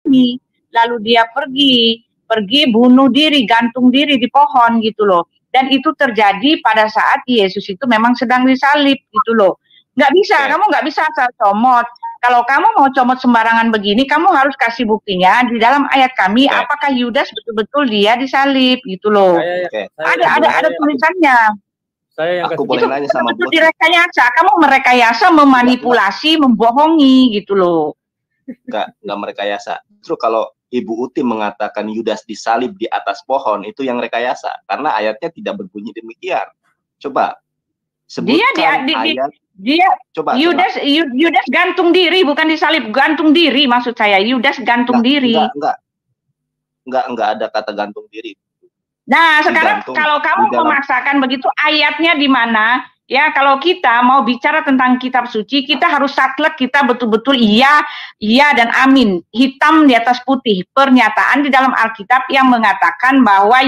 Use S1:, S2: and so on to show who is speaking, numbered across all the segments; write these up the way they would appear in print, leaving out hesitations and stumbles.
S1: kami. Lalu dia pergi bunuh diri, gantung diri di pohon gitu loh. Dan itu terjadi pada saat Yesus itu memang sedang disalib gitu loh. Nggak bisa, kamu nggak bisa asal comot. Kalau kamu mau comot sembarangan begini, kamu harus kasih buktinya di dalam ayat kami, apakah Yudas betul-betul dia disalib gitu loh. Ada tulisannya.
S2: Aku boleh nanya sama
S1: Bos. Direkayasa, kamu merekayasa, memanipulasi, membohongi gitu loh.
S2: Enggak merekayasa. Justru kalau Ibu Uti mengatakan Yudas disalib di atas pohon, itu yang rekayasa. Karena ayatnya tidak berbunyi demikian. Coba sebutkan ayat.
S1: Yudas gantung diri, bukan disalib, gantung diri maksud saya. Yudas gantung diri.
S2: Enggak ada kata gantung diri.
S1: Nah, sekarang kalau kamu memaksakan begitu, ayatnya di mana? Ya, kalau kita mau bicara tentang kitab suci, kita harus saklek, kita betul-betul iya dan amin. Hitam di atas putih. Pernyataan di dalam Alkitab yang mengatakan bahwa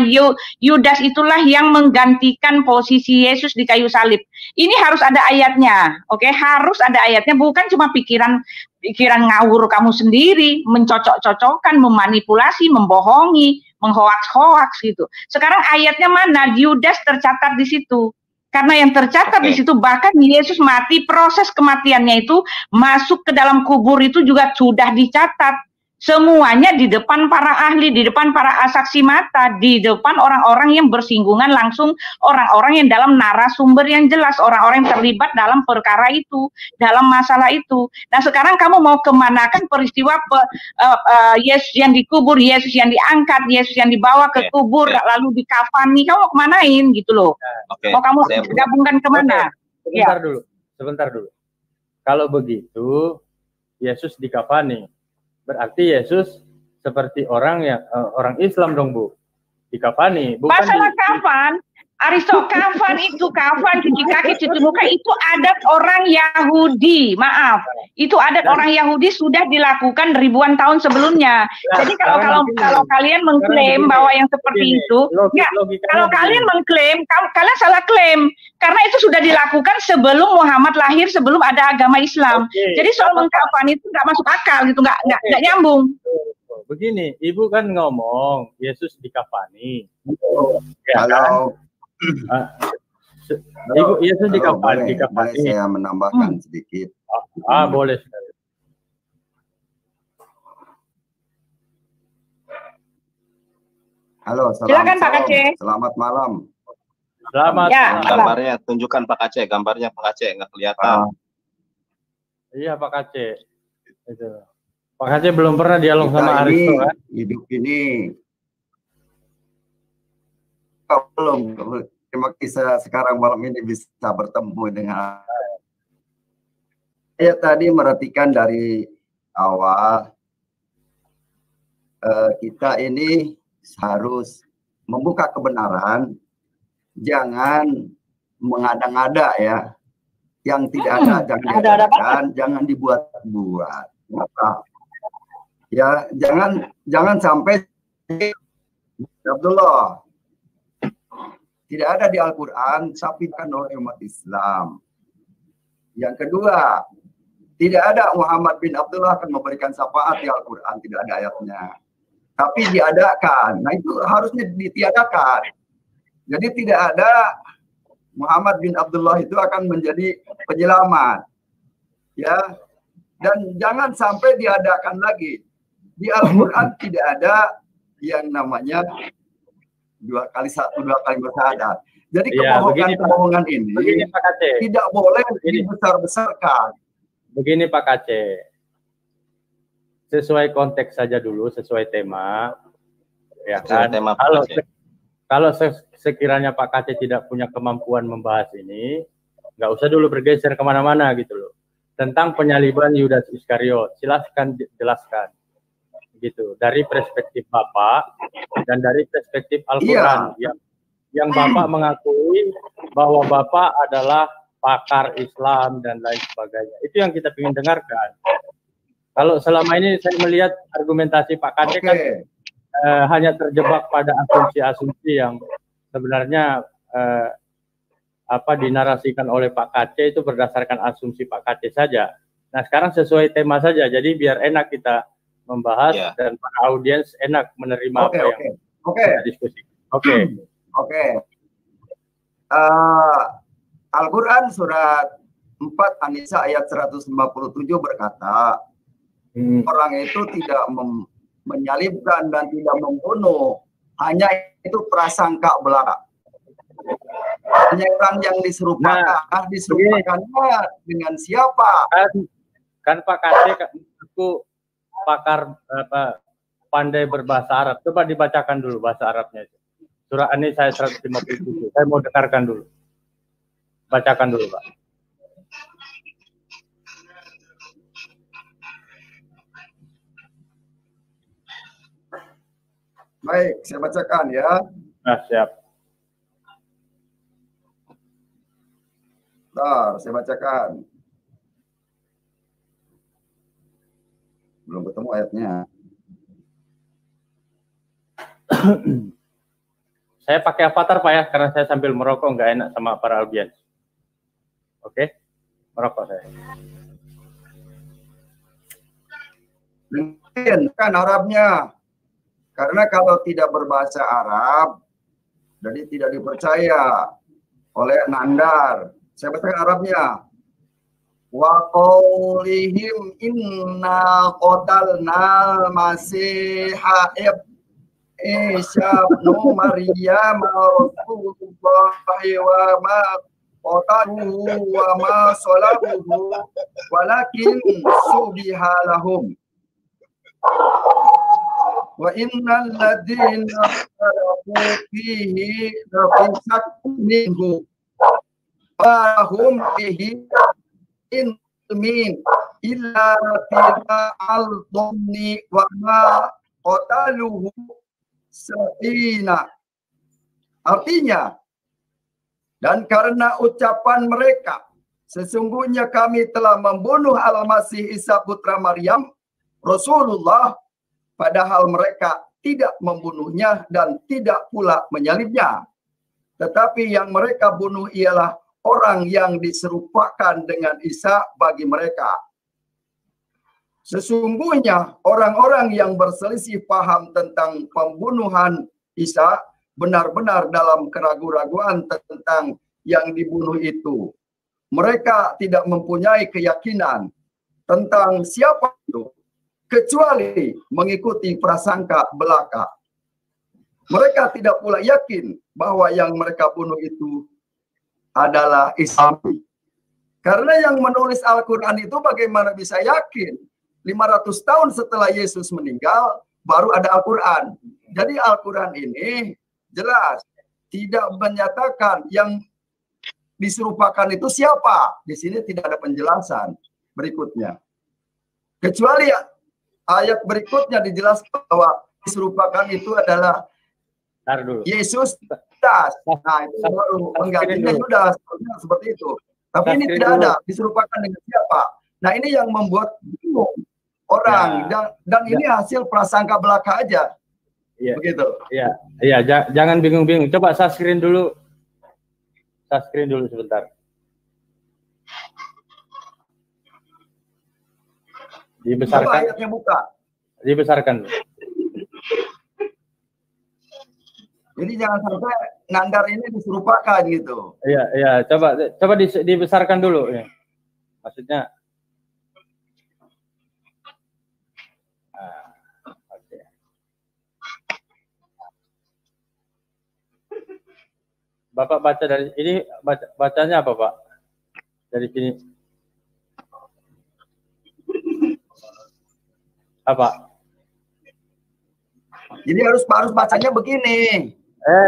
S1: Yudas itulah yang menggantikan posisi Yesus di kayu salib. Ini harus ada ayatnya, oke? Harus ada ayatnya, bukan cuma pikiran ngawur kamu sendiri, mencocok-cocokkan, memanipulasi, membohongi, menghoaks-hoaks gitu. Sekarang ayatnya mana? Yudas tercatat di situ. Karena yang tercatat di situ, bahkan Yesus mati, proses kematiannya itu masuk ke dalam kubur itu juga sudah dicatat. Semuanya di depan para ahli, di depan para saksi mata, di depan orang-orang yang bersinggungan langsung, orang-orang yang dalam narasumber yang jelas, orang-orang yang terlibat dalam perkara itu, dalam masalah itu. Nah sekarang kamu mau kemanakan peristiwa Yesus yang dikubur, Yesus yang diangkat, Yesus yang dibawa ke kubur, lalu dikafani, kamu mau kemanain gitu loh. Mau kamu gabungkan kemana?
S3: Sebentar dulu. Kalau begitu, Yesus dikafani. Berarti Yesus seperti orang Islam dong, Bu. Dikafani.
S1: Masalah kafan, kafan itu kafan, cuci kaki, cuci muka itu adat orang Yahudi. Maaf, itu adat orang Yahudi sudah dilakukan ribuan tahun sebelumnya. Jadi kalau kalian mengklaim bahwa yang seperti itu, kalau kalian mengklaim, kalian salah klaim. Karena itu sudah dilakukan sebelum Muhammad lahir, sebelum ada agama Islam. Jadi soal mengkafan itu nggak masuk akal gitu, nggak nyambung.
S3: Begini, Ibu kan ngomong Yesus dikafani.
S4: Kalau
S3: Ibu Yesus dikafani.
S4: Boleh saya menambahkan sedikit?
S3: Boleh.
S4: Halo,
S1: silakan Pak Aceh.
S4: Selamat malam.
S3: Selamat.
S2: Gambarnya tunjukkan Pak Aceh, gambarnya Pak Aceh nggak kelihatan.
S3: Iya Pak Aceh. Itu. Pak Aceh belum pernah dialog sama Aristo kan?
S4: Hidup ini belum. Terima kasih sekarang malam ini bisa bertemu dengan saya tadi merhatikan dari awal kita ini harus membuka kebenaran. Jangan mengada-ngada ya, yang tidak ada jangan diadakan, jangan dibuat-buat. Ya, jangan sampai Abdullah tidak ada di Al-Quran, sapikan oleh umat Islam. Yang kedua, tidak ada Muhammad bin Abdullah akan memberikan syafaat di Al-Quran, tidak ada ayatnya. Tapi diadakan, nah itu harusnya ditiadakan. Jadi tidak ada Muhammad bin Abdullah itu akan menjadi penyelamat. Ya. Dan jangan sampai diadakan lagi. Di Al-Qur'an tidak ada yang namanya dua kali bersyahadat. Jadi kebohongan ini tidak boleh dibesar-besarkan.
S3: Begini Pak Aceh. Sesuai konteks saja dulu, sesuai tema. Ya kan?
S2: Tema Pak Aceh.
S3: Kalau sekiranya Pak Aceh tidak punya kemampuan membahas ini, nggak usah dulu bergeser kemana-mana gitu loh. Tentang penyaliban Yudas Iskariot, silahkan jelaskan. Gitu. Dari perspektif Bapak dan dari perspektif Al-Quran. Yang Bapak mengakui bahwa Bapak adalah pakar Islam dan lain sebagainya. Itu yang kita ingin dengarkan. Kalau selama ini saya melihat argumentasi Pak Aceh kan hanya terjebak pada asumsi-asumsi yang sebenarnya dinarasikan oleh Pak Aceh itu berdasarkan asumsi Pak Aceh saja. Nah sekarang sesuai tema saja, jadi biar enak kita membahas dan para audiens enak menerima apa yang kita diskusi.
S4: Oke. Al-Quran surat 4 An-Nisa ayat 157 berkata, orang itu tidak menyalibkan dan tidak membunuh, hanya itu prasangka belaka. Hanya orang yang diserupakannya dengan siapa?
S3: Kan Pak Kacek aku pakar pandai berbahasa Arab. Coba dibacakan dulu bahasa Arabnya. Surah An-Nisa 157. Saya mau dengarkan dulu. Bacakan dulu, Pak.
S4: Baik, saya bacakan ya.
S3: Nah, siap.
S4: Bentar, saya bacakan. Belum ketemu ayatnya.
S3: Saya pakai avatar, Pak ya, karena saya sambil merokok, nggak enak sama para audiens. Oke, merokok saya.
S4: Mungkin kan Arabnya, karena kalau tidak berbahasa Arab, jadi tidak dipercaya oleh Nandar. Saya baca Arabnya. Wa qaulihim inna qatalna masiha Isa ibnu Maryam Rasulullah wa ma qataluhu wa ma salabuhu walakin subiha lahum wa innal ladzina ikhtalafu fihi lafi shakkin minhu fahum bihi ilmin illa tilal dhanni wa ma qataluhu sabina. Artinya, dan karena ucapan mereka, sesungguhnya kami telah membunuh Al-Masih Isa putra Maryam, Rasulullah, padahal mereka tidak membunuhnya dan tidak pula menyalibnya. Tetapi yang mereka bunuh ialah orang yang diserupakan dengan Isa bagi mereka. Sesungguhnya orang-orang yang berselisih paham tentang pembunuhan Isa benar-benar dalam keraguan-raguan tentang yang dibunuh itu. Mereka tidak mempunyai keyakinan tentang siapa itu, kecuali mengikuti prasangka belaka. Mereka tidak pula yakin bahwa yang mereka bunuh itu adalah Isa. Karena yang menulis Al-Quran itu bagaimana bisa yakin? 500 tahun setelah Yesus meninggal, baru ada Al-Quran. Jadi Al-Quran ini jelas tidak menyatakan yang diserupakan itu siapa. Di sini tidak ada penjelasan berikutnya. Kecuali ayat berikutnya dijelaskan bahwa diserupakan itu adalah Yesus Yudas. Nah, itu baru penggantinya Yudas seperti itu. Tapi ini tidak ada diserupakan dengan siapa. Nah, ini yang membuat bingung orang dan ini hasil prasangka belaka aja.
S3: Iya.
S4: Begitu.
S3: Iya, jangan bingung-bingung. Coba saya screen dulu. Saya screen dulu sebentar. Dibesarkan.
S4: Coba ayatnya buka.
S3: Dibesarkan.
S4: Jadi jangan sampai Nandar ini diserupakan gitu.
S3: Iya. Coba dibesarkan dulu ya. Maksudnya Bapak baca dari ini, bacanya apa Pak? Dari sini. Apa?
S4: Jadi harus bacanya begini.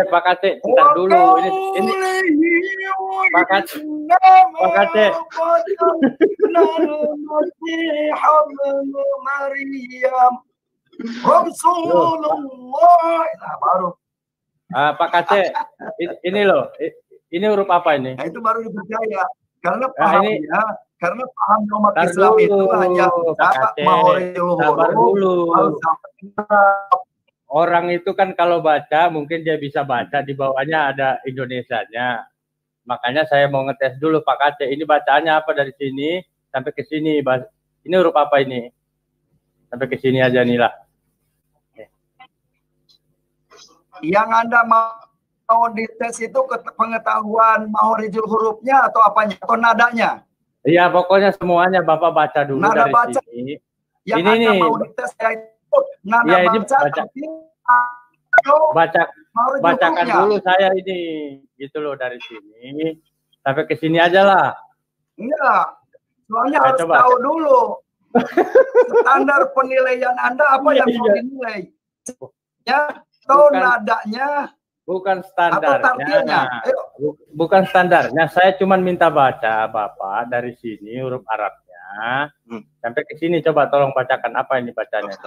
S3: Pak Kacek, bentar dulu. Ini Pak Kacek. Pak Kacek.
S4: Nah, baru.
S3: Pak Kacek, ini loh, ini huruf apa ini?
S4: Nah, itu baru dipercaya. Karena pahamnya, karena paham umat Islam itu hanya
S3: sabar dulu. Orang itu kan kalau baca, mungkin dia bisa baca, di bawahnya ada Indonesianya. Makanya saya mau ngetes dulu Pak Kacek, ini bacaannya apa dari sini sampai ke sini? Ini huruf apa ini? Sampai ke sini aja nih lah.
S4: Yang Anda mau dites itu pengetahuan mahorijul hurufnya atau apanya? Atau nadanya?
S3: Iya, pokoknya semuanya Bapak baca dulu
S4: nada
S3: dari
S4: baca.
S3: sini.
S4: Yang
S3: ini
S4: Anda
S3: nih.
S4: mau dites itu nada
S3: ya, ini bacakan dulu saya ini. Gitu loh dari sini. Sampai ke sini aja lah.
S4: Enggak. Soalnya harus tahu dulu. Standar penilaian Anda apa yang mau dinilai? Ya, atau nadanya?
S3: Bukan standarnya. Bukan standarnya. Saya cuma minta baca Bapak dari sini huruf Arabnya. Sampai ke sini coba tolong bacakan apa ini bacanya.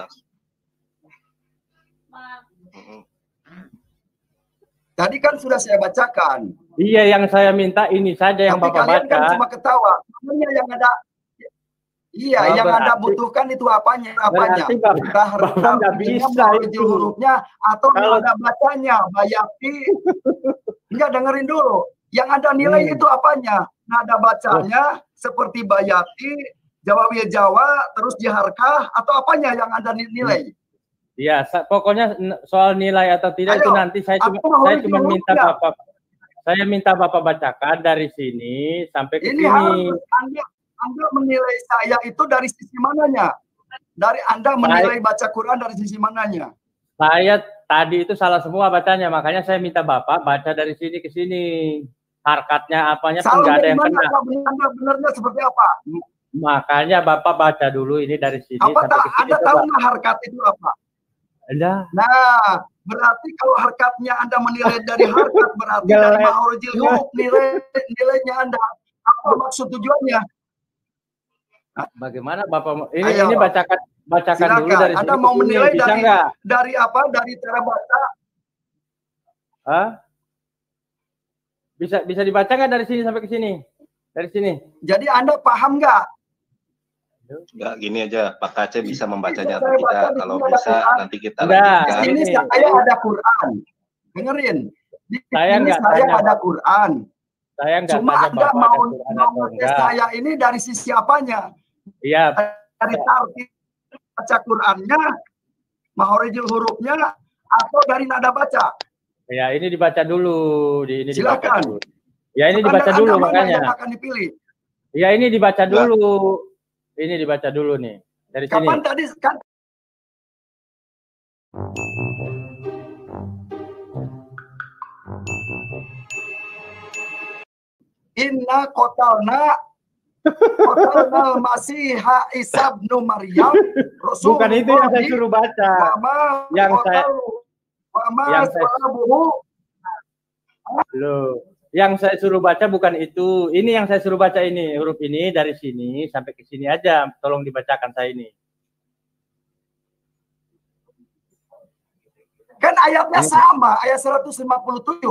S4: Tadi kan sudah saya bacakan.
S3: Iya, yang saya minta ini saja yang Bapak baca.
S4: Kan cuma ketawa. Sebenarnya yang ada yang Anda butuhkan itu apanya?
S3: Bapak nggak bisa itu
S4: hurufnya atau nada bacanya, bayati. Enggak, dengerin dulu. Yang Anda nilai itu apanya? Nada bacanya seperti bayati, Jawawi Jawa, terus Jaharkah atau apanya yang Anda nilai?
S3: Iya, pokoknya soal nilai atau tidak itu nanti saya cuma minta Bapak. Saya minta Bapak bacakan dari sini sampai ke sini. Anda
S4: menilai saya itu dari sisi mananya? Dari Anda menilai baca Quran dari sisi mananya?
S3: Saya tadi itu salah semua bacanya, makanya saya minta Bapak baca dari sini ke sini. Harkatnya apanya pun nggak ada yang kena.
S4: Benernya seperti apa?
S3: Makanya Bapak baca dulu ini dari sini.
S4: Anda tahu nggak harkat itu apa?
S3: Ada.
S4: Nah, berarti kalau harkatnya Anda menilai dari harkat, berarti dari mahorijul huruf nilainya Anda. Apa maksud tujuannya?
S3: Bagaimana Bapak? Ini bacakan dulu dari
S4: Anda
S3: sini.
S4: Mau menilai dari apa? Dari cara baca?
S3: Hah? Bisa dibaca nggak dari sini sampai ke sini? Dari sini.
S4: Jadi Anda paham nggak?
S2: Nggak, gini aja, Pak Kaceh bisa membacanya atau tidak? Kalau bisa nanti kita
S4: lanjutkan. Ini saya ada Quran. Dengerin. Di sini saya ada Quran.
S3: Saya nggak
S4: Cuma Anda mau saya ini dari sisi apanya?
S3: Iya.
S4: Dari tartib baca Qurannya, mahorijul hurufnya, atau dari nada baca?
S3: Ya, ini dibaca dulu.
S4: Silakan.
S3: Dulu. Ya, ini dibaca dulu makanya.
S4: Yang akan dipilih.
S3: Ya, ini dibaca dulu. Ini dibaca dulu nih. Dari sini.
S4: Kapan tadi kan? Inna qatalna Masiha Isa ibnu Maryam.
S3: Bukan itu yang saya suruh baca. Yang saya suruh baca bukan itu. Ini yang saya suruh baca ini. Huruf ini dari sini sampai ke sini aja. Tolong dibacakan saya ini.
S4: Kan ayatnya sama. Ayat 157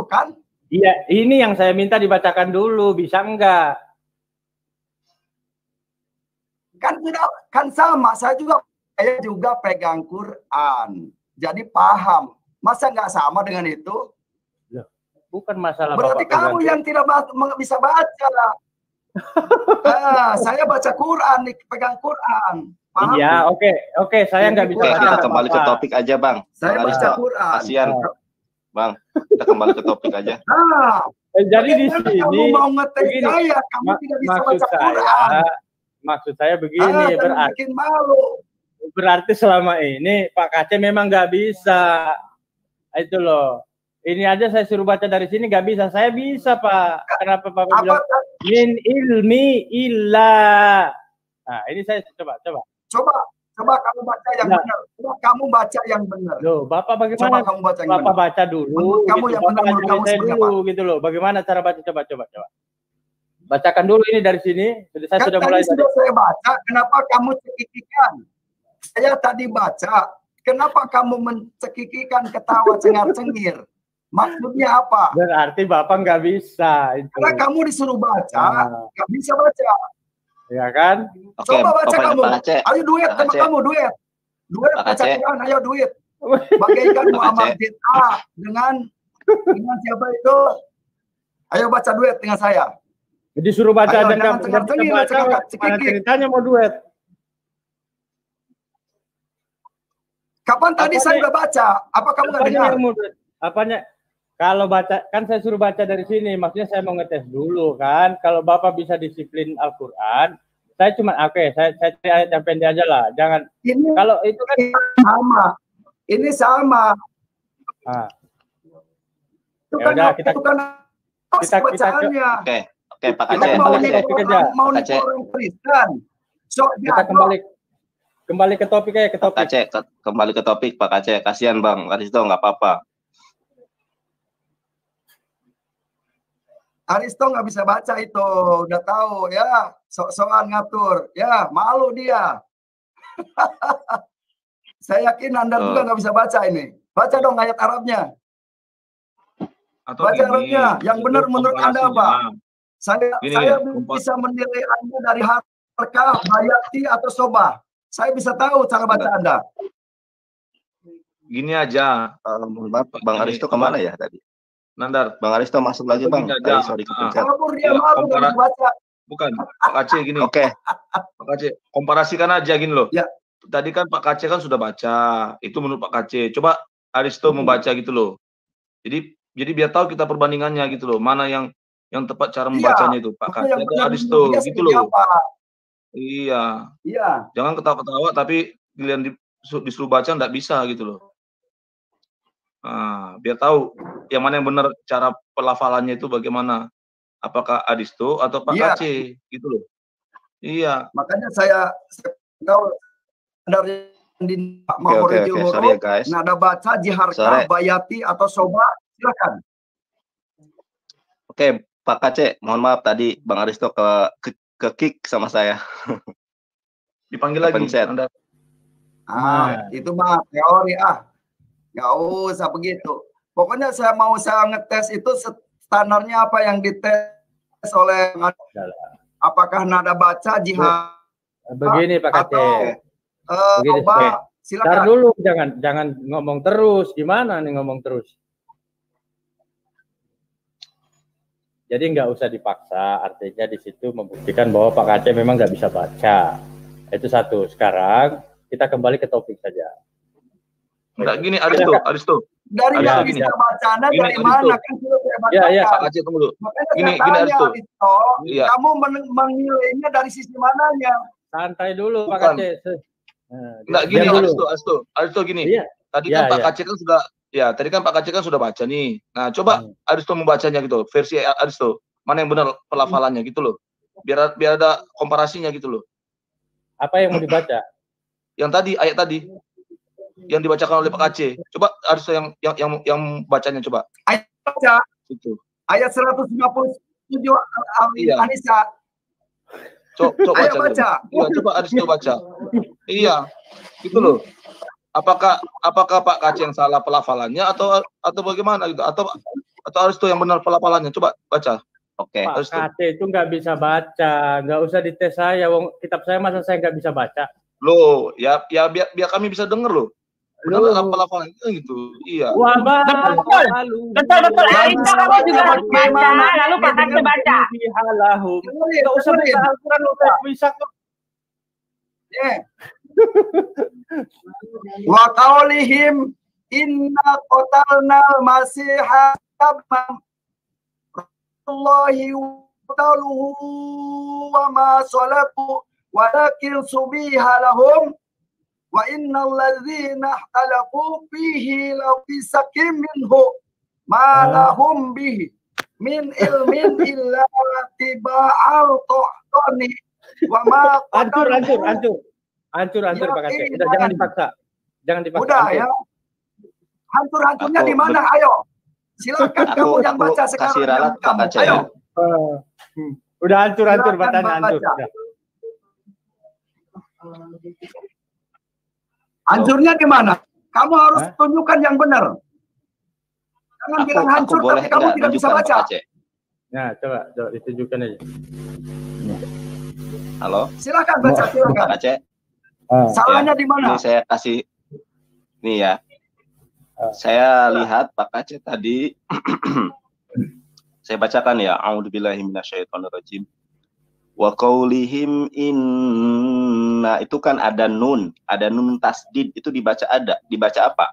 S4: kan?
S3: Iya, ini yang saya minta dibacakan dulu. Bisa enggak?
S4: Kan sama. Saya juga pegang Quran. Jadi paham. Masa nggak sama dengan itu?
S3: Bukan masalah.
S4: Berarti kamu yang tidak bisa baca. Saya baca Quran, pegang Quran.
S3: Paham? Iya, oke. Saya nggak bisa baca.
S2: Kita kembali ke topik aja, Bang.
S4: Saya baca Quran.
S2: Kasian, Bang. Kita kembali ke topik aja.
S3: Jadi di sini
S4: kamu mau ngetes saya, kamu tidak bisa baca Quran.
S3: Maksud saya begini,
S4: bikin malu.
S3: Berarti selama ini Pak Kaceh memang nggak bisa. Itu loh. Ini aja saya suruh baca dari sini nggak bisa. Saya bisa, Pak. Kenapa Pak bilang min ilmi illa. Nah, ini saya coba.
S4: Coba kamu baca yang benar. Coba kamu baca yang benar.
S3: Loh, Bapak bagaimana?
S4: Coba kamu baca yang
S3: Bapak baca dulu.
S4: Kamu
S3: gitu.
S4: yang benar, menurut kamu
S3: dulu gitu loh. Bagaimana cara baca? Coba. Bacakan dulu ini dari sini. Saya sudah mulai tadi.
S4: Saya baca, kenapa kamu cekikikan? Saya tadi baca, kenapa kamu mencekikikan, ketawa cengar-cengir? Maksudnya apa?
S3: Berarti Bapak nggak bisa. Itu.
S4: Karena kamu disuruh baca, nggak bisa baca.
S3: Ya kan?
S4: Coba baca kamu. Ayo duet sama kamu, duet. Duet baca Quran, ayo duet. Bagaikan Muhammad bin A dengan siapa itu? Ayo baca duet dengan saya.
S3: Jadi suruh baca
S4: ayo,
S3: ceritanya mau duet.
S4: Kapan tadi saya udah baca? Apa kamu nggak dengar?
S3: Apanya? Kalau baca, kan saya suruh baca dari sini. Maksudnya saya mau ngetes dulu kan. Kalau Bapak bisa disiplin Al-Quran, saya cuma saya cari ayat yang pendek aja lah. Jangan.
S4: Ini,
S3: kalau itu kan
S4: sama. Ini sama.
S3: Nah.
S4: Itu kan,
S3: Yaudah,
S4: itu kan bacaannya.
S2: Oke, Pak Aceh.
S4: Mau orang Kristen. So,
S3: kita kembali ke topik aja, ke topik.
S2: Pak Aceh, kembali ke topik Pak Aceh. Kasihan Bang Aristo, nggak apa-apa.
S4: Aristo nggak bisa baca itu, udah tahu ya, sok-sokan ngatur, ya malu dia. Saya yakin Anda juga nggak bisa baca ini. Baca dong ayat Arabnya.
S5: Atau
S4: baca Arabnya, yang benar menurut Anda apa? Saya bisa menilai Anda dari harkah, bayati, atau sobah. Saya bisa tahu cara baca Anda.
S5: Gini aja,
S2: Bang Aristo kemana ya tadi?
S5: Nandar,
S2: Bang Aristo masuk lagi Bang. Sorry kepencet.
S5: Bukan, Pak Aceh gini.
S2: Oke.
S5: Pak Aceh, komparasikan aja gini loh.
S4: Ya.
S5: Tadi kan Pak Aceh kan sudah baca, itu menurut Pak Aceh. Coba Aristo membaca gitu loh. Jadi biar tahu kita perbandingannya gitu loh. Mana yang tepat cara membacanya itu, Pak Aceh atau Aristo gitu loh. Iya. Jangan ketawa-ketawa tapi giliran disuruh baca nggak bisa gitu loh. Nah, biar tahu yang mana yang benar cara pelafalannya itu bagaimana. Apakah Aristo atau Pak Aceh gitu loh. Iya.
S4: Makanya saya tahu dari Pak Mahorejil Huruf, nada baca, jiharkah, bayati, atau soba, silakan.
S2: Oke, Pak Aceh, mohon maaf tadi Bang Aristo ke kick sama saya.
S5: Dipanggil lagi.
S2: Anda.
S4: Itu mah teori nggak usah begitu. Pokoknya saya ngetes itu standarnya apa yang dites oleh apakah nada baca jihad.
S3: Begini Pak Aceh.
S4: Silakan.
S3: Ntar dulu, jangan ngomong terus. Gimana nih ngomong terus? Jadi nggak usah dipaksa. Artinya di situ membuktikan bahwa Pak Aceh memang nggak bisa baca. Itu satu. Sekarang kita kembali ke topik saja.
S5: Enggak gini Aristo.
S4: Dari yang bisa baca Anda dari mana kan sudah saya bacakan.
S5: Ya, Pak Aceh tunggu dulu. Gini Aristo.
S4: Kamu menilainya dari sisi mananya?
S3: Santai dulu Pak Aceh.
S5: Enggak gini Aristo gini. Tadi kan Pak Aceh kan sudah tadi kan Pak Aceh kan sudah baca nih. Nah, coba Aristo membacanya gitu, versi Aristo. Mana yang benar pelafalannya gitu loh. Biar ada komparasinya gitu loh.
S3: Apa yang mau dibaca?
S5: Yang tadi, ayat tadi. Yang dibacakan oleh Pak Aceh. Coba Aristo yang bacanya coba.
S4: Ayat baca.
S5: Itu.
S4: Ayat 157 Anissa.
S5: Coba baca. Iya, coba Aristo baca. Iya. Gitu loh. Apakah Pak Aceh yang salah pelafalannya atau bagaimana gitu? Atau Aristo yang benar pelafalannya? Coba baca.
S2: Oke.
S3: Pak Aceh itu nggak bisa baca, nggak usah dites saya. Kitab saya masa saya nggak bisa baca?
S5: Loh, ya biar kami bisa dengar loh. Benar pelafalan gitu. Iya.
S3: Wah,
S1: betul. Aristo kamu juga harus baca, lalu Pak Aceh baca.
S3: Nggak usah baca Al-Quran, udah bisa kok.
S4: Wa qaulihim inna qatalnal masiha tabman Allahi taluhu wa ma salabu walakin subiha lahum wa innal ladzina ikhtalafu fihi la fi sakim minhu ma lahum bihi min ilmin illa tiba'al tuhtani wa ma
S3: hancur Pak Aceh. Udah, jangan dipaksa.
S4: Udah ya. Hancur-hancurnya di mana? Ayo. Silakan kamu yang baca sekarang.
S2: Kasih ralat Pak Aceh.
S4: Ayo.
S3: Udah hancur bacanya hancur.
S4: Hancurnya di mana? Kamu harus tunjukkan yang benar. Jangan bilang hancur tapi kamu tidak bisa baca.
S3: Nah, coba ditunjukkan aja.
S2: Halo.
S4: Silakan baca, silakan.
S2: Pak Aceh.
S4: Salahnya di mana?
S2: Ini saya kasih nih ya. Saya lihat Pak Aceh tadi saya bacakan ya, a'udzubillahi minasyaitonirrajim. Wa qaulihim Inna itu kan ada nun tasdid, itu dibaca apa?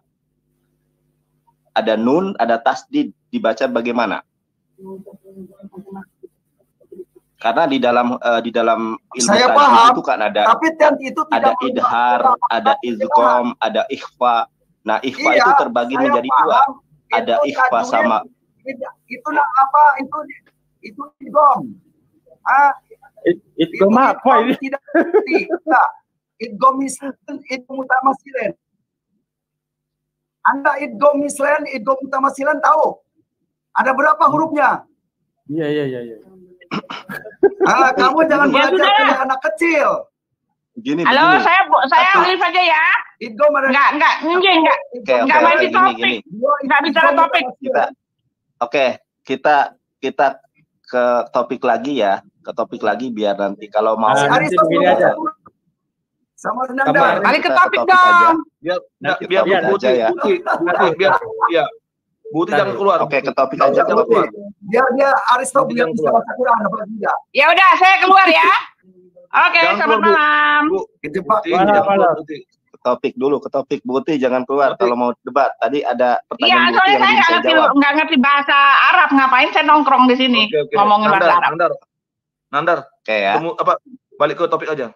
S2: Ada nun, ada tasdid, dibaca bagaimana? Karena di dalam ilmu tajwid itu kan ada,
S4: tapi itu
S2: ada idhar, ada izqam, ada ikhfa. Nah, ikhfa itu terbagi menjadi dua. Ada ikhfa sama
S4: itu apa? Itu idgham.
S3: Idgham apa ini?
S4: Tidak. Idgham mutamasilan. Anda idgham mislan, idgham mutamasilan tahu? Ada berapa hurufnya?
S3: Iya.
S4: Kamu jangan belajar kayak anak kecil.
S1: Halo, saya live aja ya. Enggak main di topik. Enggak bicara topik.
S2: Kita ke topik lagi ya. Ke topik lagi biar nanti kalau mau.
S3: Nanti begini aja.
S4: Sama Nanda.
S1: Balik ke topik dong.
S5: Biar Buti jangan keluar.
S2: Oke, ke topik aja.
S4: Biar dia Aristo yang bisa baca Quran apa tidak.
S1: Ya udah, saya keluar ya. Oke, selamat malam.
S2: Ke topik dulu, ke topik. Buti jangan keluar kalau mau debat. Tadi ada pertanyaan.
S1: Iya, soalnya saya nggak ngerti bahasa Arab. Ngapain saya nongkrong di sini ngomongin bahasa Arab.
S5: Nandar.
S2: Oke ya.
S5: Balik ke topik aja.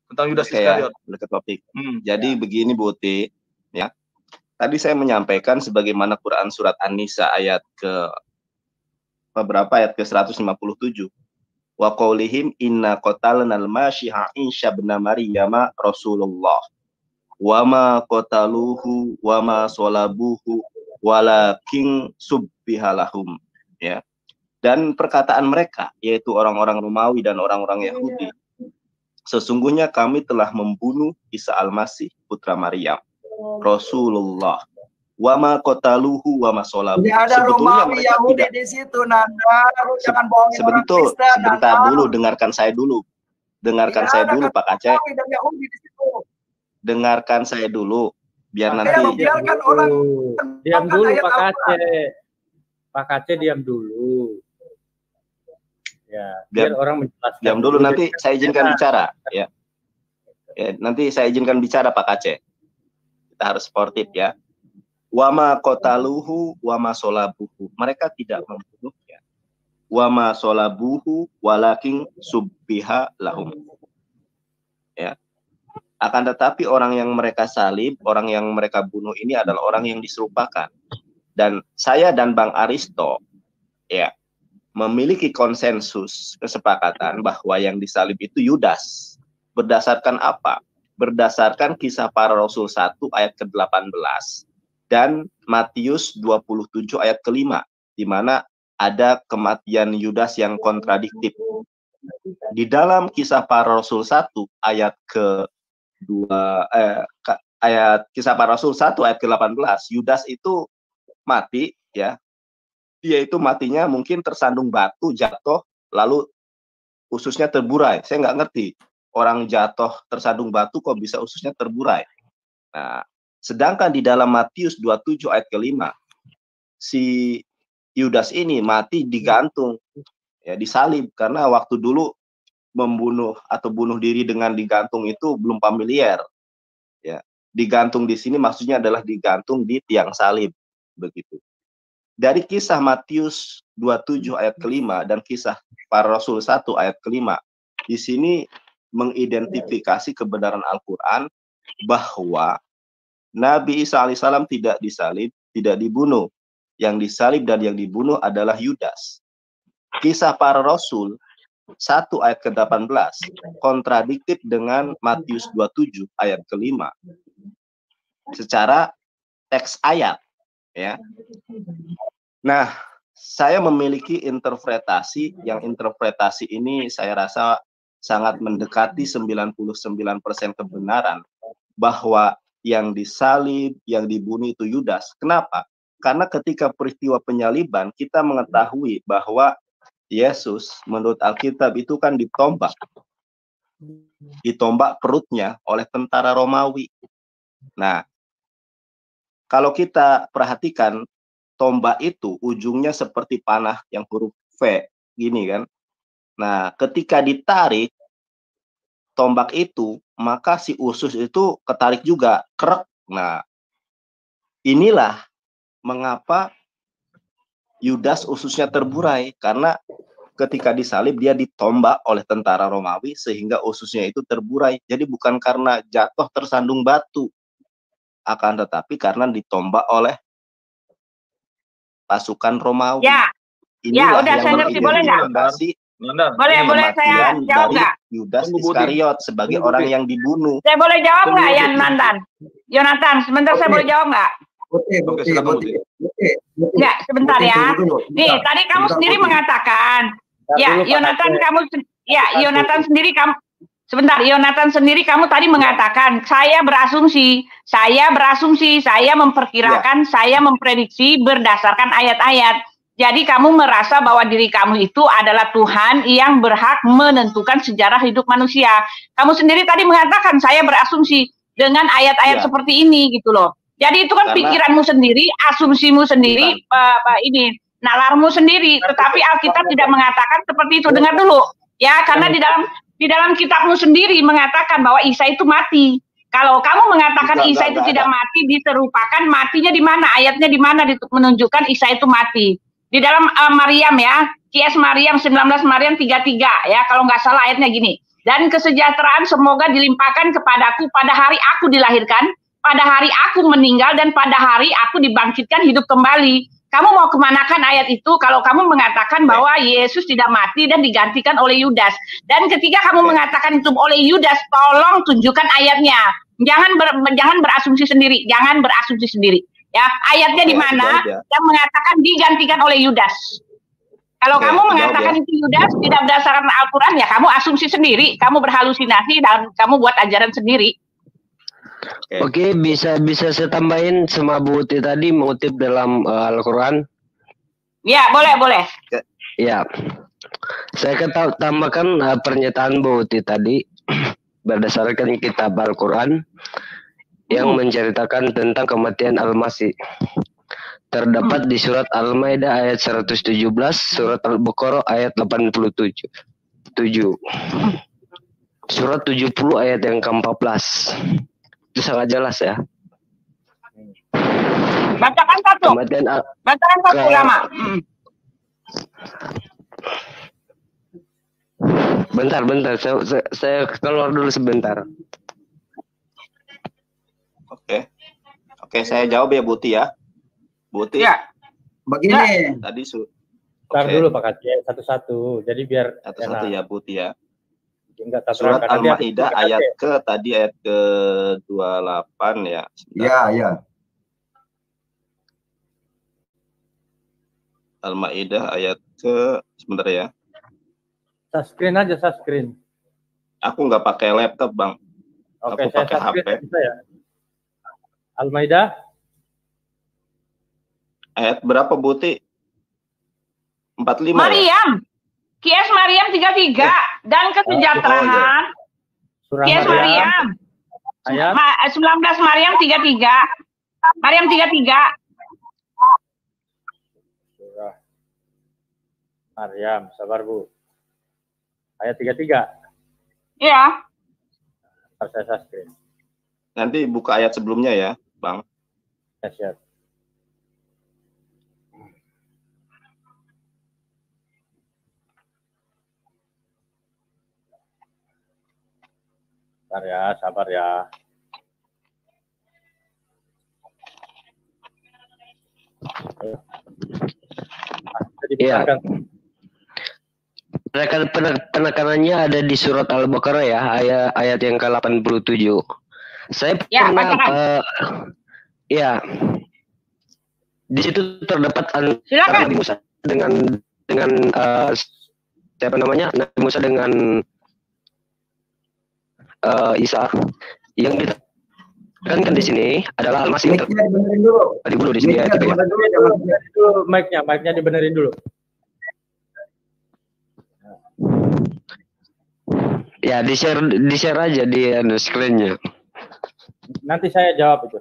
S5: Tentang Yudas Iskariot.
S2: Balik ke topik. Jadi begini Buti, ya. Tadi saya menyampaikan sebagaimana Quran surat An-Nisa ayat ke beberapa ayat ke 157. Wa qaulihim inna qatalnal masyiha Isa bin Maryam Rasulullah. Wa ma qataluhu wa ma salabuhu walakin subbihalahum, ya. Dan perkataan mereka yaitu orang-orang Romawi dan orang-orang Yahudi, sesungguhnya kami telah membunuh Isa al-Masih putra Maryam Rasulullah. Wa ma qataluhu wa ma salabuhu.
S4: Tidak ada Romawi Yahudi di situ, Nanda. Jangan bohongin orang Kristen.
S2: Sebentar dulu, dengarkan saya dulu. Dengarkan saya dulu, Pak Aceh. Dengarkan saya dulu, biar nanti.
S4: Biarkan orang.
S3: Diam dulu, Pak Aceh. Pak Aceh diam dulu. Ya, biar orang menjelaskan.
S2: Diam dulu, nanti saya izinkan bicara, ya. Nanti saya izinkan bicara, Pak Aceh. Kita harus sportif ya. Wama qataluhu wama solabuhu. Mereka tidak membunuhnya. Wama solabuhu walakin subbiha lahum. Ya. Akan tetapi orang yang mereka salib, orang yang mereka bunuh ini adalah orang yang diserupakan. Dan saya dan Bang Aristo ya memiliki konsensus kesepakatan bahwa yang disalib itu Yudas. Berdasarkan apa? Berdasarkan Kisah Para Rasul 1 ayat ke-18 dan Matius 27 ayat ke-5, di mana ada kematian Yudas yang kontradiktif. Di dalam Kisah Para Rasul 1 ayat ke-2 ayat Kisah Para Rasul 1 ayat ke-18, Yudas itu mati ya. Dia itu matinya mungkin tersandung batu, jatuh, lalu ususnya terburai. Saya nggak ngerti. Orang jatuh tersandung batu kok bisa ususnya terburai. Nah, sedangkan di dalam Matius 27 ayat ke-5, si Yudas ini mati digantung, ya disalib, karena waktu dulu membunuh atau bunuh diri dengan digantung itu belum familiar. Ya, digantung di sini maksudnya adalah digantung di tiang salib, begitu. Dari Kisah Matius 27 ayat ke-5 dan Kisah Para Rasul 1 ayat ke-5, di sini mengidentifikasi kebenaran Al-Quran bahwa Nabi Isa alaihissalam tidak disalib, tidak dibunuh. Yang disalib dan yang dibunuh adalah Yudas. Kisah Para Rasul 1 ayat ke-18 kontradiktif dengan Matius 27 ayat ke-5 secara teks ayat, ya. Nah, saya memiliki interpretasi yang interpretasi ini saya rasa sangat mendekati 99% kebenaran bahwa yang disalib, yang dibunuh itu Yudas. Kenapa? Karena ketika peristiwa penyaliban kita mengetahui bahwa Yesus menurut Alkitab itu kan ditombak perutnya oleh tentara Romawi. Nah, kalau kita perhatikan tombak itu ujungnya seperti panah yang huruf V gini kan. Nah, ketika ditarik tombak itu, maka si usus itu ketarik juga, krek. Nah, inilah mengapa Yudas ususnya terburai, karena ketika disalib dia ditombak oleh tentara Romawi sehingga ususnya itu terburai. Jadi bukan karena jatuh tersandung batu, akan tetapi karena ditombak oleh pasukan Romawi.
S1: Ya,
S2: inilah
S1: udah saya ngerti, boleh nggak? Boleh saya jawab nggak?
S2: Yudas Iskariot sebagai orang yang dibunuh.
S1: Saya boleh jawab nggak, ya Yonatan? Sebentar, saya boleh jawab nggak? Nggak, sebentar ya. Nih, tadi kamu sendiri mengatakan, Yonatan sendiri kamu. Sebentar, Yonatan sendiri kamu tadi mengatakan, saya berasumsi, saya memperkirakan, saya memprediksi berdasarkan ayat-ayat. Jadi kamu merasa bahwa diri kamu itu adalah Tuhan yang berhak menentukan sejarah hidup manusia. Kamu sendiri tadi mengatakan, saya berasumsi dengan ayat-ayat seperti ini gitu loh. Jadi itu kan pikiranmu sendiri, asumsimu sendiri, nalarmu sendiri. Tetapi Alkitab tidak mengatakan seperti itu. Dengar dulu, ya, karena di dalam kitabmu sendiri mengatakan bahwa Isa itu mati. Kalau kamu mengatakan Isa itu tidak mati, diserupakan matinya di mana? Ayatnya di mana menunjukkan Isa itu mati? Di dalam Maryam ya, QS Maryam 19 Maryam 33 ya, kalau nggak salah ayatnya gini. Dan kesejahteraan semoga dilimpahkan kepadaku pada hari aku dilahirkan, pada hari aku meninggal, dan pada hari aku dibangkitkan hidup kembali. Kamu mau kemanakan ayat itu kalau kamu mengatakan bahwa Yesus tidak mati dan digantikan oleh Yudas. Dan ketika kamu mengatakan itu oleh Yudas, tolong tunjukkan ayatnya. Jangan berasumsi sendiri, Ya, ayatnya di mana yang mengatakan digantikan oleh Yudas. Kalau kamu mengatakan itu Yudas tidak berdasarkan Al-Quran, ya kamu asumsi sendiri, kamu berhalusinasi dan kamu buat ajaran sendiri.
S6: Oke, bisa saya tambahin sama Bu Uti tadi mengutip dalam Al-Quran?
S1: Ya, boleh.
S6: Ya, saya akan tambahkan pernyataan Bu Uti tadi berdasarkan kitab Al-Quran yang menceritakan tentang kematian Al-Masih. Terdapat di surat Al-Maidah ayat 117, surat Al-Baqarah ayat 87. Surat 70 ayat yang ke-14. Itu sangat jelas ya.
S1: Bacakan satu. Bacakan satu ulama.
S6: Bentar. Saya keluar dulu sebentar.
S2: Oke, saya jawab ya, Buti ya. Buti.
S1: Ya.
S4: Begini.
S2: Tadi
S3: Start dulu Pak Aceh, satu-satu. Jadi biar
S2: satu-satu ya, Buti ya.
S3: Surat
S2: Al-Maidah ayat ke-28 ya.
S4: Iya.
S2: Al-Maidah ayat ke sebentar ya.
S3: Screen aja, screen.
S2: Aku nggak pakai laptop, Bang.
S3: Oke,
S2: aku pakai HP.
S3: Ya. Al-Maidah
S2: ayat berapa, Buti? 45
S1: Maryam. QS Maryam 33 dan kesejahteraan. QS Maryam.
S3: Ayat
S1: 19 Maryam 33. Maryam 33.
S3: Surah Maryam, sabar Bu. Ayat 33.
S1: Iya.
S3: Saya screen.
S2: Nanti buka ayat sebelumnya ya, Bang.
S3: Ya, siap. Sabar ya.
S6: Iya. Penekanannya ada di surat Al-Baqarah ya, ayat yang ke-87. Saya pernah di situ terdapat antara Nabi Musa dengan siapa namanya? Nabi Musa dengan Isa yang ditekankan di sini adalah Al-Masih. Dibunuh di sini ya.
S3: Mic-nya dibenerin dulu.
S6: Ya, di-share aja di screen-nya.
S3: Nanti saya jawab itu.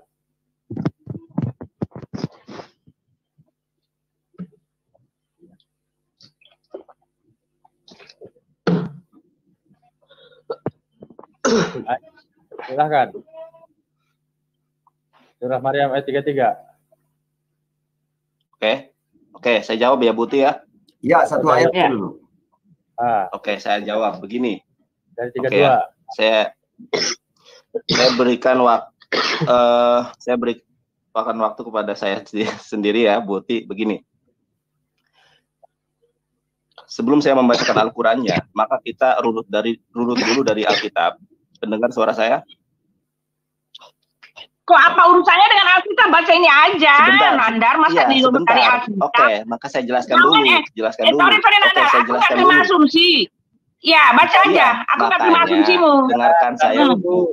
S3: Silahkan. Surah Maryam ayat 33.
S2: Oke, saya jawab ya Buti ya.
S4: Ya, satu ayat dulu.
S2: Oke, saya jawab begini.
S3: Dari 32.
S2: Saya berikan waktu kepada saya sendiri ya, Buti, begini. Sebelum saya membacakan Al-Qur'annya, maka kita runut dulu dari Alkitab. Pendengar suara saya?
S1: Kok apa urusannya dengan Alkitab? Baca ini aja, Nandar. Masa dirunut dari Alkitab?
S2: Oke, maka saya jelaskan dulu.
S1: Sorry, Nandar. Aku nggak terima asumsi. Ya, baca aja. Aku nggak terima asumsimu.
S2: Dengarkan saya.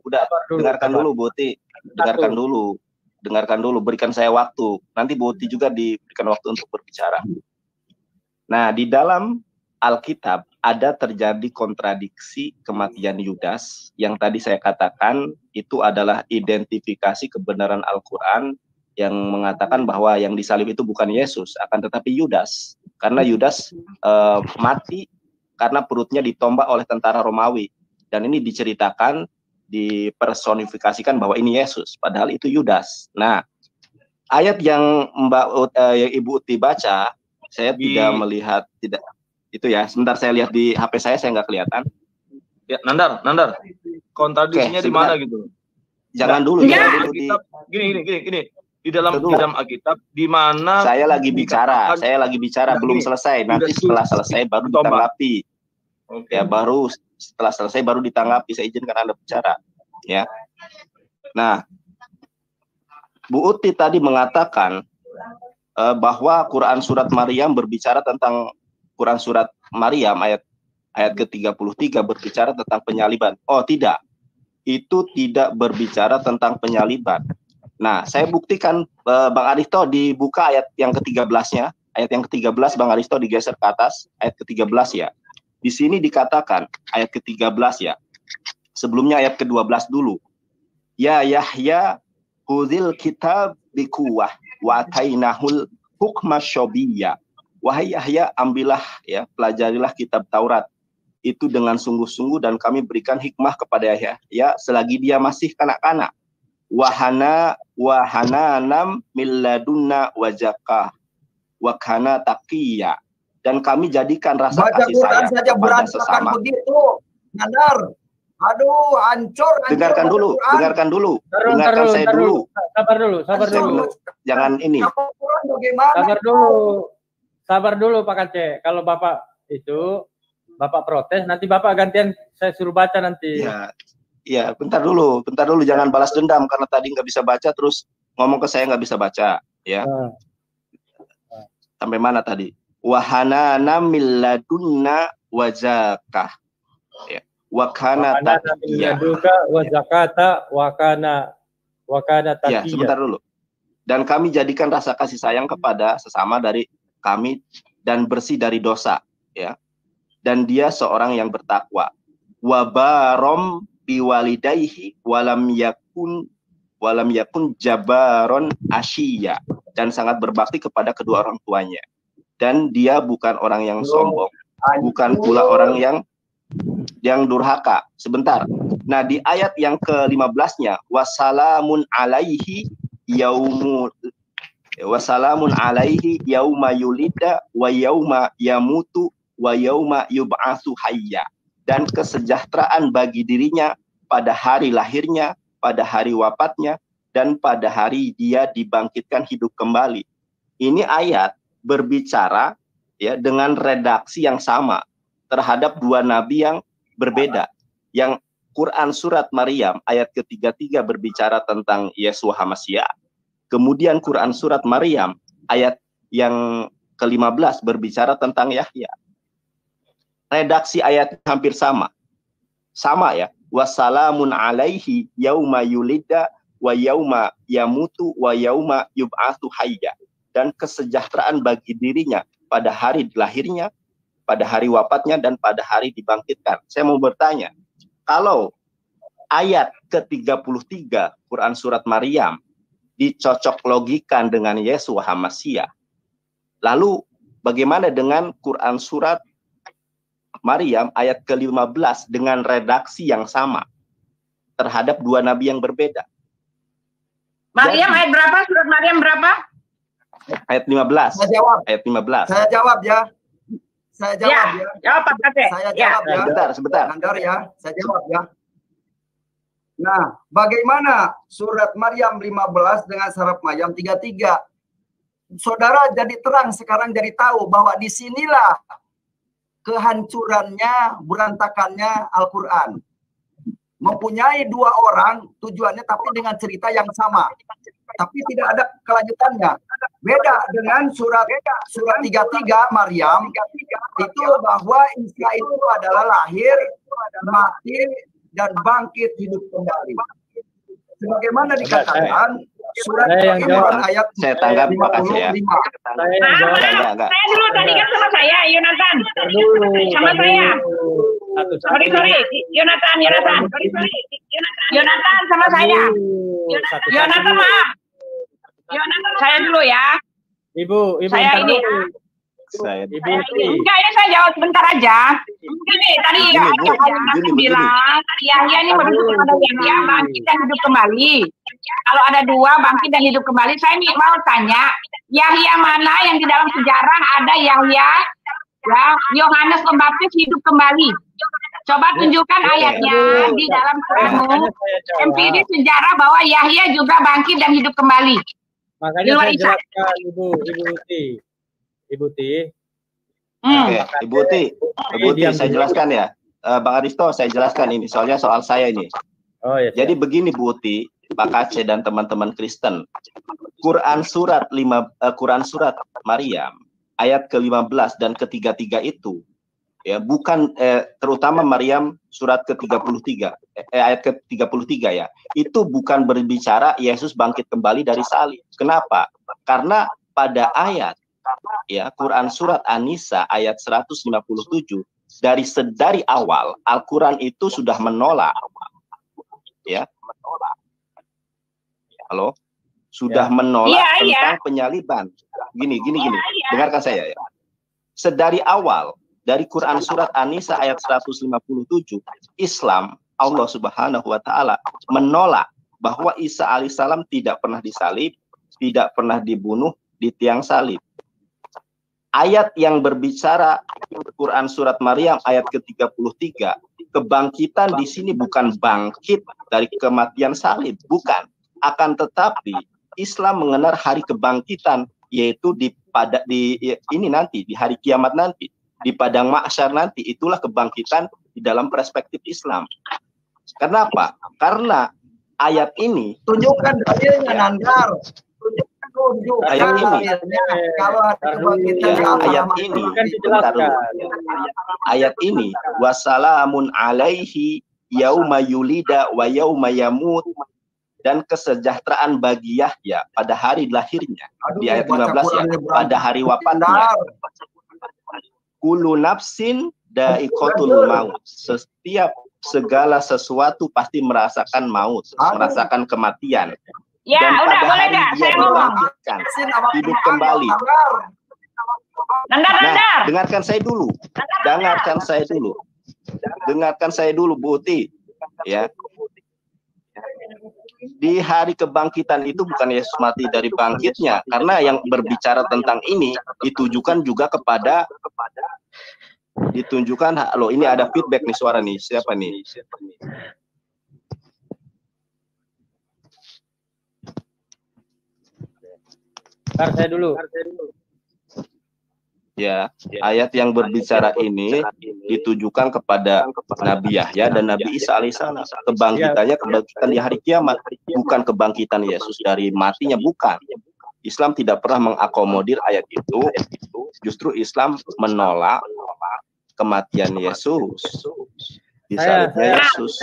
S2: Udah, dengarkan dulu, Buti. Dengarkan dulu. Berikan saya waktu. Nanti Buti juga diberikan waktu untuk berbicara. Nah, di dalam Alkitab ada terjadi kontradiksi kematian Yudas yang tadi saya katakan itu adalah identifikasi kebenaran Al-Quran yang mengatakan bahwa yang disalib itu bukan Yesus, akan tetapi Yudas. Karena Yudas mati karena perutnya ditombak oleh tentara Romawi. Dan ini diceritakan, dipersonifikasikan bahwa ini Yesus, padahal itu Yudas. Nah, ayat yang Ibu Uti baca, saya tidak melihat, itu ya, sebentar saya lihat di HP saya nggak kelihatan.
S5: Ya, Nandar, kontradisinya di mana gitu?
S2: Jangan dulu.
S5: Gini. Di dalam Alkitab, di mana
S2: saya lagi bicara, belum selesai. Nanti setelah selesai baru ditanggapi. Ya, baru setelah selesai baru ditanggapi. Saya izinkan Anda bicara. Ya. Nah, Bu Uti tadi mengatakan bahwa Quran surat Maryam berbicara tentang Quran surat Maryam ayat ke-33 berbicara tentang penyaliban. Oh, tidak. Itu tidak berbicara tentang penyaliban. Nah, saya buktikan, Bang Aristo dibuka ayat yang ke-13-nya. Ayat yang ke-13 Bang Aristo digeser ke atas, ayat ke-13 ya. Di sini dikatakan ayat ke-13 ya. Sebelumnya ayat ke-12 dulu. Ya Yahya huzil kitab bikuwah wa atainahul hukma syobiyya. Wahai Yahya, ambillah ya, pelajarilah kitab Taurat itu dengan sungguh-sungguh dan kami berikan hikmah kepada Yahya selagi dia masih kanak-kanak. Wahananam milladunna wazakah wakana taqiyya, dan kami jadikan rasa kasih sayang kepada sesama.
S4: Begitu, Nandar. Aduh, hancur.
S2: Dengarkan dulu. Dengarkan saya dulu.
S3: Sabar dulu.
S2: Jangan ini.
S3: Sabar dulu Pak Kace. Kalau Bapak protes, nanti Bapak gantian saya suruh baca nanti.
S2: Iya, bentar dulu. Jangan balas dendam karena tadi nggak bisa baca terus ngomong ke saya nggak bisa baca. Ya. Sampai mana tadi? Wahanana milladunna wazakah. Ya. Wakana taqiyya.
S3: Wazakata wakana taqiyya.
S2: Ya, sebentar dulu. Dan kami jadikan rasa kasih sayang kepada sesama dari kami dan bersih dari dosa, ya. Dan dia seorang yang bertakwa. Wabarom biwalidayhi walam yakun jabaron asyiya, dan sangat berbakti kepada kedua orang tuanya. Dan dia bukan orang yang sombong, bukan pula orang yang durhaka. Sebentar. Nah, di ayat yang ke-15-nya wasalamun alaihi yauma yulida wa yauma yamutu wa yauma yub'atsu hayya, dan kesejahteraan bagi dirinya pada hari lahirnya, pada hari wafatnya, dan pada hari dia dibangkitkan hidup kembali. Ini ayat berbicara ya dengan redaksi yang sama terhadap dua nabi yang berbeda. Yang Quran surat Maryam ayat ke-33 berbicara tentang Yeshua HaMasyiah. Kemudian Quran surat Maryam ayat yang ke-15 berbicara tentang Yahya. Redaksi ayat hampir sama. Sama ya. Wassalamun alaihi yauma yulida wa yauma yamutu wa yauma yub'atsu hayya. Dan kesejahteraan bagi dirinya pada hari lahirnya, pada hari wafatnya, dan pada hari dibangkitkan. Saya mau bertanya, kalau ayat ke-33 Quran surat Maryam dicocok logikan dengan Yeshua HaMasyiah, lalu bagaimana dengan Quran surat Maryam ayat ke-15 dengan redaksi yang sama? terhadap dua nabi yang berbeda.
S1: Maryam ayat berapa? Surat Maryam berapa?
S2: Ayat 15.
S4: Saya jawab.
S2: Ayat 15.
S4: Saya jawab ya. Saya jawab ya.
S1: Jawab Pak Kate.
S4: Saya jawab ya.
S2: Sebentar.
S4: Nandar ya. Saya jawab ya. Nah, bagaimana surat Maryam 15 dengan surat Maryam 33? Saudara jadi terang sekarang, jadi tahu bahwa disinilah kehancurannya, berantakannya Al-Quran. Mempunyai dua orang tujuannya tapi dengan cerita yang sama. Tapi tidak ada kelanjutannya. Beda dengan surat 33 Maryam itu bahwa Isa itu adalah lahir, mati, dan bangkit hidup kembali. Sebagaimana dikatakan surat Imran ayat
S2: saya tanggapi Pak Aceh ya.
S1: Saya dulu tadi kan sama saya, Yonatan. Sama saya. Sorry, Yonatan. Yonatan sama saya. Yonatan maaf. Yonatan saya dulu ya.
S3: Ibu
S1: saya ini. Enggak, ini saya jawab sebentar aja. Gini, tadi Yonatan bilang Yahya ini merujuk kepada Yahya bangkit dan hidup kembali. Kalau ada dua bangkit dan hidup kembali, saya nih mau tanya, Yahya mana yang di dalam sejarah ada Yahya, ya, Yohanes Pembaptis hidup kembali? Coba tunjukkan ayatnya di dalam Quranmu. Empiris sejarah bahwa Yahya juga bangkit dan hidup kembali.
S3: Makanya saya jelaskan Ibu Ti.
S2: Oke, Ibu Ti, saya jelaskan ya. Bang Aristo, saya jelaskan ini. Soalnya soal saya ini.
S3: Oh, iya.
S2: Jadi begini Bu Ti, Pak Aceh dan teman-teman Kristen. Quran surat Maryam ayat ke-15 dan ke-33 itu ya bukan terutama Maryam surat ke-33 ayat ke-33 ya. Itu bukan berbicara Yesus bangkit kembali dari salib. Kenapa? Karena pada ayat ya Quran surat An-Nisa ayat 157 dari awal Al-Quran itu sudah menolak ya menolak tentang penyaliban. Gini. Dengarkan saya ya. Sedari awal dari Quran surat An-Nisa ayat 157 Islam Allah Subhanahu wa taala menolak bahwa Isa alaihissalam tidak pernah disalib, tidak pernah dibunuh di tiang salib. Ayat yang berbicara Quran surat Maryam ayat ke-33, kebangkitan di sini bukan bangkit dari kematian salib, bukan. Akan tetapi Islam mengenal hari kebangkitan, yaitu di hari kiamat nanti, di padang mahsyar nanti. Itulah kebangkitan di dalam perspektif Islam. Kenapa? Karena ayat ini
S4: tunjukkan dalilnya, Nandar.
S2: Ayat ini wassalamun alaihi yauma yulida wa yauma yamut, dan kesejahteraan bagi Yahya pada hari lahirnya. Di ayat 15 ya, pada hari wafatnya. Kullu nafsin da'iqatul maut. Segala sesuatu pasti merasakan maut, merasakan kematian.
S1: Ya, dan udah boleh nggak? Saya ngomong.
S2: Hidup kembali.
S1: Nandar.
S2: Dengarkan saya dulu, Bu Uti. Ya. Di hari kebangkitan itu bukan Yesus mati dari bangkitnya, karena yang berbicara tentang ini ditujukan juga kepada ini ada feedback nih, suara nih. Siapa nih?
S3: Saya dulu.
S2: Ya, ayat yang berbicara ini ditujukan kepada Nabi Yahya dan Nabi Isa alaihissalam. Kebangkitannya kebangkitan di hari kiamat, bukan kebangkitan Yesus dari matinya, bukan. Islam tidak pernah mengakomodir ayat itu. Justru Islam menolak kematian Yesus. Disalibnya Yesus.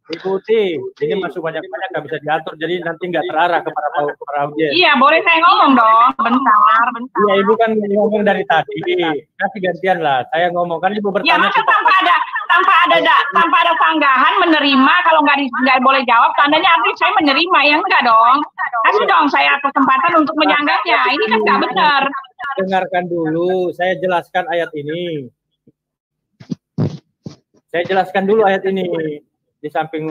S3: Ibu Uti, ini masuk banyak-banyak nggak bisa diatur, jadi nanti nggak terarah kepada para audiens.
S1: Iya, boleh saya ngomong dong, bentar.
S3: Iya, Ibu kan ngomong dari tadi, kasih gantian lah. Saya ngomong kan Ibu bertanya.
S1: Ya, masa tanpa ada sanggahan menerima, kalau nggak boleh jawab, tandanya artinya saya menerima, ya enggak dong. Kasih dong saya kesempatan untuk menyanggahnya. Ini kan nggak benar.
S3: Dengarkan dulu, saya jelaskan ayat ini. Saya jelaskan dulu ayat ini di samping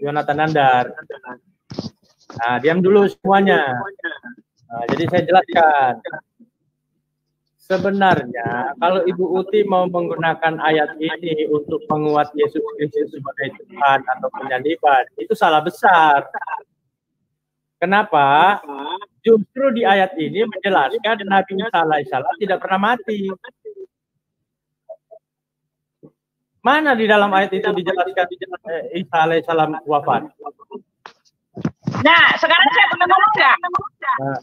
S3: Yonatan Nandar. Nah, diam dulu semuanya. Nah, jadi saya jelaskan. Sebenarnya kalau Ibu Uti mau menggunakan ayat ini untuk menguat Yesus Kristus sebagai Tuhan atau penyaliban, itu salah besar. Kenapa? Justru di ayat ini menjelaskan Nabi Isa alaihissalam tidak pernah mati. Mana di dalam ayat itu dijelaskan Isa alaihissalam wafat?
S1: Nah, sekarang saya boleh ngomong nggak?
S3: Nah,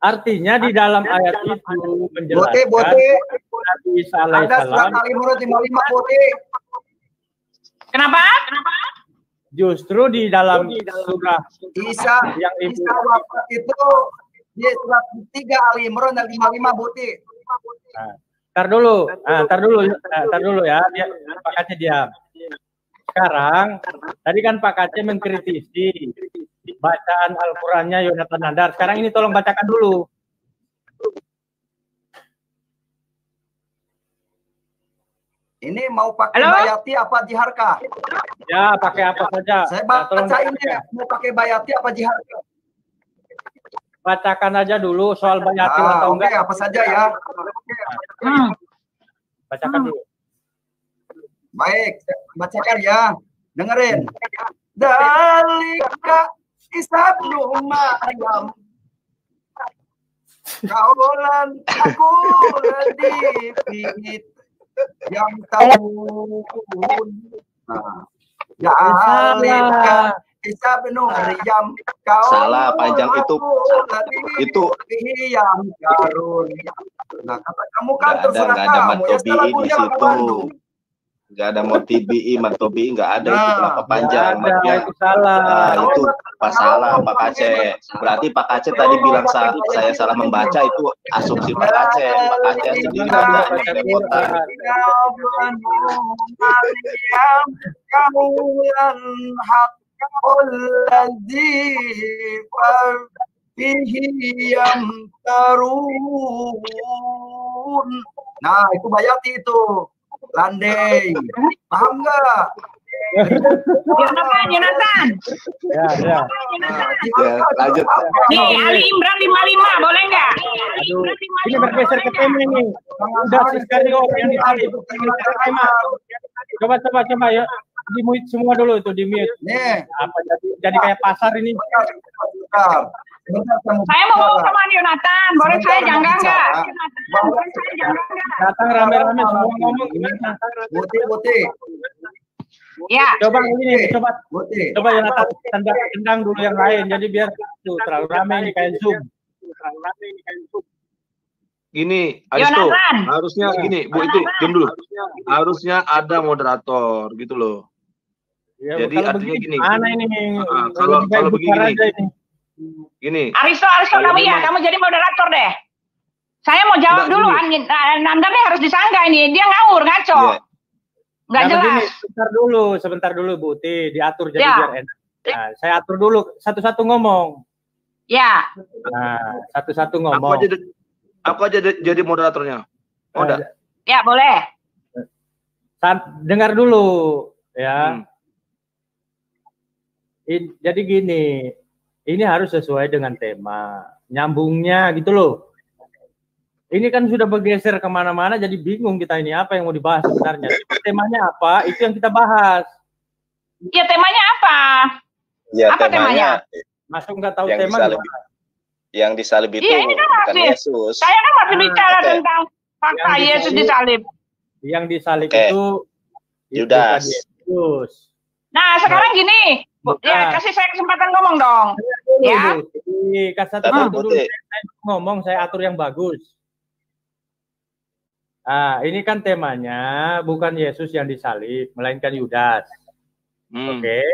S3: artinya di dalam ayat itu menjelaskan Nabi Isa alaihissalam.
S4: Ada surat Al-Imran 55 Bote.
S1: Kenapa?
S3: Justru di dalam surah
S4: Isa
S3: yang
S4: Isa wafat itu di surat 3 Al-Imran 55 Bote.
S3: Tar dulu ya, Pak Kace diam. Sekarang, tadi kan Pak Kace mengkritisi bacaan Al-Qurannya Yonatan Nandar. Sekarang ini tolong bacakan dulu.
S4: Ini mau pakai bayati apa jiharka?
S3: Ya, pakai apa saja.
S4: Saya baca ini mau pakai bayati apa jiharka?
S3: Bacakan aja dulu soal bayati atau enggak.
S4: Apa saja ya.
S3: Bacakan dulu.
S4: Baik, bacakan ya. Dengerin. Dalika Isabnu Maryam. Kaulan aku ladifit yang tahun. Dalika Isabnu Maryam.
S2: Salah, panjang itu
S4: yang karun. Nah, kata kamu kan terserah kamu. Ya setelah
S2: di situ. Nggak ada motibi, matobi, nggak ada itu kenapa panjang.
S3: Itu salah.
S2: Nah, itu pas salah Pak Kace. Berarti Pak Kace tadi bilang saya salah membaca, itu asumsi Pak Kace. Pak Kace sendiri nggak ada
S4: Nah, itu bayati itu. Landai. Paham nggak?
S1: Yonatan.
S3: Ya.
S2: Lanjut.
S1: Nih, Ali Imran 55, boleh nggak?
S3: Aduh, ini bergeser ke tema ini. Udah sekali yang disalib. Coba ya. Di-mute semua dulu itu, di-mute.
S4: Nih,
S3: apa jadi kayak pasar ini.
S1: Saya mau ngomong sama Yonatan, boleh saya janggal nggak?
S3: Datang rame-rame semua ngomong gimana?
S4: Putih.
S1: Ya.
S3: Coba ini, coba Yonatan tendang dulu yang lain, jadi biar tuh terlalu rame ini kayak Zoom.
S5: Gini, Aristo, harusnya gini, Bu itu diam dulu. Harusnya ada moderator gitu loh.
S3: Ya,
S5: jadi artinya gini.
S3: Mana ini?
S5: Kalau begini. Gini.
S1: Aristo kamu ya, kamu jadi moderator deh. Saya mau jawab dulu, Nandar nih harus disangga ini, dia ngawur, ngaco. Nggak jelas.
S3: Sebentar dulu Bu Uti, diatur jadi biar enak. Nah, saya atur dulu, satu-satu ngomong.
S1: Ya.
S3: Nah, satu-satu ngomong.
S5: Aku aja jadi moderatornya.
S1: Ya, boleh.
S3: Dengar dulu, ya. Jadi gini, ini harus sesuai dengan tema, nyambungnya gitu loh. Ini kan sudah bergeser kemana-mana, jadi bingung kita ini apa yang mau dibahas sebenarnya. Temanya apa? Itu yang kita bahas.
S1: Ya, temanya apa?
S2: Ya, apa temanya?
S3: Masuk nggak tahu tema.
S2: Yang disalib itu
S1: kan
S2: bukan Yesus.
S1: Saya kan masih bicara tentang fakta Yesus disalib.
S3: Yang disalib itu
S2: Yudas.
S1: Nah, sekarang gini. Ya, kasih saya kesempatan ngomong dong. Ya.
S3: Kasih dulu ngomong, saya atur yang bagus. Nah, ini kan temanya bukan Yesus yang disalib, melainkan Yudas. Oke.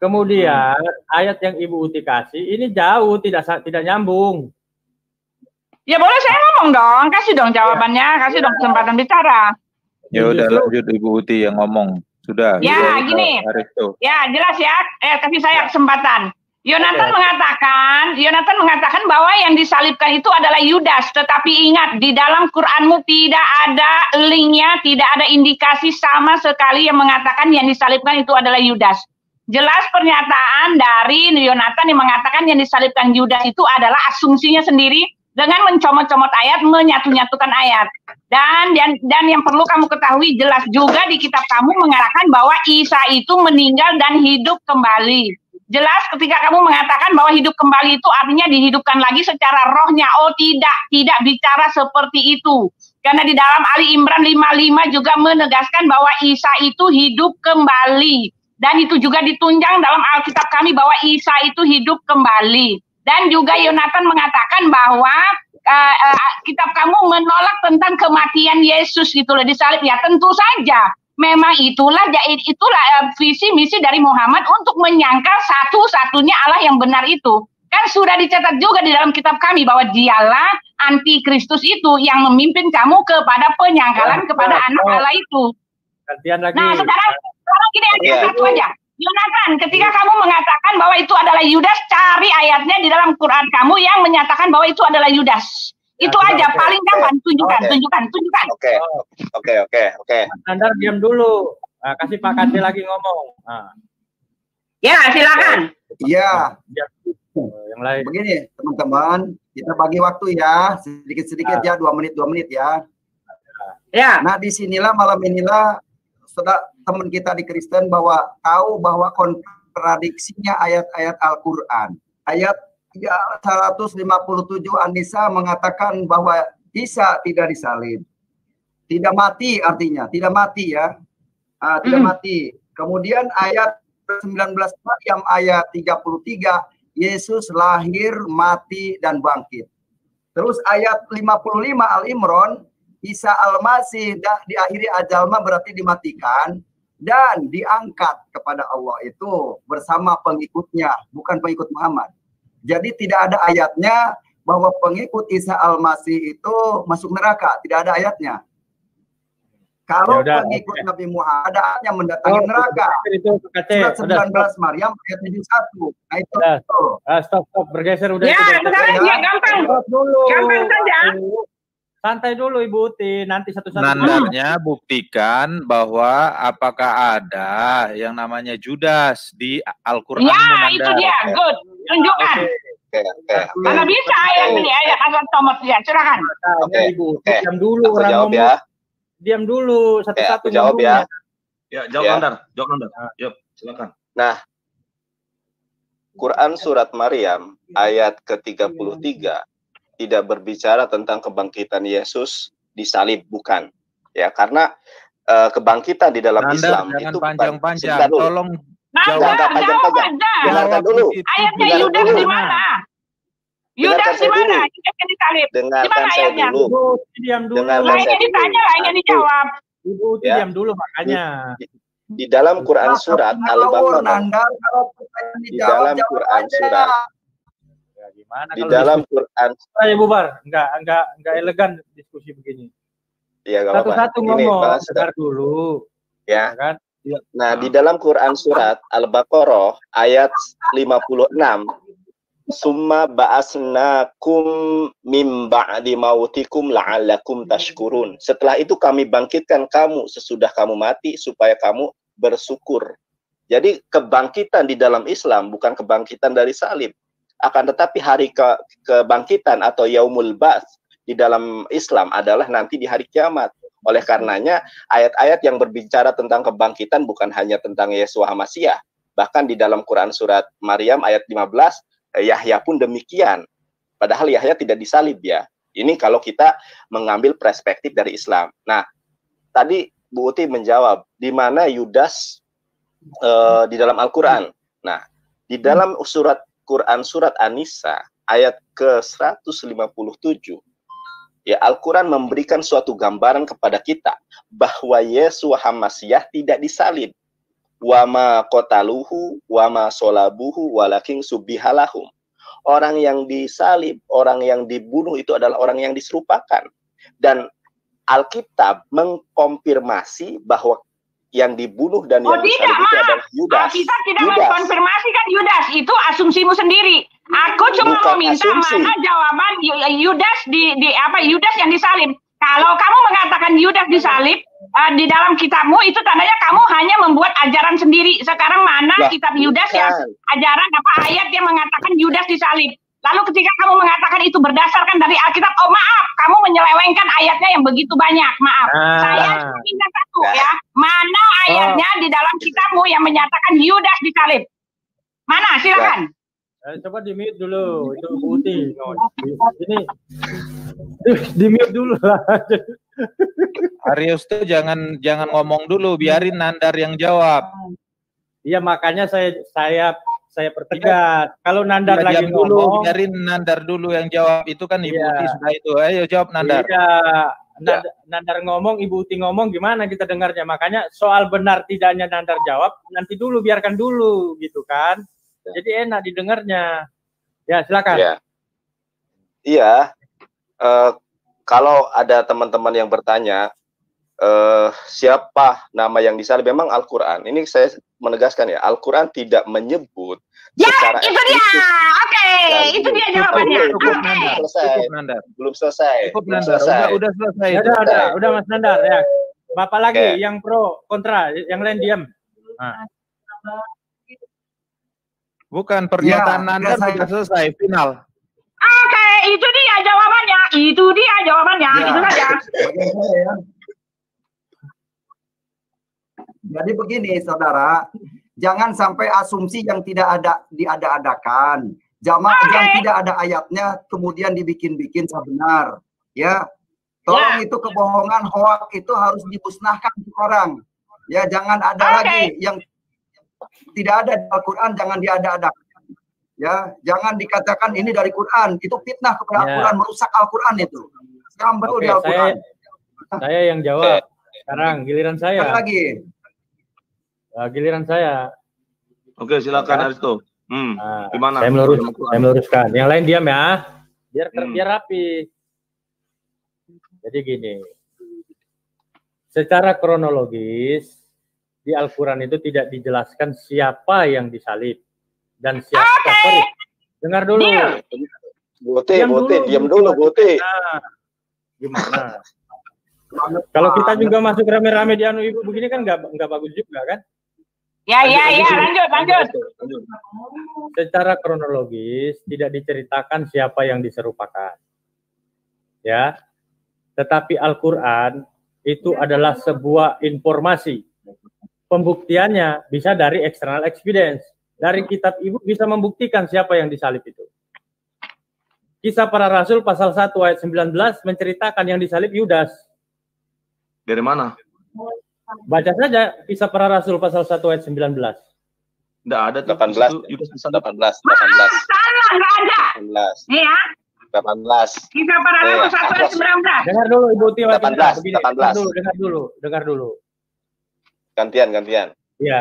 S3: Kemudian ayat yang Ibu Uti kasih ini jauh, tidak nyambung.
S1: Ya boleh saya ngomong dong, kasih dong jawabannya, kasih dong kesempatan bicara.
S7: Ya udah lanjut Ibu Uti yang ngomong. Sudah.
S1: Ya gini. Ya jelas ya. Kasih saya kesempatan. Yonatan mengatakan bahwa yang disalibkan itu adalah Yudas, tetapi ingat di dalam Qur'anmu tidak ada linknya, tidak ada indikasi sama sekali yang mengatakan yang disalibkan itu adalah Yudas. Jelas pernyataan dari Yonatan yang mengatakan yang disalibkan Yudas itu adalah asumsinya sendiri dengan mencomot-comot ayat, menyatu-nyatukan ayat. Dan yang perlu kamu ketahui, jelas juga di kitab kamu mengatakan bahwa Isa itu meninggal dan hidup kembali. Jelas ketika kamu mengatakan bahwa hidup kembali itu artinya dihidupkan lagi secara rohnya. Oh tidak bicara seperti itu. Karena di dalam Ali Imran 55 juga menegaskan bahwa Isa itu hidup kembali. Dan itu juga ditunjang dalam Alkitab kami bahwa Isa itu hidup kembali. Dan juga Yonatan mengatakan bahwa kitab kamu menolak tentang kematian Yesus gitu loh disalib. Ya tentu saja. Memang itulah visi misi dari Muhammad untuk menyangkal satu-satunya Allah yang benar itu. Kan sudah dicatat juga di dalam kitab kami bahwa dialah antikristus itu yang memimpin kamu kepada penyangkalan kepada anak Allah itu. Nah sekarang gini aja satu aja. Yonatan, ketika kamu mengatakan bahwa itu adalah Yudas, cari ayatnya di dalam Quran kamu yang menyatakan bahwa itu adalah Yudas. Itu aja paling gampang, tunjukkan.
S3: Oke. Nandar diam dulu. Nah, kasih Pak Kade lagi ngomong. Nah.
S1: Ya, silakan.
S4: Iya.
S3: Yang lain.
S4: Begini, teman-teman, kita bagi waktu ya, sedikit-sedikit ya, 2 menit ya.
S1: Ya.
S4: Nah, disinilah malam inilah saudara teman kita di Kristen tahu bahwa kontradiksinya ayat-ayat Al-Qur'an. Ayat 157 An-Nisa mengatakan bahwa Isa tidak disalib. Tidak mati artinya, tidak mati ya. Tidak mati. Kemudian ayat 19 Maryam ayat 33, Yesus lahir, mati, dan bangkit. Terus ayat 55 Al-Imran, Isa Al-Masih diakhiri ajalma berarti dimatikan dan diangkat kepada Allah itu bersama pengikutnya, bukan pengikut Muhammad. Jadi tidak ada ayatnya bahwa pengikut Isa Al-Masih itu masuk neraka. Tidak ada ayatnya. Kalau pengikut Nabi Muhammad ada ayatnya mendatangi neraka. Surat 19 Maryam ayat 71. Nah itu.
S3: Stop. Bergeser udah.
S1: Ya, sekarang ya gampang. Gampang saja.
S3: Santai dulu Ibu Uti, nanti satu-satu.
S7: Nandarnya buktikan bahwa apakah ada yang namanya Judas di Al-Quran.
S1: Ya, itu dia. Good. Tunjukkan. Mana bisa ayat asal tomat ya, silakan.
S3: Ibu Uti, diam dulu orang ngomong.
S2: Ya.
S3: Diam dulu satu-satu.
S2: Jawab ya.
S5: Ya, jawab Nandar. Yuk, silakan.
S2: Nah, Quran surat Maryam ayat ke-33 tidak berbicara tentang kebangkitan Yesus disalib, bukan ya, karena kebangkitan di dalam Islam itu
S7: panjang-panjang. Tolong
S2: jawab dengarkan dulu.
S1: Ayatnya Yudas di mana? Yudas di mana? Yudas yang disalib.
S2: Dengarkan saya dulu.
S3: Diam dulu.
S1: Lainnya ditanya, lainnya dijawab.
S3: Ibu diam dulu makanya.
S2: Di dalam Quran surat Al-Baqarah. Di dalam Quran surat. Di dalam Quran.
S3: Ya bubar, enggak elegan diskusi begini.
S2: Ya,
S3: satu-satu ngomong, dengar dulu.
S2: Ya. Kan? Nah, di dalam Quran surat Al-Baqarah ayat 56, summa ba'asnakum mim ba'di mautikum la'allakum tashkurun. Setelah itu kami bangkitkan kamu sesudah kamu mati supaya kamu bersyukur. Jadi kebangkitan di dalam Islam bukan kebangkitan dari salib. Akan tetapi hari kebangkitan atau Yaumul Ba'ts di dalam Islam adalah nanti di hari kiamat. Oleh karenanya, ayat-ayat yang berbicara tentang kebangkitan bukan hanya tentang Yesua Hamasyah. Bahkan di dalam Quran surat Maryam ayat 15, Yahya pun demikian. Padahal Yahya tidak disalib ya. Ini kalau kita mengambil perspektif dari Islam. Nah, tadi Bu Uti menjawab, di mana Yudas di dalam Al-Quran. Nah, di dalam Quran surat An-Nisa ayat ke-157 ya, Al-Quran memberikan suatu gambaran kepada kita bahwa Yesua Hamasyah tidak disalib. Wa ma qataluhu wa ma solabuhu walakin subbihalahum. Orang yang disalib, orang yang dibunuh itu adalah orang yang diserupakan. Dan Alkitab mengkonfirmasi bahwa yang dibunuh dan yang
S1: tidak,
S2: disalib itu adalah Yudas.
S1: Kita tidak mengkonfirmasikan Yudas, itu asumsimu sendiri. Aku cuma mau minta mana jawaban Yudas Yudas yang disalib. Kalau kamu mengatakan Yudas disalib di dalam kitabmu, itu tandanya kamu hanya membuat ajaran sendiri. Sekarang mana kitab Yudas yang ajaran ayat yang mengatakan Yudas disalib? Lalu ketika kamu mengatakan itu berdasarkan dari Alkitab, oh maaf, kamu menyelewengkan ayatnya yang begitu banyak. Maaf, saya minta satu ya, mana ayatnya di dalam kitabmu yang menyatakan Yudas disalib? Mana? Silakan.
S3: Coba di-mute dulu, itu putih. Ini di-mute dulu lah.
S7: Arius tuh jangan ngomong dulu, biarin Nandar yang jawab.
S3: Iya, makanya saya pertiga. Kalau Nandar lagi
S7: dulu, biarin Nandar dulu yang jawab. Itu kan Ibu Uti sudah itu. Ayo jawab Nandar.
S3: Iya. Nandar ngomong, Ibu Uti ngomong, gimana kita dengarnya? Makanya soal benar tidaknya Nandar jawab, nanti dulu, biarkan dulu gitu kan. Jadi enak didengarnya. Ya, silakan.
S2: Iya. Kalau ada teman-teman yang bertanya, siapa nama yang disalib, memang Al-Quran. Ini saya menegaskan ya, Al-Quran tidak menyebut secara
S1: itu dia. Oke, itu dia jawabannya.
S2: Belum selesai.
S7: Udah selesai.
S3: Udah Mas Nandar ya. Bapak lagi yang pro kontra, yang lain diam. Nah.
S7: Bukan, pernyataan Nandar sudah selesai, final.
S1: Oke, itu dia jawabannya. Itu saja.
S4: Jadi begini, saudara, jangan sampai asumsi yang tidak ada diada-adakan. Yang tidak ada ayatnya kemudian dibikin-bikin sebenar. Ya, tolong itu kebohongan, hoak itu harus dimusnahkan orang. Ya, jangan ada lagi yang tidak ada di Al-Quran, jangan diada-adakan. Ya, jangan dikatakan ini dari Quran, itu fitnah kepada Al-Quran, merusak Al-Quran itu. Sekarang betul di Al-Quran.
S3: Saya yang jawab. Sekarang giliran saya.
S4: Lagi.
S3: Giliran saya.
S5: Oke, silakan Aristo. Gimana?
S3: Saya meluruskan. Yang lain diam ya. Biar rapi. Jadi gini. Secara kronologis di Al-Quran itu tidak dijelaskan siapa yang disalib dan siapa. Dengar dulu.
S2: Diam dulu, Buti.
S3: Gimana? Kalau kita juga masuk rame-rame di anu ibu begini kan nggak bagus juga kan?
S1: Ya, lanjut.
S3: Secara kronologis tidak diceritakan siapa yang diserupakan. Ya. Tetapi Al-Quran itu adalah sebuah informasi. Pembuktiannya bisa dari external evidence. Dari kitab ibu bisa membuktikan siapa yang disalib itu. Kisah Para Rasul pasal 1 ayat 19 menceritakan yang disalib Yudas.
S5: Dari mana?
S3: Baca saja Kisah Para Rasul pasal 1 ayat 19.
S5: Enggak ada
S2: 18.
S1: Salah, enggak ada.
S2: 18.
S1: Iya.
S2: 18.
S1: Kisah Para Rasul 1 ayat 19.
S3: Dengar dulu Ibu Tia.
S2: 18.
S3: Dengar dulu.
S2: Gantian.
S3: Iya.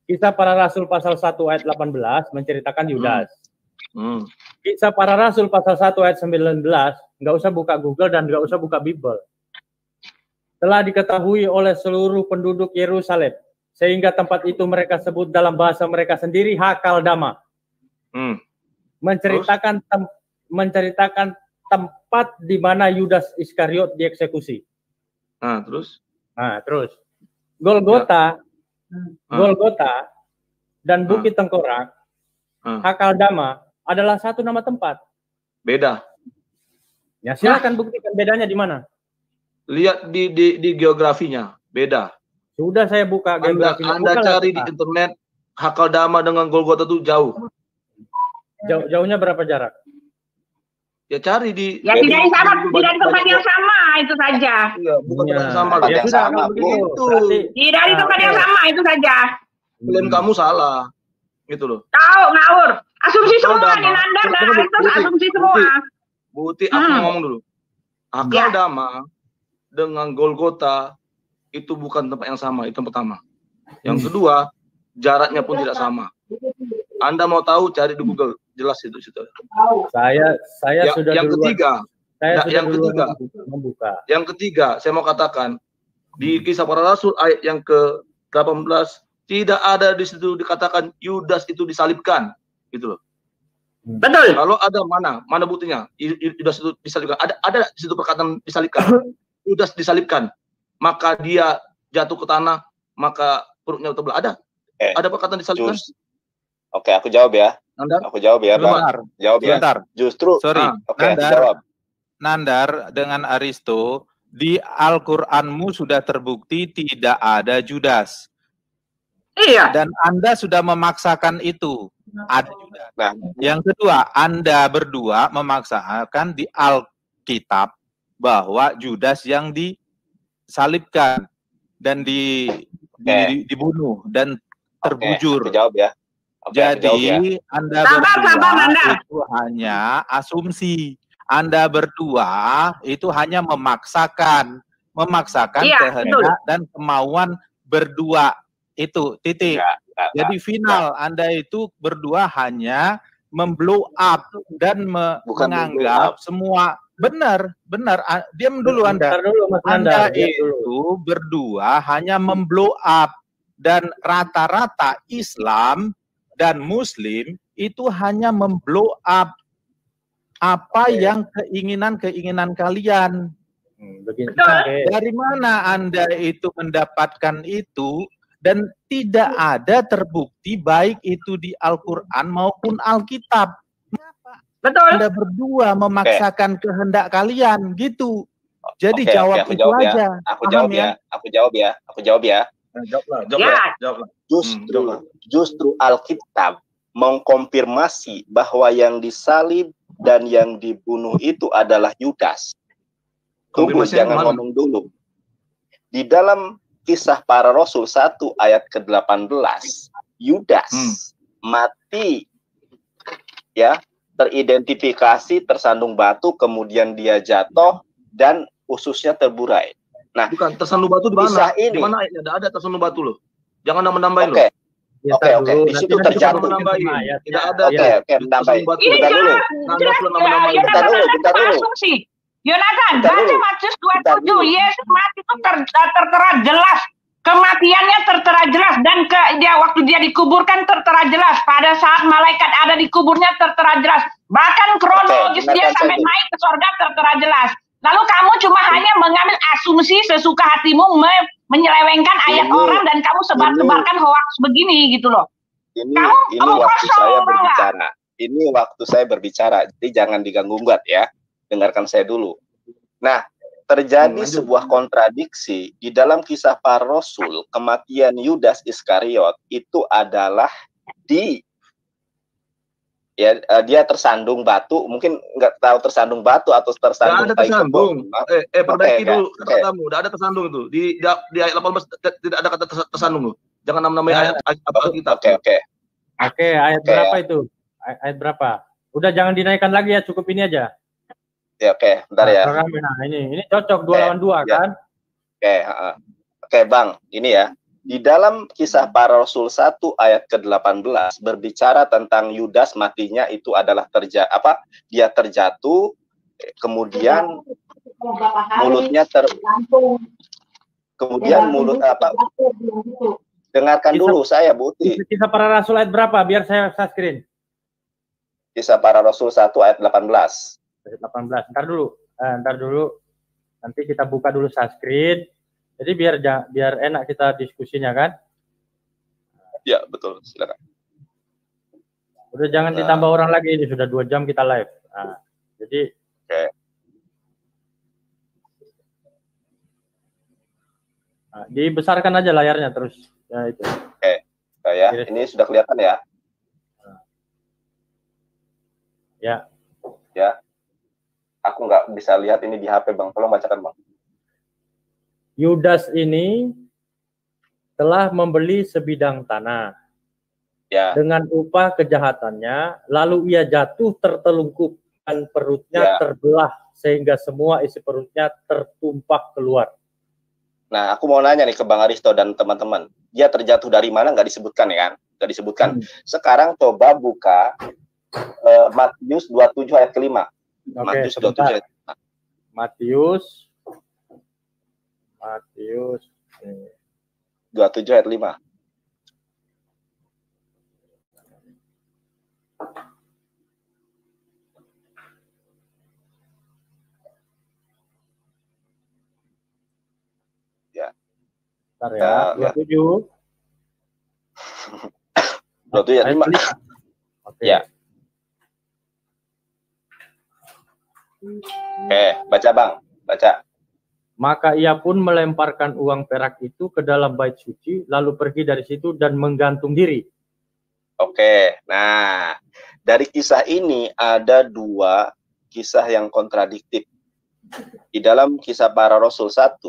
S3: Kisah Para Rasul pasal 1 ayat 18 menceritakan Yudas. Kisah Para Rasul pasal 1 ayat 19, nggak usah buka Google dan nggak usah buka Bible. Telah diketahui oleh seluruh penduduk Yerusalem, sehingga tempat itu mereka sebut dalam bahasa mereka sendiri Hakaldama. Menceritakan tempat di mana Yudas Iskariot dieksekusi. Terus Golgota dan Bukit Tengkorak, Hakaldama adalah satu nama tempat.
S5: Beda.
S3: Ya silakan buktikan bedanya di mana.
S5: Lihat di geografinya, beda.
S3: Sudah saya buka geografinya.
S5: Anda cari di internet, Hakaldama dengan Golgota itu jauh.
S3: Jauhnya berapa jarak?
S5: Ya cari di.
S1: Ya tidak di tempat yang sama itu saja.
S5: Iya, bukan tempat yang sama.
S3: Ya sudah kalau begitu.
S1: Tidak di tempat yang sama itu saja.
S5: Klaim kamu salah, gitu loh.
S1: Tahu ngawur. Asumsi semua di Nandar dan Aristo, asumsi semua.
S5: Buti, aku ngomong dulu. Hakaldama dengan Golgota itu bukan tempat yang sama, itu yang pertama. Yang kedua, jaraknya pun tidak sama. Anda mau tahu, cari di Google, jelas itu situ.
S3: Saya sudah
S5: yang
S3: duluan.
S5: Ketiga,
S3: Saya
S5: yang ketiga,
S3: membuka.
S5: Yang ketiga, saya mau katakan, Di Kisah Para Rasul ayat yang ke-18 tidak ada di situ dikatakan Yudas itu disalibkan, gitu loh.
S1: Betul.
S5: Kalau ada mana buktinya? Yudas itu disalibkan. Ada di situ perkataan disalibkan. Yudas disalibkan, maka dia jatuh ke tanah, maka perutnya terbelah. Ada perkataan disalibkan?
S2: Oke, aku jawab ya.
S5: Nandar?
S2: Aku jawab ya, Bang. Jawab ya.
S7: Justru, sorry,
S2: Nandar, jawab.
S7: Nandar dengan Aristo, di Al-Qur'anmu sudah terbukti tidak ada Judas.
S1: Iya.
S7: Dan Anda sudah memaksakan itu. Ada Judas.
S2: Nah,
S7: yang kedua, Anda berdua memaksakan di Alkitab bahwa Judas yang disalibkan dan dibunuh dan terbujur.
S2: Aku jawab ya.
S7: Jadi Anda berdua itu hanya asumsi. Anda berdua itu hanya memaksakan kehendak dan kemauan berdua itu titik. Jadi final Anda itu berdua hanya memblow up dan menganggap semua benar. Diam dulu Anda. Anda itu berdua hanya memblow up dan rata-rata Islam dan Muslim itu hanya memblow up apa yang keinginan kalian. Dari mana Anda itu mendapatkan itu? Dan tidak ada terbukti baik itu di Al-Quran maupun Alkitab.
S1: Betul.
S7: Anda berdua memaksakan kehendak kalian gitu. Jadi jawab itu aja.
S2: Aku jawab ya.
S5: Jawablah.
S2: Justru Alkitab mengkonfirmasi bahwa yang disalib dan yang dibunuh itu adalah Yudas. Tunggu, jangan ngomong dulu. Di dalam Kisah Para Rasul 1 ayat ke-18, Yudas mati, ya, teridentifikasi tersandung batu, kemudian dia jatuh dan ususnya terburai. Nah,
S5: bukan tersandung batu di mana? Di mana ada tersandung batu loh. Jangan nambah-nambahin loh.
S2: Oke. Di situ terjatuh.
S5: Tidak ada.
S2: Oke, menambahin. Bentar dulu.
S1: Yonatan, baca Matius 27. Yesus mati itu tertera jelas. Kematiannya tertera jelas. Dan waktu dia dikuburkan tertera jelas. Pada saat malaikat ada di kuburnya tertera jelas. Bahkan kronologis dia sampai naik ke surga tertera jelas. Lalu kamu cuma hanya mengambil asumsi sesuka hatimu, menyelewengkan ayat orang dan kamu sebar-sebarkan hoax begini gitu loh.
S2: Ini waktu saya berbicara. Ini waktu saya berbicara. Jadi jangan diganggu-gugat ya. Dengarkan saya dulu. Nah, terjadi sebuah kontradiksi di dalam Kisah Para Rasul. Kematian Yudas Iskariot itu adalah dia tersandung batu, mungkin nggak tahu tersandung batu atau tersandung
S5: tai kebun. Perbaiki dulu katamu. Udah ada tersandung itu di ayat 18 tidak ada kata tersandung loh. Jangan nama-nama ayat apa kita.
S3: Oke, ayat berapa itu? Ayat berapa? Udah jangan dinaikkan lagi ya, cukup ini aja.
S2: Ya, bentar ya.
S3: Nah, ini cocok 2 lawan 2 kan?
S2: Oke, Bang, ini ya. Di dalam Kisah Para Rasul 1 ayat ke-18 berbicara tentang Yudas matinya itu adalah dia terjatuh, kemudian mulutnya dengarkan dulu saya, Buti.
S3: Kisah Para Rasul ayat berapa? Biar saya screen.
S2: Kisah Para Rasul 1 ayat 18.
S3: 18. Ntar dulu. Nanti kita buka dulu screen. Jadi biar enak kita diskusinya kan?
S2: Ya, betul. Silakan.
S3: Udah jangan ditambah orang lagi, ini sudah 2 jam kita live. Nah, jadi dibesarkan aja layarnya terus. Ya itu.
S2: Ini sudah kelihatan ya? Ya. Aku nggak bisa lihat ini di HP, Bang. Tolong bacakan, Bang.
S3: Yudas ini telah membeli sebidang tanah dengan upah kejahatannya, lalu ia jatuh tertelungkup dan perutnya terbelah sehingga semua isi perutnya tertumpah keluar.
S2: Nah, aku mau nanya nih ke Bang Aristo dan teman-teman, dia terjatuh dari mana? Nggak disebutkan ya kan? Nggak disebutkan. Sekarang coba buka Matius 27 ayat ke-5.
S3: Matius 27 ayat 5. Matius
S2: 27 ayat 5. Ya.
S3: Bentar ya, 27.
S2: 27 ayat 5.
S3: Oke.
S2: Ya. Baca Bang, baca.
S3: Maka ia pun melemparkan uang perak itu ke dalam bait suci, lalu pergi dari situ dan menggantung diri.
S2: Oke, nah dari kisah ini ada dua kisah yang kontradiktif. Di dalam Kisah Para Rasul 1,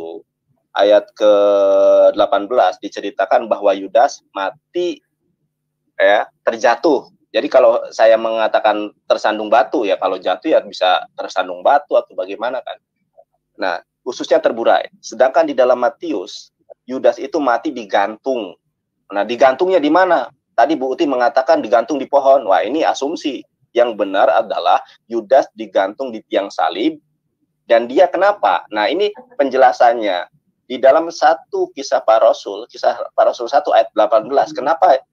S2: ayat ke-18 diceritakan bahwa Yudas mati terjatuh. Jadi kalau saya mengatakan tersandung batu, ya kalau jatuh ya bisa tersandung batu atau bagaimana kan. Nah, khususnya terburai. Sedangkan di dalam Matius, Yudas itu mati digantung. Nah, digantungnya di mana? Tadi Bu Uti mengatakan digantung di pohon. Wah, ini asumsi. Yang benar adalah Yudas digantung di tiang salib. Dan dia kenapa? Nah, ini penjelasannya. Di dalam satu Kisah Para Rasul 1 ayat 18, kenapa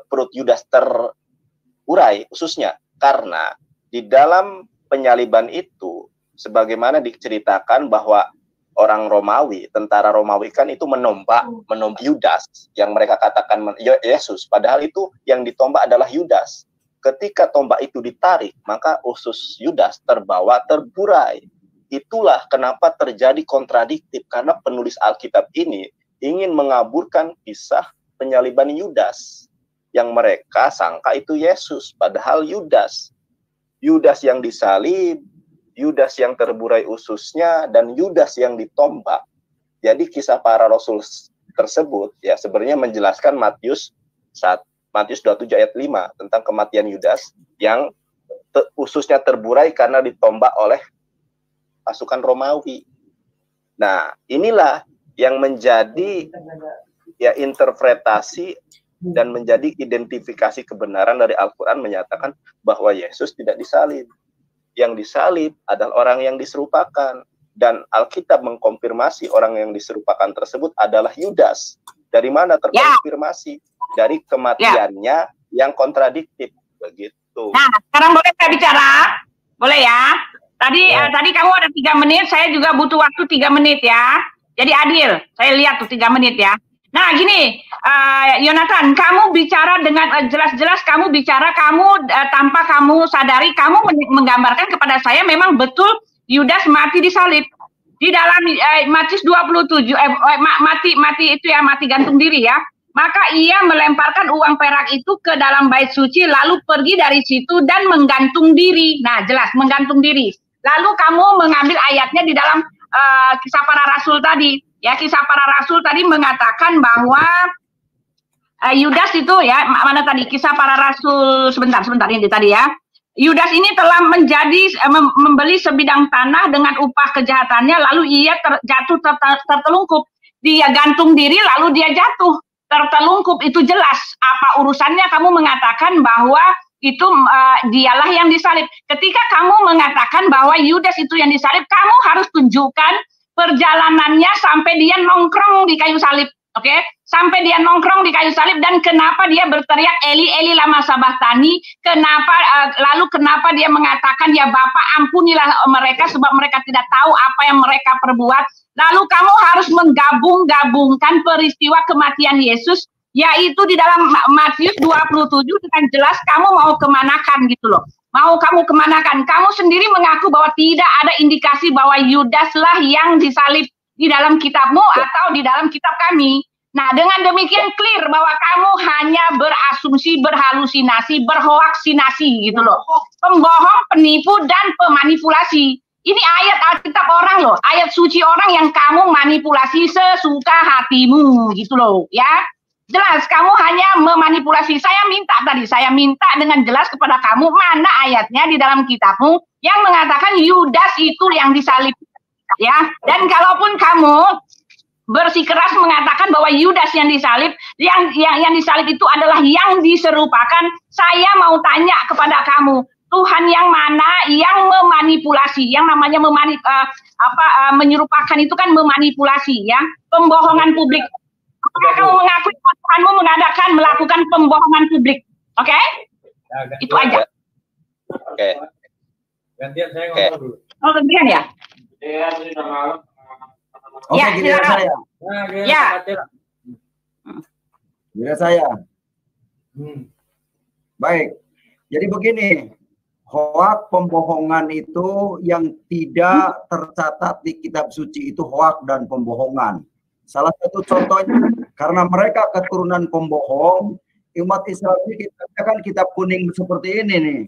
S2: perut Yudas terurai khususnya? Karena di dalam penyaliban itu, sebagaimana diceritakan bahwa orang Romawi, tentara Romawi kan itu menompak Yudas, yang mereka katakan Yesus, padahal itu yang ditombak adalah Yudas. Ketika tombak itu ditarik, maka usus Yudas terbawa, terburai. Itulah kenapa terjadi kontradiktif, karena penulis Alkitab ini ingin mengaburkan kisah penyaliban Yudas, yang mereka sangka itu Yesus, padahal Yudas yang disalib, Yudas yang terburai ususnya, dan Yudas yang ditombak. Jadi Kisah Para Rasul tersebut ya sebenarnya menjelaskan Matius 27 ayat 5 tentang kematian Yudas yang ususnya terburai karena ditombak oleh pasukan Romawi. Nah, inilah yang menjadi ya interpretasi dan menjadi identifikasi kebenaran dari Al-Quran menyatakan bahwa Yesus tidak disalib. Yang disalib adalah orang yang diserupakan, dan Alkitab mengkonfirmasi orang yang diserupakan tersebut adalah Yudas. Dari mana terkonfirmasi? Dari kematiannya yang kontradiktif, begitu.
S1: Nah, sekarang boleh saya bicara? Boleh ya? Tadi kamu ada 3 menit, saya juga butuh waktu 3 menit ya. Jadi adil, saya lihat tuh 3 menit ya. Nah gini, Yonatan, kamu bicara dengan jelas-jelas, kamu bicara, tanpa kamu sadari, kamu menggambarkan kepada saya memang betul Yudas mati disalib. Di dalam Matius 27, mati itu ya, mati gantung diri ya. Maka ia melemparkan uang perak itu ke dalam bait suci, lalu pergi dari situ dan menggantung diri. Nah jelas, menggantung diri. Lalu kamu mengambil ayatnya di dalam Kisah Para Rasul tadi. Ya, Kisah Para Rasul tadi mengatakan bahwa Yudas itu ya, mana tadi Kisah Para Rasul, sebentar ini tadi ya. Yudas ini telah membeli sebidang tanah dengan upah kejahatannya, lalu ia jatuh tertelungkup. Dia gantung diri lalu dia jatuh tertelungkup. Itu jelas. Apa urusannya kamu mengatakan bahwa itu dialah yang disalib? Ketika kamu mengatakan bahwa Yudas itu yang disalib, kamu harus tunjukkan perjalanannya sampai dia nongkrong di kayu salib, oke? Sampai dia nongkrong di kayu salib, dan kenapa dia berteriak Eli Eli lama sabachthani? Lalu kenapa dia mengatakan ya Bapa ampunilah mereka sebab mereka tidak tahu apa yang mereka perbuat? Lalu kamu harus menggabung-gabungkan peristiwa kematian Yesus, yaitu di dalam Matius 27 dengan jelas kamu mau kemanakan gitu loh. Mau kamu kemanakan? Kamu sendiri mengaku bahwa tidak ada indikasi bahwa Yudaslah yang disalib di dalam kitabmu atau di dalam kitab kami. Nah, dengan demikian clear bahwa kamu hanya berasumsi, berhalusinasi, berhoaksinasi gitu loh. Pembohong, penipu, dan pemanipulasi. Ini ayat Alkitab orang loh, ayat suci orang yang kamu manipulasi sesuka hatimu gitu loh ya. Jelas, kamu hanya memanipulasi. Saya minta dengan jelas kepada kamu mana ayatnya di dalam kitabmu yang mengatakan Yudas itu yang disalib, ya. Dan kalaupun kamu bersikeras mengatakan bahwa Yudas yang disalib, yang disalib itu adalah yang diserupakan, saya mau tanya kepada kamu, Tuhan yang mana yang memanipulasi, yang namanya menyerupakan itu kan memanipulasi, ya, pembohongan publik. Apakah kamu mengakui Tuhanmu melakukan pembohongan publik? Oke? Itu aja.
S2: Oke.
S3: Gantian saya ngomong dulu.
S1: Oh, gantian ya?
S4: Oke,
S1: Ya,
S4: giliran
S1: silakan.
S4: saya.
S1: Ya.
S4: Giliran saya. Baik. Jadi begini, hoak pembohongan itu yang tidak tercatat di kitab suci itu hoak dan pembohongan. Salah satu contohnya, karena mereka keturunan pembohong, umat Islam ini kita kan kitab kuning seperti ini nih.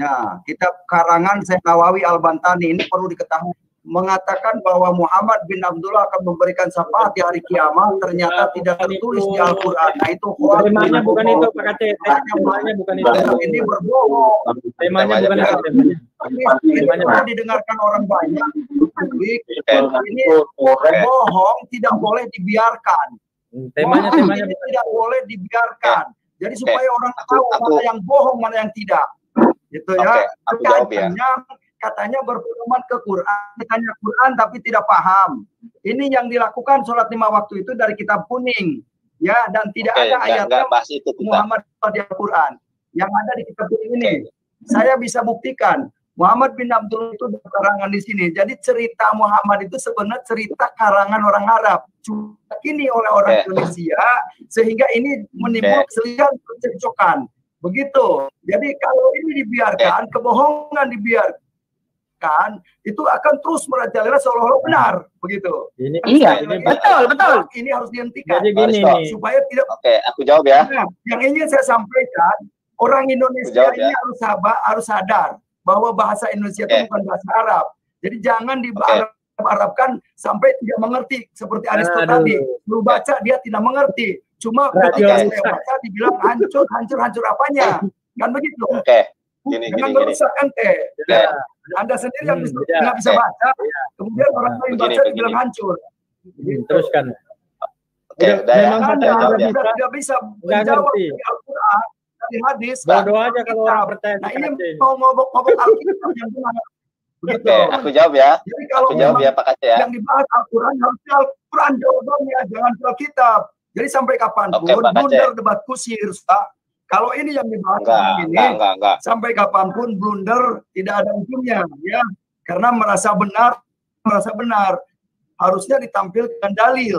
S4: Nah, kitab karangan Syekh Nawawi Al-Bantani ini perlu diketahui, mengatakan bahwa Muhammad bin Abdullah akan memberikan syafaat di hari kiamat, ternyata tidak tertulis di Al-Quran. Nah, itu hoak.
S3: Temanya bukan itu, Pak Kaceh. Temanya bukan itu.
S4: Ini berbohong.
S3: Temanya bukan itu.
S4: Ini didengarkan orang banyak. Ini bohong tidak boleh dibiarkan.
S3: Temanya
S4: tidak boleh dibiarkan. Jadi supaya orang tahu mana yang bohong, mana yang tidak. Gitu ya. Katanya berpedoman ke Quran, ditanya Quran tapi tidak paham. Ini yang dilakukan sholat 5 waktu itu dari kitab kuning, ya, dan tidak ada ayatnya Muhammad di Al-Quran. Yang ada di kitab kuning ini, saya bisa buktikan Muhammad bin Abdullah itu karangan di sini. Jadi cerita Muhammad itu sebenarnya cerita karangan orang Arab, kini oleh orang Indonesia, sehingga ini menimbulkan keselihan percekcokan. Begitu. Jadi kalau ini dibiarkan, kebohongan dibiarkan, itu akan terus merajalela seolah-olah benar, begitu.
S1: Iya, betul.
S4: Ini harus dihentikan.
S3: Jadi gini nih.
S4: Supaya tidak.
S2: Oke, aku jawab ya.
S4: Nah, yang ingin saya sampaikan, orang Indonesia ini harus sadar bahwa bahasa Indonesia itu bukan bahasa Arab. Jadi jangan diarabkan sampai tidak mengerti, seperti Aristo tadi. Lu baca dia tidak mengerti. Cuma ketika saya baca dibilang hancur apanya? Kan begitu. Jangan merusak ente. Anda sendiri yang nggak bisa baca, kemudian orang lain baca dibilang hancur.
S3: Teruskan.
S4: Memang tidak bisa menjawab dari Al-Quran, dari hadis.
S3: Bodoh aja kalau orang percaya.
S4: Nah, ini mau ngobok Alkitab yang benar. Begitu.
S2: Aku jawab ya.
S4: Jadi kalau
S2: Pak Kaceh ya.
S4: Yang dibahas Al-Quran harusnya Al-Quran jawabannya, jangan Alkitab. Jadi sampai kapanpun blunder debat kusir, kalau ini yang dibahas
S2: enggak.
S4: Sampai kapanpun blunder tidak ada ujungnya, ya. Karena merasa benar, harusnya ditampilkan dalil.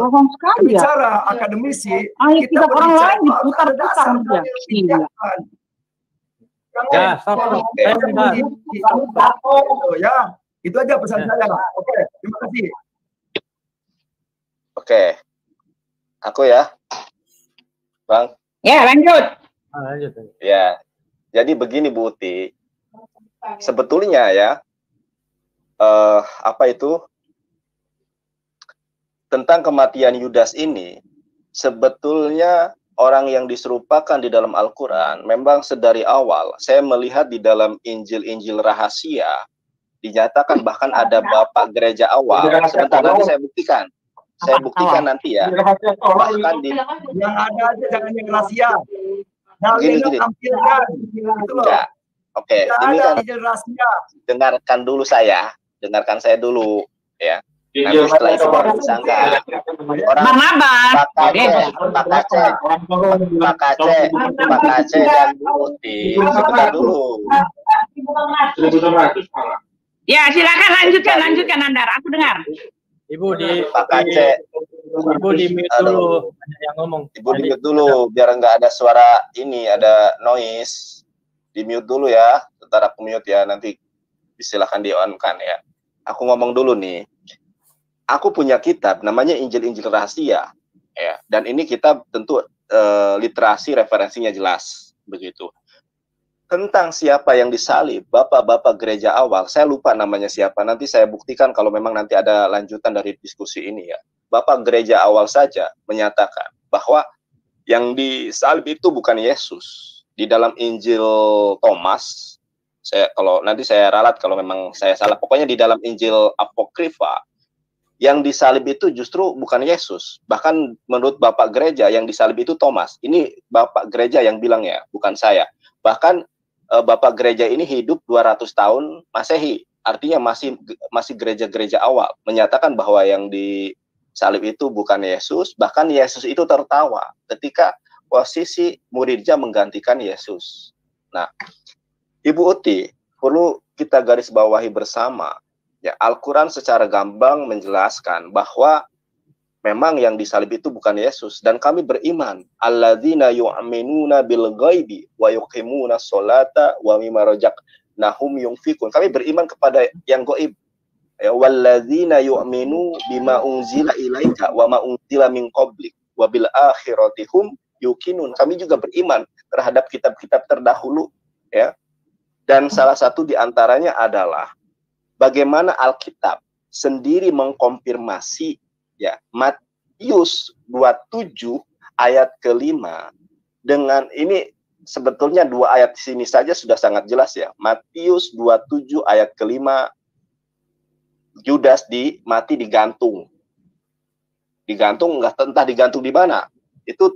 S4: Bicara akademisi, kita berbicara ada dasar dalil. Ya, itu aja pesan saya. Oke, terima kasih.
S2: Oke, aku ya, Bang.
S1: Ya, lanjut.
S2: Ya, jadi begini Bu Uti, sebetulnya ya, tentang kematian Yudas ini, sebetulnya orang yang diserupakan di dalam Al-Quran, memang sedari awal, saya melihat di dalam Injil-Injil rahasia, dinyatakan bahkan ada Bapak Gereja awal, sebentar nanti saya buktikan. Saya buktikan nanti ya. Bahkan di
S4: yang ada aja jangan yang rahasia.
S2: Gini. Oke, ini kan dengarkan dulu saya, dengarkan saya dulu ya. Nanti setelah itu baru disangka orang Pak Kaceh dan Bu Uti, sebentar dulu.
S1: Ya, silakan lanjutkan Andar, aku dengar.
S3: Ibu di
S2: Pak Kaceh.
S3: Ibu di mute dulu, yang ngomong.
S2: Ibu di mute dulu, biar nggak ada suara ini, ada noise. Di mute dulu ya, sebentar aku mute ya, nanti silakan di-on-kan ya. Aku ngomong dulu nih. Aku punya kitab, namanya Injil-Injil Rahasia. Ya, dan ini kitab tentu literasi referensinya jelas, begitu. Tentang siapa yang disalib, bapak-bapak gereja awal, saya lupa namanya siapa, nanti saya buktikan kalau memang nanti ada lanjutan dari diskusi ini ya. Bapak gereja awal saja menyatakan bahwa yang disalib itu bukan Yesus. Di dalam Injil Thomas, nanti saya ralat kalau memang saya salah, pokoknya di dalam Injil Apokrifa, yang disalib itu justru bukan Yesus. Bahkan menurut bapak gereja yang disalib itu Thomas. Ini bapak gereja yang bilang ya, bukan saya. Bahkan Bapak gereja ini hidup 200 tahun Masehi. Artinya masih gereja-gereja awal menyatakan bahwa yang disalib itu bukan Yesus, bahkan Yesus itu tertawa ketika posisi muridnya menggantikan Yesus. Nah, Ibu Uti, perlu kita garis bawahi bersama, ya, Al-Quran secara gamblang menjelaskan bahwa memang yang disalib itu bukan Yesus, dan kami beriman alladzina yu'minuna bil ghaibi wa yuqimuna sholata wa mimma razaqnahum yunfikun. Kami beriman kepada yang gaib. Ya, walladzina yu'minu bima unzila ilaika wa ma unzila min qablik wa bil akhirati hum yuqinun. Kami juga beriman terhadap kitab-kitab terdahulu, ya. Dan salah satu di antaranya adalah bagaimana Alkitab sendiri mengkonfirmasi, ya, Matius 27 ayat ke-5 dengan ini sebetulnya 2 ayat di sini saja sudah sangat jelas, ya. Matius 27 ayat ke-5, Yudas mati digantung. Digantung, entah digantung di mana. Itu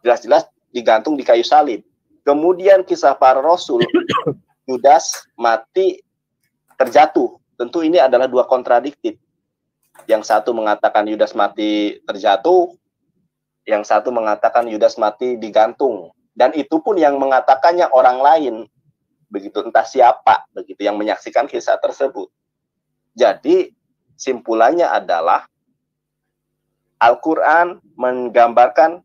S2: jelas-jelas digantung di kayu salib. Kemudian Kisah Para Rasul, Yudas mati terjatuh. Tentu ini adalah 2 kontradiktif. Yang satu mengatakan Yudas mati terjatuh, yang satu mengatakan Yudas mati digantung. Dan itu pun yang mengatakannya orang lain. Begitu, entah siapa begitu yang menyaksikan kisah tersebut. Jadi simpulannya adalah Al-Quran menggambarkan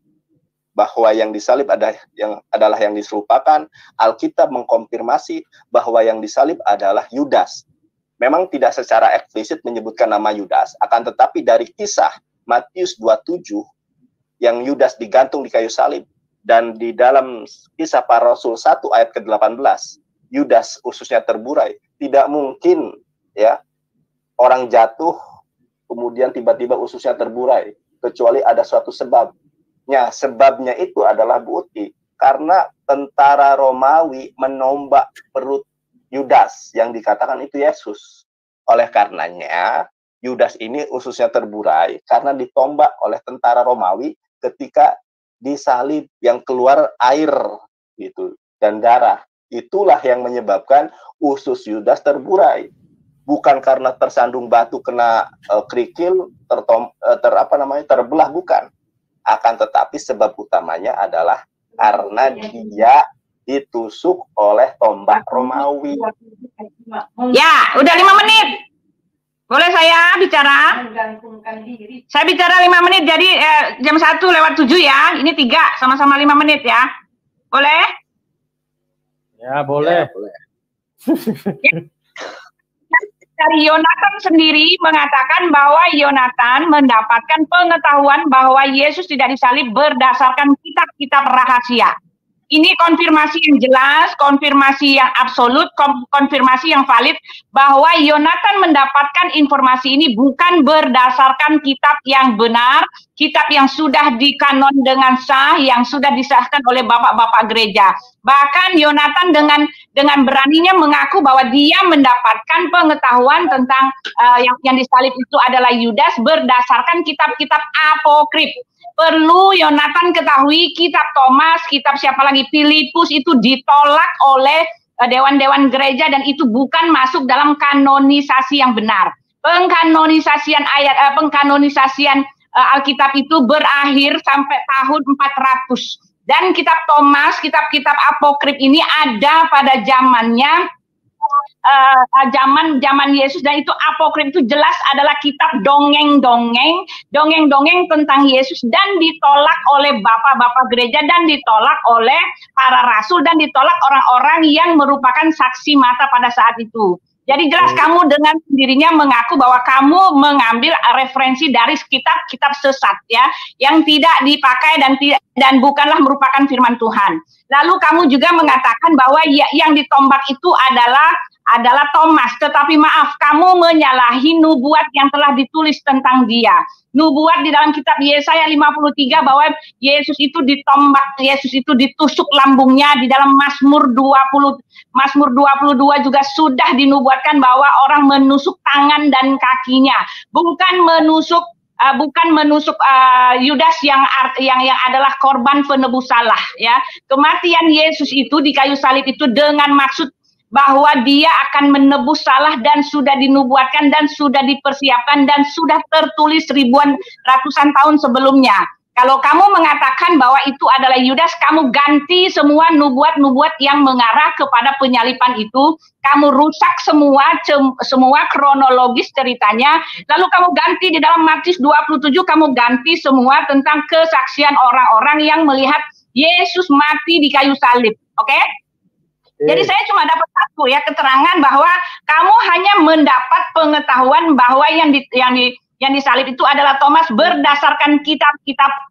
S2: bahwa yang disalib adalah yang diserupakan. Alkitab mengkonfirmasi bahwa yang disalib adalah Yudas. Memang tidak secara eksplisit menyebutkan nama Yudas, akan tetapi dari kisah Matius 27 yang Yudas digantung di kayu salib, dan di dalam Kisah Para Rasul 1 ayat ke-18 Yudas ususnya terburai. Tidak mungkin, ya, orang jatuh kemudian tiba-tiba ususnya terburai, kecuali ada suatu sebab. Sebabnya itu adalah Bu Uti, karena tentara Romawi menombak perut Yudas yang dikatakan itu Yesus. Oleh karenanya Yudas ini ususnya terburai karena ditombak oleh tentara Romawi ketika disalib, yang keluar air gitu dan darah. Itulah yang menyebabkan usus Yudas terburai. Bukan karena tersandung batu kena kerikil terbelah, bukan. Akan tetapi sebab utamanya adalah karena dia ditusuk oleh tombak Romawi.
S1: Ya, udah 5 menit. Boleh saya bicara? Saya bicara 5 menit, jadi jam 1:07 ya. Ini 3, sama-sama 5 menit ya. Boleh?
S3: Ya, boleh.
S2: Ya, boleh.
S1: Dari Yonatan sendiri mengatakan bahwa Yonatan mendapatkan pengetahuan bahwa Yesus tidak disalib berdasarkan kitab-kitab rahasia. Ini konfirmasi yang jelas, konfirmasi yang absolut, konfirmasi yang valid bahwa Yonatan mendapatkan informasi ini bukan berdasarkan kitab yang benar, kitab yang sudah dikanon dengan sah, yang sudah disahkan oleh bapak-bapak gereja. Bahkan Yonatan dengan beraninya mengaku bahwa dia mendapatkan pengetahuan tentang yang disalib itu adalah Yudas berdasarkan kitab-kitab apokrif. Perlu Yonatan ketahui kitab Thomas, kitab siapa lagi, Filipus itu ditolak oleh dewan-dewan gereja dan itu bukan masuk dalam kanonisasi yang benar. Pengkanonisasian Alkitab itu berakhir sampai tahun 400. Dan kitab Thomas, kitab-kitab apokrif ini ada pada zamannya zaman Yesus, dan itu apokrif itu jelas adalah kitab dongeng-dongeng tentang Yesus, dan ditolak oleh bapak-bapak gereja, dan ditolak oleh para rasul, dan ditolak orang-orang yang merupakan saksi mata pada saat itu. Jadi jelas kamu dengan sendirinya mengaku bahwa kamu mengambil referensi dari kitab-kitab sesat, ya, yang tidak dipakai dan bukanlah merupakan firman Tuhan. Lalu kamu juga mengatakan bahwa yang ditombak itu adalah Thomas, tetapi maaf, kamu menyalahi nubuat yang telah ditulis tentang dia. Nubuat di dalam kitab Yesaya 53 bahwa Yesus itu ditombak, Yesus itu ditusuk lambungnya. Di dalam Mazmur 22 juga sudah dinubuatkan bahwa orang menusuk tangan dan kakinya, bukan menusuk bukan menusuk Yudas yang adalah korban penebus salah, ya. Kematian Yesus itu di kayu salib itu dengan maksud bahwa dia akan menebus salah dan sudah dinubuatkan dan sudah dipersiapkan dan sudah tertulis ratusan tahun sebelumnya. Kalau kamu mengatakan bahwa itu adalah Yudas, kamu ganti semua nubuat-nubuat yang mengarah kepada penyalipan itu, kamu rusak semua kronologis ceritanya, lalu kamu ganti di dalam Matius 27, kamu ganti semua tentang kesaksian orang-orang yang melihat Yesus mati di kayu salib, oke? Jadi saya cuma dapat satu ya keterangan bahwa kamu hanya mendapat pengetahuan bahwa yang disalib itu adalah Thomas berdasarkan kitab-kitab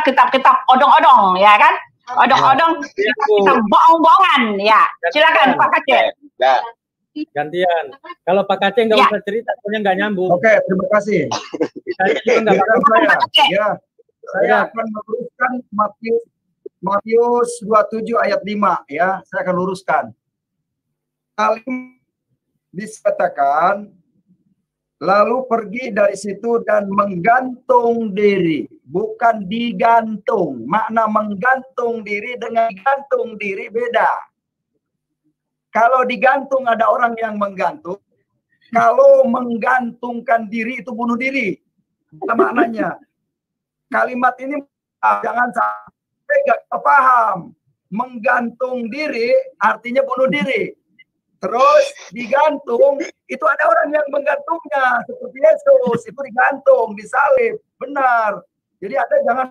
S1: kitab-kitab odong-odong, ya kan? Odong-odong, kitab bohong-bohongan, ya. Silakan Pak Kaceh.
S3: Gantian. Kalau Pak Kaceh nggak usah cerita, soalnya nggak nyambung.
S4: Oke, terima kasih. Saya akan meluruskan Matius 27 ayat 5 ya. Saya akan luruskan. Kali dikatakan lalu pergi dari situ dan menggantung diri, bukan digantung. Makna menggantung diri dengan gantung diri beda. Kalau digantung ada orang yang menggantung, kalau menggantungkan diri itu bunuh diri. Apa maknanya? Kalimat ini jangan sampai gak paham. Menggantung diri artinya bunuh diri. Terus digantung, itu ada orang yang menggantungnya seperti Yesus, itu digantung, disalib, benar. Jadi ada jangan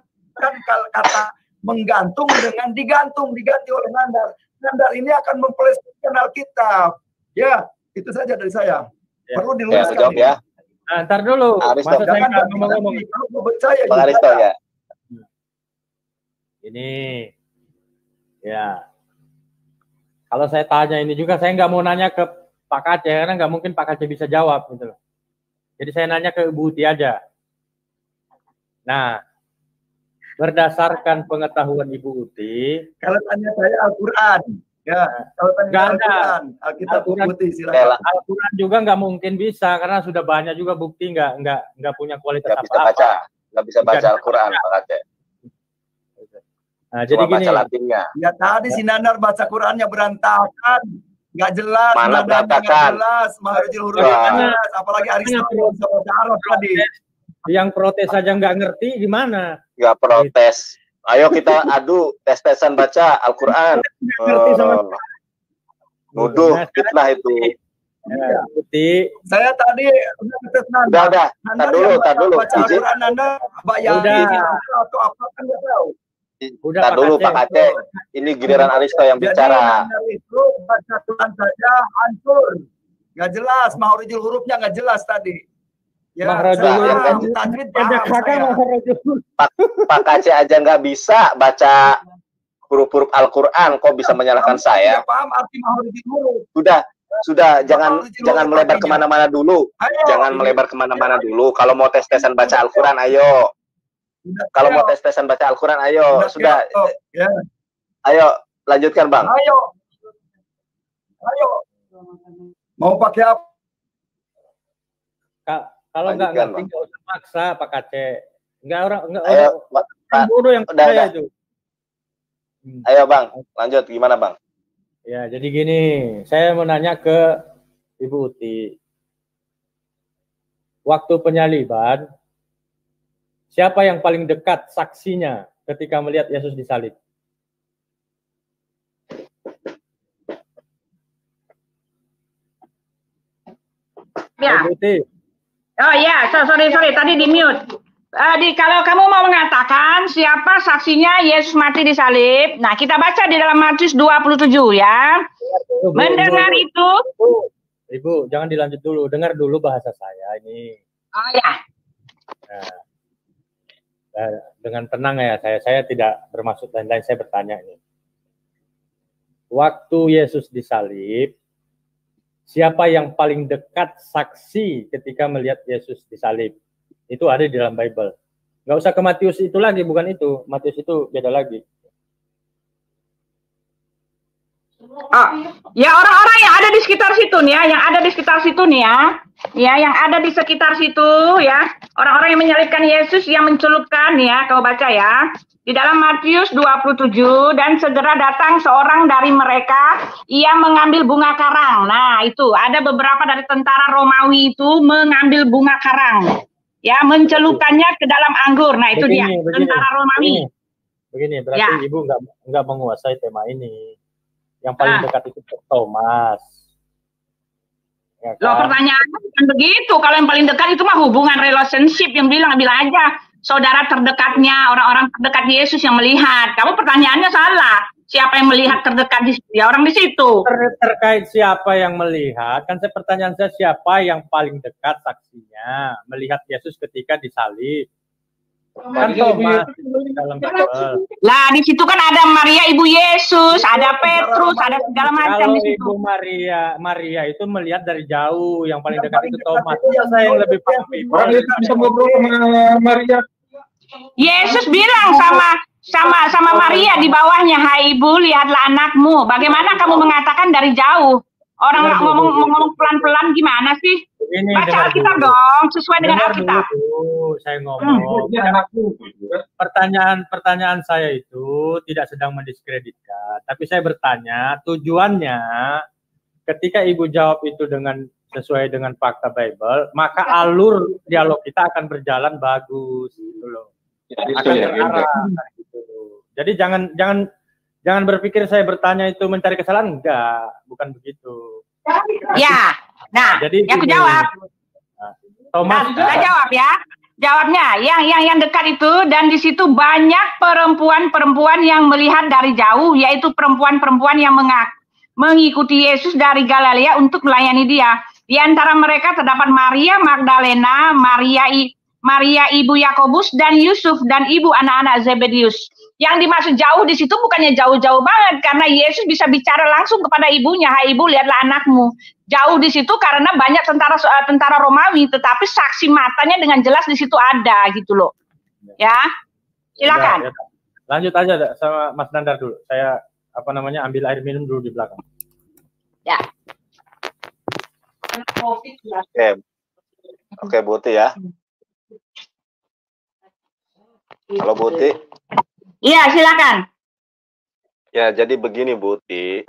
S4: kata menggantung dengan diganti oleh Nandar. Nandar ini akan mempelestarikan Alkitab. Ya, itu saja dari saya. Ya. Perlu diluruskan
S3: ya. Nah, ntar dulu. Masa saya nggak ngomong-ngomong.
S2: Bang Aristo ya.
S3: Ini, ya. Kalau saya tanya ini juga, saya nggak mau nanya ke Pak Kaceh, karena nggak mungkin Pak Kaceh bisa jawab. Gitu loh. Jadi saya nanya ke Ibu Uti aja. Nah, berdasarkan pengetahuan Ibu Uti.
S4: Kalau tanya saya Al-Quran. Ya, kalau tanya Al-Quran.
S3: Al-Quran Uti, silakan. Al-Quran juga nggak mungkin bisa, karena sudah banyak juga bukti nggak punya kualitas apa-apa.
S2: Nggak bisa baca Al-Quran, Pak Kaceh.
S3: Nah, jadi gini,
S2: Latinnya.
S4: Ya tadi si Nandar baca Qurannya berantakan, nggak jelas,
S2: mana berantakan,
S4: jelas, Maharujul hurufnya, apalagi Aristoteles baca Arab tadi.
S3: Yang protes aja nggak ngerti gimana?
S2: Nggak protes. Ayo kita adu tes-tesan baca Al-Quran. Nuduh, fitnah itu.
S3: Ya, Uti.
S4: Saya tadi
S2: udah. Tar dulu.
S4: Baca Al-Quran Nanda, atau apa kan nggak tahu.
S2: Udah dulu Pak Kaceh, ini giliran Aristo yang bicara.
S4: Jadi itu baca Quran saja hancur, nggak jelas, mahrujul hurufnya nggak jelas tadi. Ya,
S2: Pak Kaceh aja nggak bisa baca huruf-huruf Al-Quran, kok bisa menyalahkan saya?
S4: Paham arti mahrujul huruf?
S2: Sudah, jangan melebar kemana-mana dulu. Jangan melebar kemana-mana dulu. Kalau mau tes-tesan baca Al-Quran, ayo. Kalau mau tes-tesan baca Al-Quran, ayo. Sudah.
S4: Ya.
S2: Ayo, lanjutkan, Bang.
S4: Ayo. Mau pakai apa?
S3: Kalau nggak ngerti, nggak usah maksa, Pak Kaceh. Nggak bodoh yang percaya itu.
S2: Ayo, Bang. Lanjut. Gimana, Bang?
S3: Ya, jadi gini. Saya mau nanya ke Ibu Uti. Waktu penyaliban, siapa yang paling dekat saksinya ketika melihat Yesus disalib?
S1: Ya. Oh ya, sorry, tadi di mute. Kalau kamu mau mengatakan siapa saksinya Yesus mati disalib, nah kita baca di dalam Matius 27 ya. Mendengar itu.
S3: Ibu, jangan dilanjut dulu, dengar dulu bahasa saya ini.
S1: Oh ya.
S3: Nah, dengan tenang ya, saya tidak bermaksud lain-lain, saya bertanya ini. Waktu Yesus disalib, siapa yang paling dekat saksi ketika melihat Yesus disalib? Itu ada di dalam Bible. Nggak usah ke Matius itu lagi, bukan itu. Matius itu beda lagi.
S1: Oh, ya orang-orang yang ada di sekitar situ nih ya, yang ada di sekitar situ nih ya, yang ada di sekitar situ ya, orang-orang yang menyalibkan Yesus, yang mencelupkan ya, kau baca ya, di dalam Matius 27, dan segera datang seorang dari mereka, ia mengambil bunga karang. Nah itu, ada beberapa dari tentara Romawi itu mengambil bunga karang, ya, mencelupkannya ke dalam anggur. Nah itu begini, dia, tentara Romawi.
S3: Begini, berarti Ibu nggak menguasai tema ini. Yang paling dekat itu Thomas. Ya kan?
S1: Loh, pertanyaannya bukan begitu. Kalau yang paling dekat itu mah hubungan relationship, yang bilang aja saudara terdekatnya, orang-orang terdekat Yesus yang melihat. Kamu pertanyaannya salah. Siapa yang melihat terdekat di situ? Ya orang di situ.
S3: Terkait siapa yang melihat, kan pertanyaan saya siapa yang paling dekat saksinya melihat Yesus ketika disalib? Kan Thomas dalam Bible.
S1: Lah di situ kan ada Maria ibu Yesus, ada Petrus, ada segala macam di situ.
S3: Ibu Maria itu melihat dari jauh, yang paling dekat itu Thomas. Saya yang lebih paham.
S5: Orang itu bisa ngobrol sama Maria.
S1: Yesus bilang sama Maria di bawahnya, "Hai ibu, lihatlah anakmu." Bagaimana kamu mengatakan dari jauh? Orang ngomong pelan-pelan gimana sih? Baca Alkitab dong, sesuai dengan Alkitab.
S3: Saya ngomong. Pertanyaan saya itu tidak sedang mendiskreditkan, tapi saya bertanya tujuannya. Ketika Ibu jawab itu dengan sesuai dengan fakta Bible, maka alur dialog kita akan berjalan bagus gitu loh. Jadi jangan berpikir saya bertanya itu mencari kesalahan, enggak, bukan begitu.
S1: Ya, nah, jadi yang aku jawab.
S3: Thomas,
S1: kita jawab ya. Jawabnya, yang dekat itu, dan di situ banyak perempuan-perempuan yang melihat dari jauh, yaitu perempuan-perempuan yang mengikuti Yesus dari Galilea untuk melayani dia. Di antara mereka terdapat Maria Magdalena, Maria ibu Yakobus dan Yusuf, dan ibu anak-anak Zebedius. Yang dimaksud jauh di situ bukannya jauh-jauh banget, karena Yesus bisa bicara langsung kepada ibunya, "Hai ibu, lihatlah anakmu." Jauh di situ karena banyak tentara Romawi, tetapi saksi matanya dengan jelas di situ ada gitu loh. Ya, silakan.
S3: Ya. Lanjut aja sama Mas Nandar dulu. Saya ambil air minum dulu di belakang.
S1: Ya.
S2: Oke, Buti ya. Halo Buti.
S1: Iya, silakan.
S2: Ya, jadi begini Buti.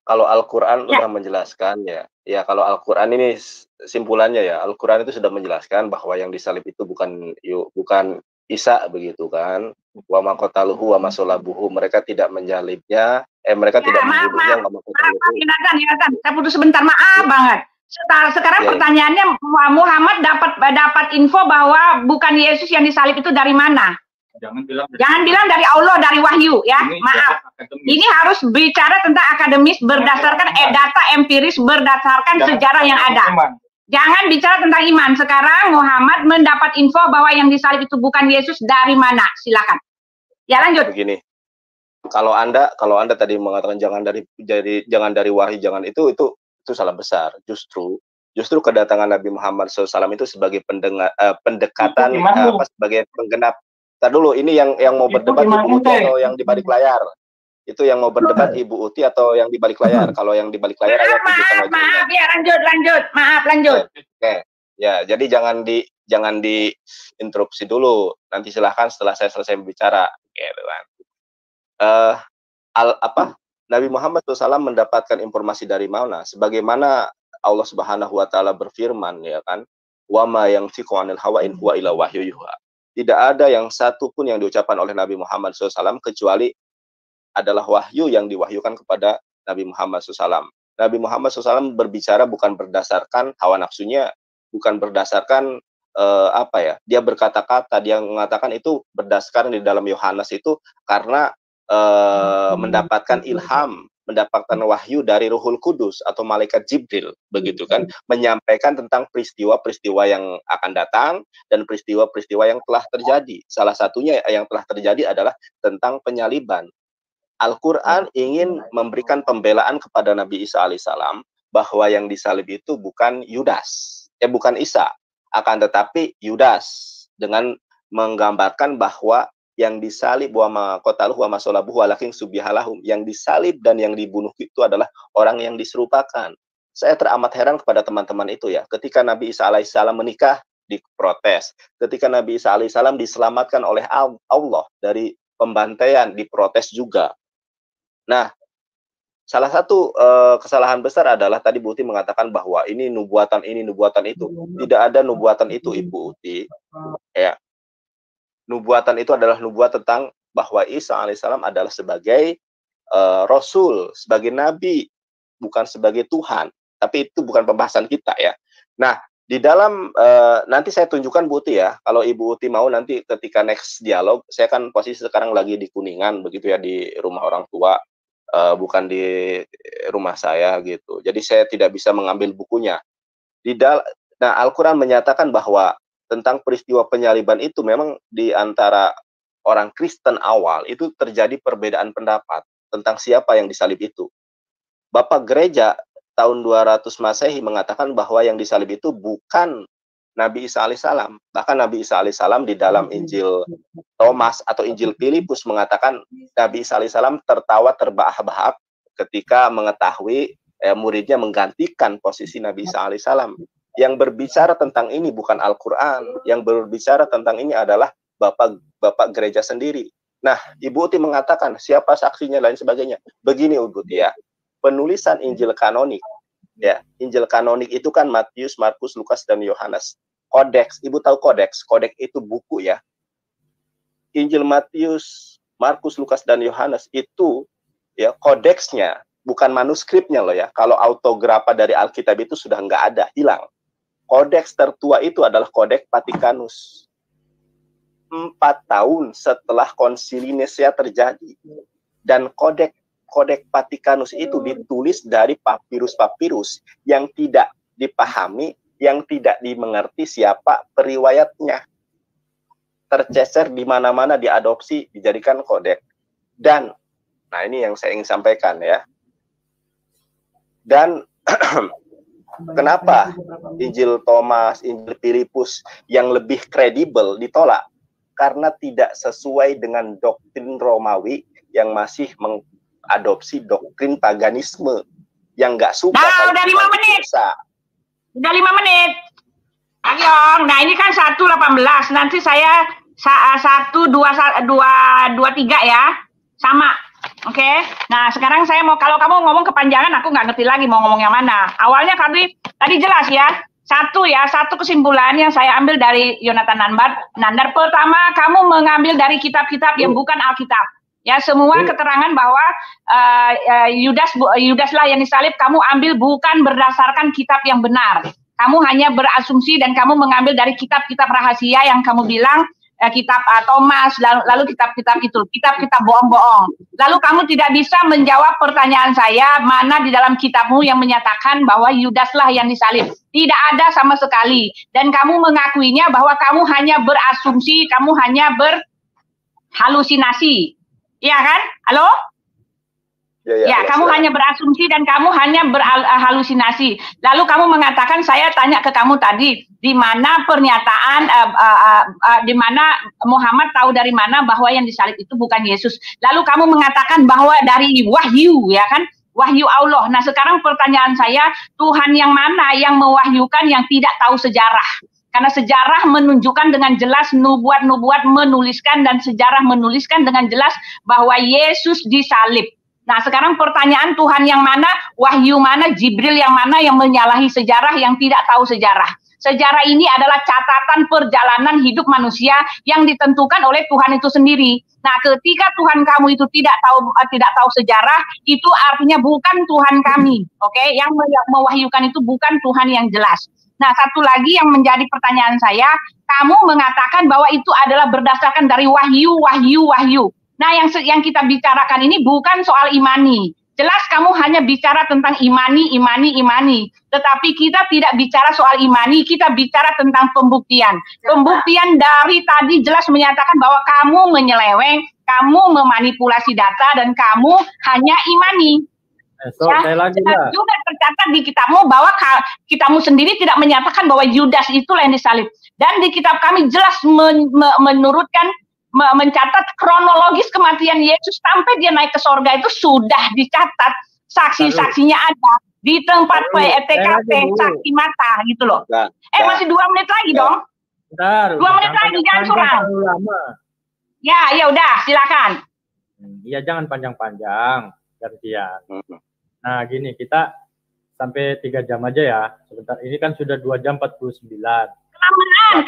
S2: Kalau Al-Quran sudah menjelaskan ya kalau Al-Quran ini simpulannya ya, Al-Quran itu sudah menjelaskan bahwa yang disalib itu bukan Isa begitu kan. Wa ma qataluhu wa ma salabuhu, mereka tidak menyalibnya, mereka tidak membunuhnya, wa ma qataluhu.
S1: Maaf, saya putus sebentar, maaf banget. Sekarang pertanyaannya, Muhammad dapat info bahwa bukan Yesus yang disalib itu dari mana? Jangan bilang dari Allah, dari wahyu ya. Maaf. Ini harus bicara tentang akademis berdasarkan data empiris, berdasarkan sejarah yang ada. Jangan bicara tentang iman. Sekarang Muhammad mendapat info bahwa yang disalib itu bukan Yesus dari mana? Silakan. Ya, lanjut.
S2: Begini. Kalau Anda tadi mengatakan jangan dari wahyu, jangan itu salah besar. Justru kedatangan Nabi Muhammad SAW itu sebagai pendekatan sebagai penggenap. Tar dulu, ini yang mau berdebat Ibu Uti atau yang di balik layar? Itu yang mau berdebat Ibu Uti atau yang di balik layar? Kalau yang di balik layar
S1: maaf ya, lanjut.
S2: Oke. Ya, jadi jangan diinterupsi dulu. Nanti silahkan setelah saya selesai berbicara. Gitu kan. Nabi Muhammad SAW mendapatkan informasi dari mana? Sebagaimana Allah Subhanahu wa taala berfirman, ya kan? Wa ma yantiqu 'anil hawa in huwa illa wahyu yuha. Tidak ada yang satu pun yang diucapkan oleh Nabi Muhammad SAW kecuali adalah wahyu yang diwahyukan kepada Nabi Muhammad SAW. Nabi Muhammad SAW berbicara bukan berdasarkan hawa nafsunya, bukan berdasarkan dia berkata-kata, dia mengatakan itu berdasarkan di dalam Yohanes itu karena mendapatkan ilham, mendapatkan wahyu dari Ruhul Kudus atau malaikat Jibril, begitu kan, menyampaikan tentang peristiwa-peristiwa yang akan datang dan peristiwa-peristiwa yang telah terjadi. Salah satunya yang telah terjadi adalah tentang penyaliban. Al-Quran ingin memberikan pembelaan kepada Nabi Isa alaihissalam bahwa yang disalib itu bukan bukan Isa, akan tetapi Yudas, dengan menggambarkan bahwa yang disalib wa ma qataluhu wa ma salabuhu walakin subbihalahum. Yang disalib dan yang dibunuh itu adalah orang yang diserupakan. Saya teramat heran kepada teman-teman itu ya. Ketika Nabi Isa alaihissalam menikah, diprotes. Ketika Nabi Isa alaihissalam diselamatkan oleh Allah dari pembantaian, diprotes juga. Nah, salah satu kesalahan besar adalah tadi Bu Uti mengatakan bahwa ini, nubuatan itu. Tidak ada nubuatan itu, Ibu Uti. Ya. Nubuatan itu adalah nubuat tentang bahwa Isa alaihissalam adalah sebagai Rasul, sebagai Nabi, bukan sebagai Tuhan. Tapi itu bukan pembahasan kita ya. Nah, di dalam nanti saya tunjukkan Bu Uti ya. Kalau Ibu Uti mau nanti ketika next dialog, saya kan posisi sekarang lagi di Kuningan begitu ya, di rumah orang tua, bukan di rumah saya gitu. Jadi saya tidak bisa mengambil bukunya. Nah, Al-Quran menyatakan bahwa tentang peristiwa penyaliban itu memang di antara orang Kristen awal itu terjadi perbedaan pendapat tentang siapa yang disalib itu. Bapak Gereja tahun 200 Masehi mengatakan bahwa yang disalib itu bukan Nabi Isa alaihissalam. Bahkan Nabi Isa alaihissalam di dalam Injil Thomas atau Injil Filipus mengatakan Nabi Isa alaihissalam tertawa terbahak-bahak ketika mengetahui muridnya menggantikan posisi Nabi Isa alaihissalam. Yang berbicara tentang ini bukan Al-Quran. Yang berbicara tentang ini adalah Bapak Gereja sendiri. Nah, Ibu Uti mengatakan siapa saksinya lain sebagainya. Begini Ibu Uti ya. Penulisan Injil kanonik, ya, Injil kanonik itu kan Matius, Markus, Lukas, dan Yohanes. Kodeks, Ibu tahu kodeks? Kodeks itu buku ya. Injil Matius, Markus, Lukas, dan Yohanes itu ya kodeksnya, bukan manuskripnya loh ya. Kalau autografa dari Alkitab itu sudah nggak ada, hilang. Kodeks tertua itu adalah Kodeks Vatikanus. 4 tahun setelah Konsili Nisea terjadi. Dan Kodeks Vatikanus itu ditulis dari papirus-papirus yang tidak dipahami, yang tidak dimengerti siapa periwayatnya. Tercecer di mana-mana, diadopsi, dijadikan kodeks. Dan, nah ini yang saya ingin sampaikan ya. Dan kenapa Injil Thomas, Injil Filipus yang lebih kredibel ditolak? Karena tidak sesuai dengan doktrin Romawi yang masih mengadopsi doktrin paganisme, yang nggak suka.
S1: Nah, udah 5 menit. Udah 5 menit. Ayo, nah ini kan 1:18. Nanti saya 1:23 ya. Sama. Oke, nah sekarang saya mau, kalau kamu ngomong kepanjangan, aku nggak ngerti lagi mau ngomong yang mana. Awalnya tadi jelas ya, satu kesimpulan yang saya ambil dari Yonatan Nandar. Pertama, kamu mengambil dari kitab-kitab yang bukan Alkitab. Ya, semua keterangan bahwa Yudas lah yang disalib, kamu ambil bukan berdasarkan kitab yang benar. Kamu hanya berasumsi dan kamu mengambil dari kitab-kitab rahasia yang kamu bilang, kitab Thomas, lalu kitab-kitab itu, kitab-kitab bohong-bohong. Lalu kamu tidak bisa menjawab pertanyaan saya, mana di dalam kitabmu yang menyatakan bahwa Yudas lah yang disalib. Tidak ada sama sekali. Dan kamu mengakuinya bahwa kamu hanya berasumsi, kamu hanya berhalusinasi. Iya kan? Halo? Ya, kamu hanya berasumsi dan kamu hanya berhalusinasi. Lalu kamu mengatakan, saya tanya ke kamu tadi, di mana pernyataan, di mana Muhammad tahu dari mana bahwa yang disalib itu bukan Yesus. Lalu kamu mengatakan bahwa dari wahyu, ya kan? Wahyu Allah. Nah, sekarang pertanyaan saya, Tuhan yang mana yang mewahyukan yang tidak tahu sejarah? Karena sejarah menunjukkan dengan jelas, nubuat-nubuat menuliskan, dan sejarah menuliskan dengan jelas bahwa Yesus disalib. Nah, sekarang pertanyaan, Tuhan yang mana, wahyu mana, Jibril yang mana yang menyalahi sejarah, yang tidak tahu sejarah. Sejarah ini adalah catatan perjalanan hidup manusia yang ditentukan oleh Tuhan itu sendiri. Nah, ketika Tuhan kamu itu tidak tahu sejarah, itu artinya bukan Tuhan kami. Oke? Yang mewahyukan itu bukan Tuhan yang jelas. Nah, satu lagi yang menjadi pertanyaan saya, kamu mengatakan bahwa itu adalah berdasarkan dari wahyu. Nah, yang kita bicarakan ini bukan soal imani. Jelas kamu hanya bicara tentang imani. Tetapi kita tidak bicara soal imani, kita bicara tentang pembuktian. Pembuktian dari tadi jelas menyatakan bahwa kamu menyeleweng, kamu memanipulasi data, dan kamu hanya imani. Juga tercatat di kitabmu bahwa kitabmu sendiri tidak menyatakan bahwa Yudas itulah yang disalib. Dan di kitab kami jelas menurutkan mencatat kronologis kematian Yesus sampai dia naik ke sorga itu sudah dicatat, saksi-saksinya ada di tempat TKP, saksi mata gitu loh. Masih 2 menit lagi dong.
S3: Bentar,
S1: 2 menit lagi, jangan curang. Ya udah, silakan.
S3: Ya jangan panjang-panjang, gantian. Nah gini, kita sampai 3 jam aja ya. Sebentar, ini kan sudah 2 jam 49.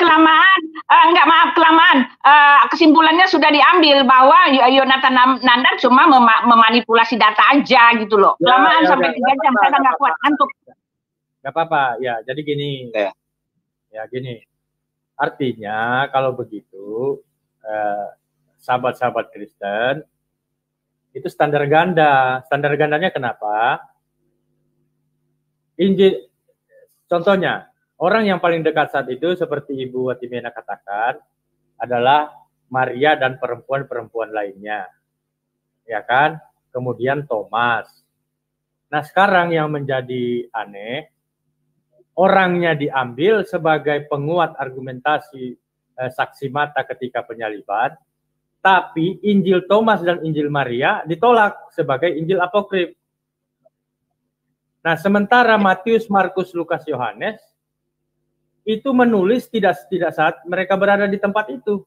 S1: Kelamaan. Kesimpulannya sudah diambil bahwa Yonatan Nandar cuma memanipulasi data aja gitu loh. Kelamaan sampai 3 jam, saya nggak kuat, ngantuk.
S3: Nggak apa-apa, ya jadi gini. Ya gini, artinya kalau begitu, sahabat-sahabat Kristen, itu standar ganda. Standar gandanya kenapa? Injil, contohnya, orang yang paling dekat saat itu seperti Ibu Watimena katakan adalah Maria dan perempuan-perempuan lainnya. Ya kan? Kemudian Thomas. Nah, sekarang yang menjadi aneh, orangnya diambil sebagai penguat argumentasi saksi mata ketika penyaliban, tapi Injil Thomas dan Injil Maria ditolak sebagai Injil apokrif. Nah, sementara Matius, Markus, Lukas, Yohanes itu menulis tidak saat mereka berada di tempat itu.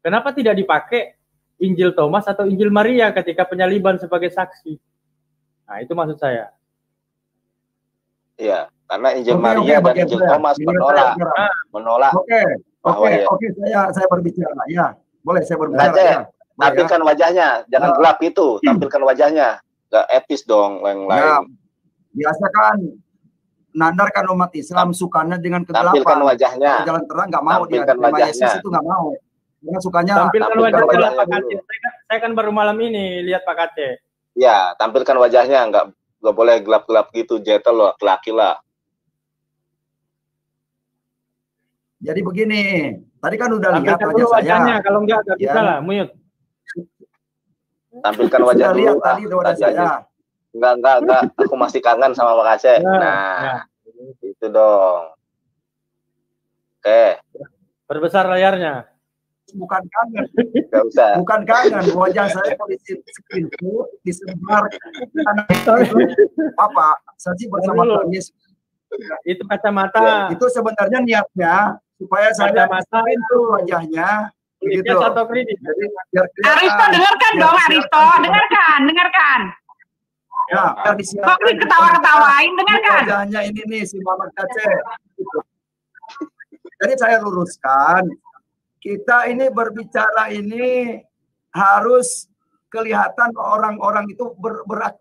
S3: Kenapa tidak dipakai Injil Thomas atau Injil Maria ketika penyaliban sebagai saksi? Nah, itu maksud saya.
S2: Iya, karena Injil Maria dan Injil Thomas menolak.
S4: Oke, saya berbicara. Ya, boleh saya berbicara. Ya.
S2: Tampilkan wajahnya, jangan gelap itu. Tampilkan wajahnya, nggak etis dong yang lain.
S4: Ya, biasa kan. Nandar kan umat Islam sukanya dengan kegelapan.
S2: Tampilkan wajahnya.
S4: Jalan terang nggak mau dia. Yesus itu nggak mau. Dia sukanya.
S3: Tampilkan wajahnya Pak Kace. Saya kan baru malam ini lihat Pak Kace.
S2: Ya, tampilkan wajahnya, nggak boleh gelap-gelap gitu, gentle loh, laki lah.
S4: Jadi begini, tadi kan udah lihat wajah
S3: wajahnya,
S4: saya.
S3: kalau nggak bisa lah, mute.
S2: Tampilkan wajah dulu.
S4: Lihat tadi wajah saya.
S2: Enggak. Aku masih kangen sama Pak Aceh. Nah, itu dong. Oke.
S3: Perbesar layarnya.
S4: Bukan kangen.
S2: Enggak usah.
S4: Bukan kangen. Wajah saya polisi screenshot disebar. Apa? Saya bersama Tuhan Yesus.
S3: Itu kacamata.
S4: Itu sebenarnya niatnya supaya saya itu wajahnya. Gitu.
S1: Aristo, dengarkan dong, Aristo. Dengarkan.
S4: Ya,
S1: kok ketawa-ketawain, dengarkan.
S4: Wajahnya ini nih si Muhammad Aceh. Jadi saya luruskan, kita ini berbicara ini harus kelihatan orang-orang itu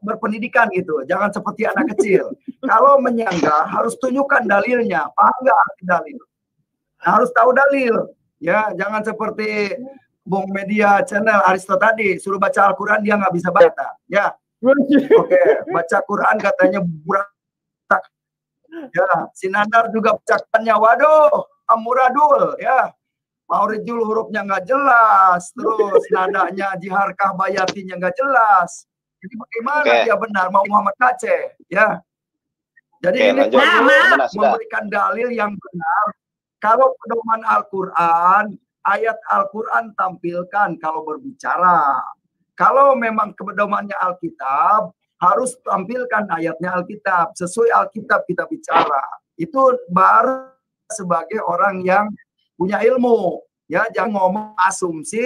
S4: berpendidikan gitu. Jangan seperti anak kecil. Kalau menyanggah harus tunjukkan dalilnya. Paham nggak arti dalil? Harus tahu dalil. Ya, jangan seperti Bung Media Channel Aristo tadi suruh baca Al-Quran dia nggak bisa baca. Ya. Oke, baca Quran katanya berantak. Ya, si Nandar juga bacakannya waduh, amuradul ya. Maurijul hurufnya nggak jelas, terus nadanya jiharkah bayatinya nggak jelas. Jadi bagaimana dia benar mau Muhammad Aceh ya. Jadi ini memberikan dalil yang benar. Kalau pedoman Al-Quran, ayat Al-Quran tampilkan kalau berbicara. Kalau memang pedomannya Alkitab, harus tampilkan ayatnya Alkitab. Sesuai Alkitab kita bicara. Itu baru sebagai orang yang punya ilmu. Ya, jangan ngomong asumsi,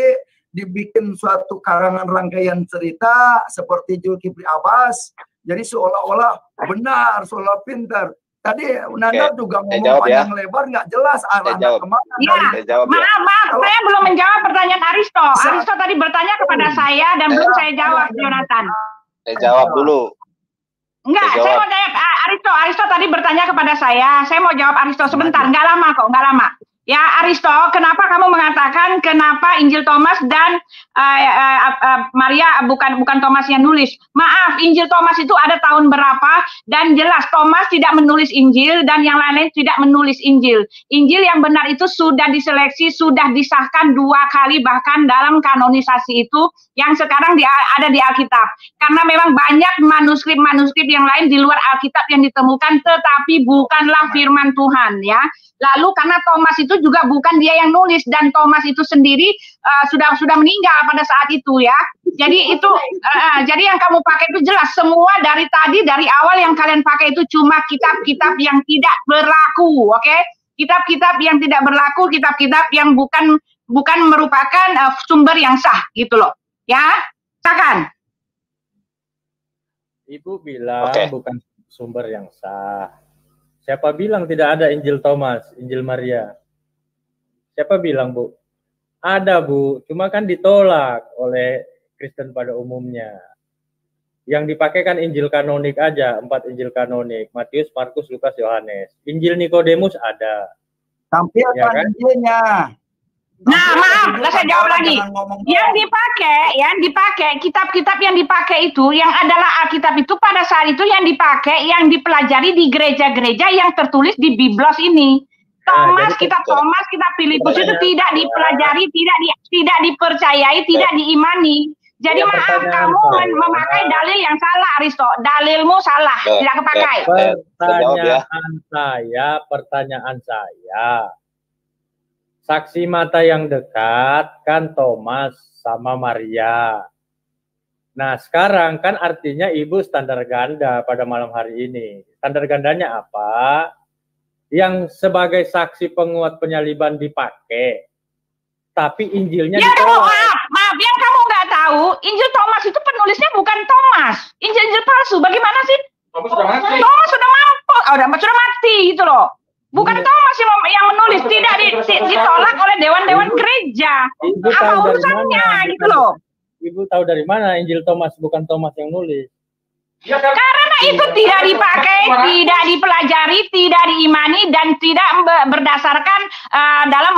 S4: dibikin suatu karangan rangkaian cerita seperti Zulkifli Abbas. Jadi seolah-olah benar, seolah pintar. Tadi Nandar juga ngomong panjang lebar, nggak jelas arahnya kemana.
S1: Ya, maaf, saya belum menjawab pertanyaan Aristo. Aristo tadi bertanya kepada saya dan belum saya jawab, Jonathan.
S2: Saya jawab dulu.
S1: Enggak, saya mau jawab Aristo tadi bertanya kepada saya mau jawab Aristo sebentar, nggak lama kok, nggak lama. Ya Aristo, kenapa kamu mengatakan kenapa Injil Thomas dan Maria bukan Thomas yang nulis? Maaf, Injil Thomas itu ada tahun berapa dan jelas Thomas tidak menulis Injil dan yang lain-lain tidak menulis Injil. Injil yang benar itu sudah diseleksi, sudah disahkan 2 kali bahkan dalam kanonisasi itu yang sekarang ada di Alkitab. Karena memang banyak manuskrip-manuskrip yang lain di luar Alkitab yang ditemukan tetapi bukanlah firman Tuhan ya. Lalu karena Thomas itu itu juga bukan dia yang nulis, dan Thomas itu sendiri sudah meninggal pada saat itu ya. Jadi itu jadi yang kamu pakai itu jelas semua dari tadi, dari awal yang kalian pakai itu cuma kitab-kitab yang tidak berlaku, oke? Kitab-kitab yang tidak berlaku, kitab-kitab yang bukan merupakan sumber yang sah gitu loh. Ya, silakan.
S3: Ibu bilang bukan sumber yang sah. Siapa bilang tidak ada Injil Thomas, Injil Maria? Siapa bilang, Bu? Ada, Bu. Cuma kan ditolak oleh Kristen pada umumnya. Yang dipakai kan Injil kanonik aja, 4 Injil kanonik. Matius, Markus, Lukas, Yohanes. Injil Nikodemus ada.
S4: Tampilkan ya kan? Injilnya.
S1: Nah, maaf, saya jawab lagi. Yang dipakai, kitab-kitab yang dipakai itu, yang adalah Alkitab itu pada saat itu yang dipakai, yang dipelajari di gereja-gereja yang tertulis di Biblos ini. Thomas, kitab Filipus itu tidak dipelajari, tidak dipercayai, tidak diimani. Jadi maaf, kamu memakai dalil yang salah, Aristo. Dalilmu salah, tidak kepakai.
S3: Pertanyaan saya. Saksi mata yang dekat kan Thomas sama Maria. Nah sekarang kan artinya ibu standar ganda pada malam hari ini. Standar gandanya apa? Yang sebagai saksi penguat penyaliban dipakai. Tapi Injilnya ditolak.
S1: Maaf, yang kamu nggak tahu, Injil Thomas itu penulisnya bukan Thomas. Injil palsu, bagaimana sih? Thomas sudah mati gitu loh. Bukan Thomas yang menulis, tidak ditolak oleh dewan-dewan gereja. Apa urusannya gitu loh?
S3: Ibu tahu dari mana Injil Thomas bukan Thomas yang nulis?
S1: Karena itu tidak dipakai, tidak dipelajari, tidak diimani, dan tidak berdasarkan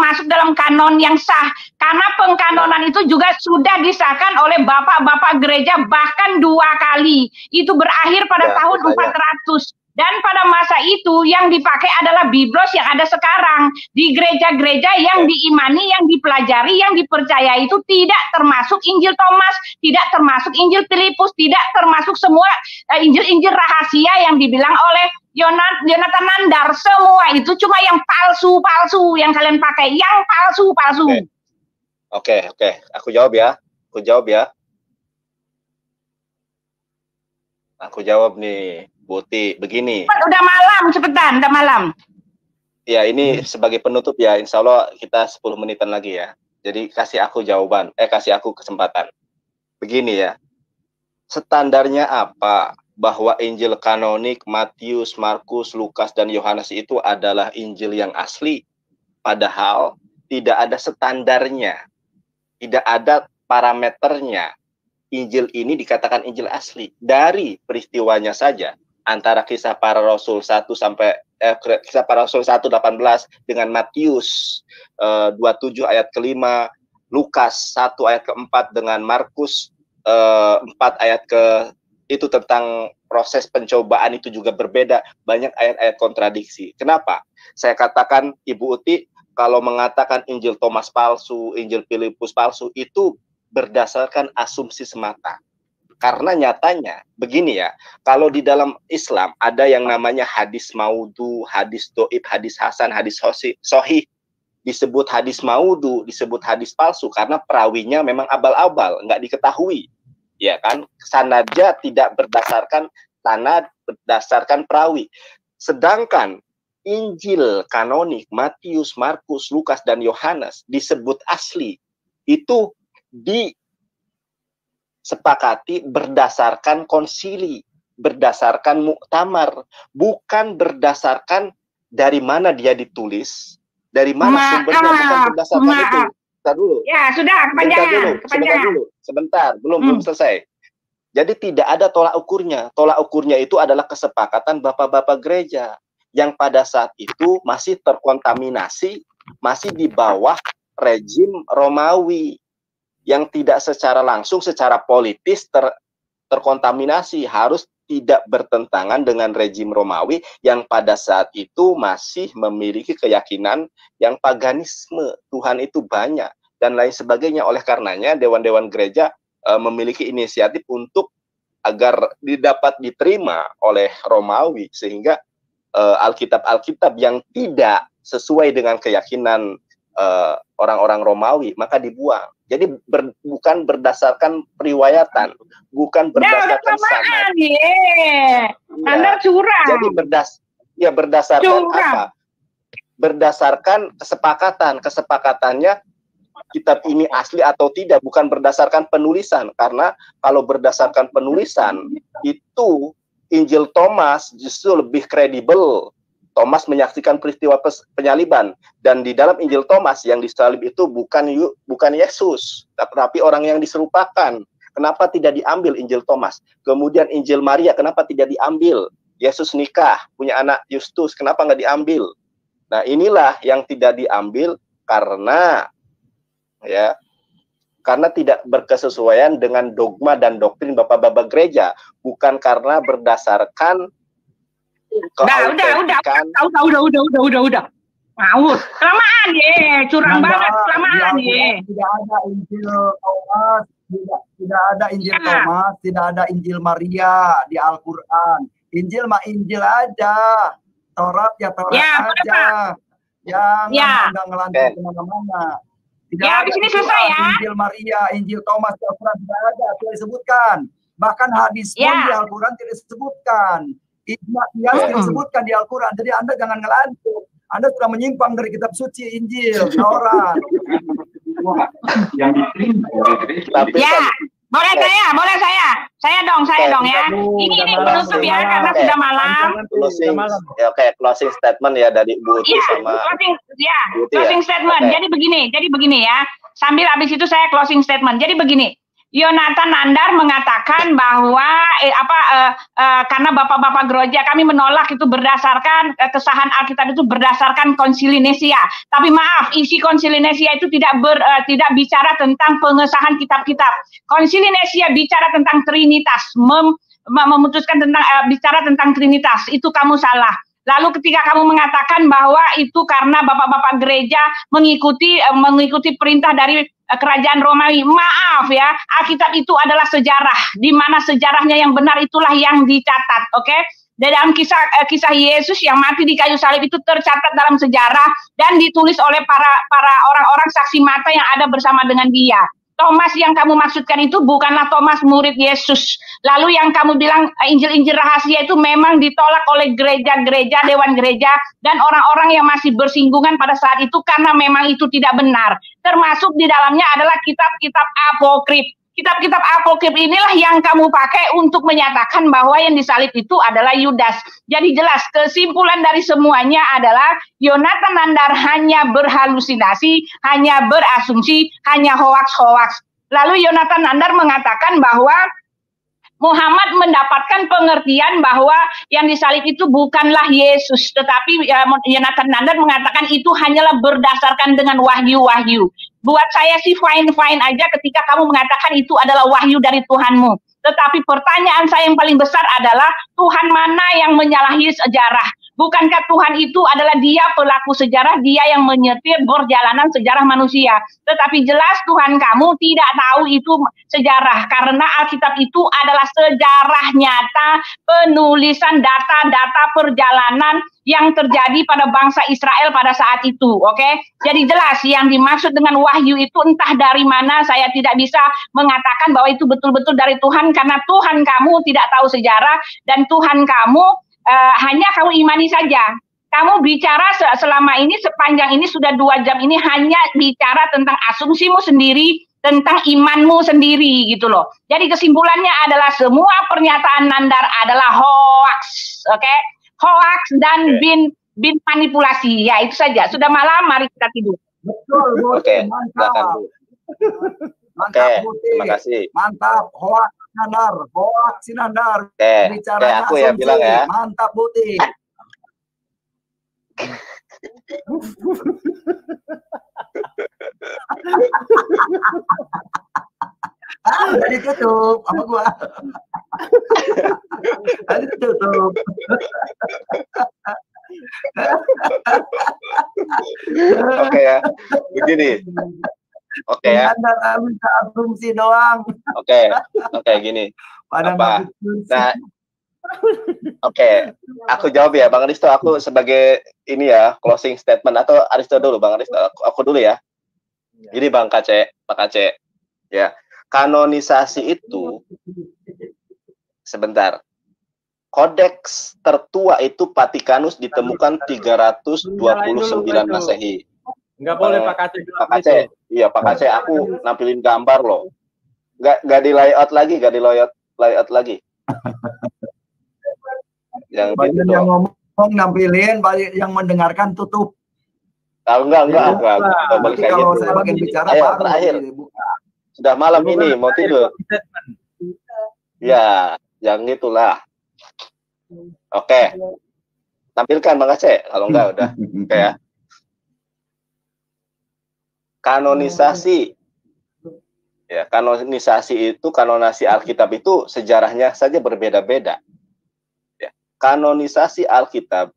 S1: masuk dalam kanon yang sah. Karena pengkanonan itu juga sudah disahkan oleh bapak-bapak gereja bahkan 2 kali. Itu berakhir pada tahun 400. Dan pada masa itu yang dipakai adalah Biblos yang ada sekarang. Di gereja-gereja yang diimani, yang dipelajari, yang dipercaya itu tidak termasuk Injil Thomas, tidak termasuk Injil Filipus, tidak termasuk semua Injil-Injil rahasia yang dibilang oleh Jonathan Nandar. Semua itu cuma yang palsu-palsu yang kalian pakai, yang palsu-palsu.
S2: Oke. Aku jawab ya. Aku jawab nih. Buti, begini.
S1: Udah malam, cepetan, udah malam.
S2: Ya, ini sebagai penutup ya, insya Allah kita 10 menitan lagi ya. Jadi kasih aku jawaban, kasih aku kesempatan. Begini ya, standarnya apa bahwa Injil kanonik Matius, Markus, Lukas, dan Yohanes itu adalah Injil yang asli? Padahal tidak ada standarnya, tidak ada parameternya. Injil ini dikatakan Injil asli dari peristiwanya saja. Antara kisah para Rasul 1 sampai kisah para Rasul 1:18 dengan Matius 27 ayat ke-5, Lukas 1 ayat ke-4 dengan Markus 4 ayat itu tentang proses pencobaan itu juga berbeda, banyak ayat-ayat kontradiksi. Kenapa? Saya katakan Ibu Uti, kalau mengatakan Injil Thomas palsu, Injil Filipus palsu, itu berdasarkan asumsi semata. Karena nyatanya begini ya, kalau di dalam Islam ada yang namanya hadis maudhu, hadis doib, hadis hasan, hadis sohih. Disebut hadis maudhu, disebut hadis palsu karena perawinya memang abal-abal, nggak diketahui. Ya kan, sanadnya tidak berdasarkan sanad, berdasarkan perawi. Sedangkan Injil kanonik Matius, Markus, Lukas, dan Yohanes disebut asli, itu disepakati berdasarkan konsili, berdasarkan muktamar, bukan berdasarkan dari mana dia ditulis, dari mana sumbernya, bukan berdasarkan itu. Sebentar dulu.
S1: Ya, sudah, kepanjangan.
S2: Sebentar, belum selesai. Jadi tidak ada tolak ukurnya. Tolak ukurnya itu adalah kesepakatan bapak-bapak gereja yang pada saat itu masih terkontaminasi, masih di bawah rejim Romawi, yang tidak secara langsung, secara politis terkontaminasi, harus tidak bertentangan dengan rejim Romawi yang pada saat itu masih memiliki keyakinan yang paganisme, Tuhan itu banyak, dan lain sebagainya. Oleh karenanya, dewan-dewan gereja memiliki inisiatif untuk agar dapat diterima oleh Romawi, sehingga Alkitab-Alkitab yang tidak sesuai dengan keyakinan orang-orang Romawi, maka dibuang. Jadi bukan berdasarkan periwayatan, bukan berdasarkan sanad.
S1: Anda curang.
S2: Jadi berdasarkan apa? Berdasarkan kesepakatan. Kesepakatannya kitab ini asli atau tidak, bukan berdasarkan penulisan. Karena kalau berdasarkan penulisan, itu Injil Thomas justru lebih kredibel. Thomas menyaksikan peristiwa penyaliban, dan di dalam Injil Thomas yang disalib itu bukan Yesus, tapi orang yang diserupakan. Kenapa tidak diambil Injil Thomas? Kemudian Injil Maria, kenapa tidak diambil? Yesus nikah, punya anak Justus, kenapa nggak diambil? Nah, inilah yang tidak diambil karena tidak berkesesuaian dengan dogma dan doktrin bapak-bapak gereja, bukan karena berdasarkan
S1: udah. Mau, kelamaan ye, curang banget, kelamaan ye.
S4: Tidak ada Injil Thomas, tidak ada Injil Thomas, tidak ada Injil Maria di Al-Quran. Injil mah Injil aja, Taurat ya Taurat aja. Jangan ngelantur kemana-mana. Tidak ada
S1: di sini selesai ya.
S4: Injil Maria, Injil Thomas di Al-Quran tidak ada, tidak disebutkan. Bahkan hadis pun di Al-Quran tidak disebutkan. Ijma qiyas disebutkan di Al-Quran. Jadi Anda jangan ngelantur. Anda sudah menyimpang dari kitab suci Injil, Taurat.
S1: Boleh saya dong ya. Ini penutup ya, karena sudah malam.
S2: Closing statement ya dari Bu Uti sama
S1: closing statement. Jadi begini ya. Sambil habis itu saya closing statement. Jadi begini. Yonatan Nandar mengatakan bahwa karena bapak-bapak gereja kami menolak itu berdasarkan kesahan Alkitab itu berdasarkan Konsili Nisia. Tapi maaf, isi Konsili Nisia itu tidak bicara tentang pengesahan kitab-kitab. Konsili Nisia bicara tentang Trinitas, memutuskan tentang bicara tentang Trinitas. Itu kamu salah. Lalu ketika kamu mengatakan bahwa itu karena bapak-bapak gereja mengikuti perintah dari kerajaan Romawi, maaf ya, Alkitab itu adalah sejarah, di mana sejarahnya yang benar itulah yang dicatat, oke? Dalam kisah Yesus yang mati di kayu salib itu tercatat dalam sejarah dan ditulis oleh para orang-orang saksi mata yang ada bersama dengan dia. Thomas yang kamu maksudkan itu bukanlah Thomas murid Yesus. Lalu yang kamu bilang Injil-Injil rahasia itu memang ditolak oleh gereja-gereja, dewan gereja, dan orang-orang yang masih bersinggungan pada saat itu karena memang itu tidak benar. Termasuk di dalamnya adalah kitab-kitab apokrif. Kitab-kitab apokrif inilah yang kamu pakai untuk menyatakan bahwa yang disalib itu adalah Yudas. Jadi jelas kesimpulan dari semuanya adalah Yonatan Nandar hanya berhalusinasi, hanya berasumsi, hanya hoaks-hoaks. Lalu Yonatan Nandar mengatakan bahwa Muhammad mendapatkan pengertian bahwa yang disalib itu bukanlah Yesus, tetapi Yonatan Nandar mengatakan itu hanyalah berdasarkan dengan wahyu-wahyu. Buat saya sih fine-fine aja ketika kamu mengatakan itu adalah wahyu dari Tuhanmu. Tetapi pertanyaan saya yang paling besar adalah Tuhan mana yang menyalahi sejarah? Bukankah Tuhan itu adalah dia pelaku sejarah, dia yang menyetir perjalanan sejarah manusia. Tetapi jelas Tuhan kamu tidak tahu itu sejarah. Karena Alkitab itu adalah sejarah nyata, penulisan data-data perjalanan yang terjadi pada bangsa Israel pada saat itu. Oke? Jadi jelas yang dimaksud dengan wahyu itu entah dari mana, saya tidak bisa mengatakan bahwa itu betul-betul dari Tuhan. Karena Tuhan kamu tidak tahu sejarah dan Tuhan kamu hanya kamu imani saja. Kamu bicara selama ini, sepanjang ini sudah 2 jam ini hanya bicara tentang asumsimu sendiri, tentang imanmu sendiri gitu loh. Jadi kesimpulannya adalah semua pernyataan Nandar adalah hoax, oke? Hoax dan bin manipulasi. Ya itu saja. Sudah malam, mari kita tidur.
S4: Betul,
S2: oke.
S4: Mantap.
S2: Oke, terima kasih.
S4: Mantap, hoax Nandar, hoax si Nandar.
S2: Oke, aku ya bilang ya.
S4: Mantap, Buti. Tadi tutup sama gua. Tadi tutup.
S2: Oke ya, begini. Oke ya.
S4: Bisa asumsi doang.
S2: Oke, gini. Nah, Oke, aku jawab ya, Bang Aristo. Aku sebagai ini ya closing statement, atau Aristo dulu, Bang Aristo. Aku dulu ya. Jadi Bang Kace, Pak Kace, ya, kanonisasi itu sebentar. Kodeks tertua itu Vatikanus ditemukan 329 Masehi.
S3: Enggak boleh Pak Kace.
S2: Pak Kace, iya Pak Kace, aku nampilin gambar loh. Enggak di layout lagi. Yang
S4: bagian
S2: gitu
S4: yang ngomong nampilin, yang mendengarkan tutup.
S2: Enggak.
S4: Nanti kalau saya bagian bicara
S2: ayo,
S4: baru
S2: terakhir.
S4: dibuka.
S2: Sudah malam ini, mau tidur. Ya, yang itulah. Oke. Tampilkan Bang Aceh, kalau enggak udah. Oke ya. Kanonisasi. Ya, kanonisasi itu, kanonasi Alkitab itu sejarahnya saja berbeda-beda. Ya, kanonisasi Alkitab,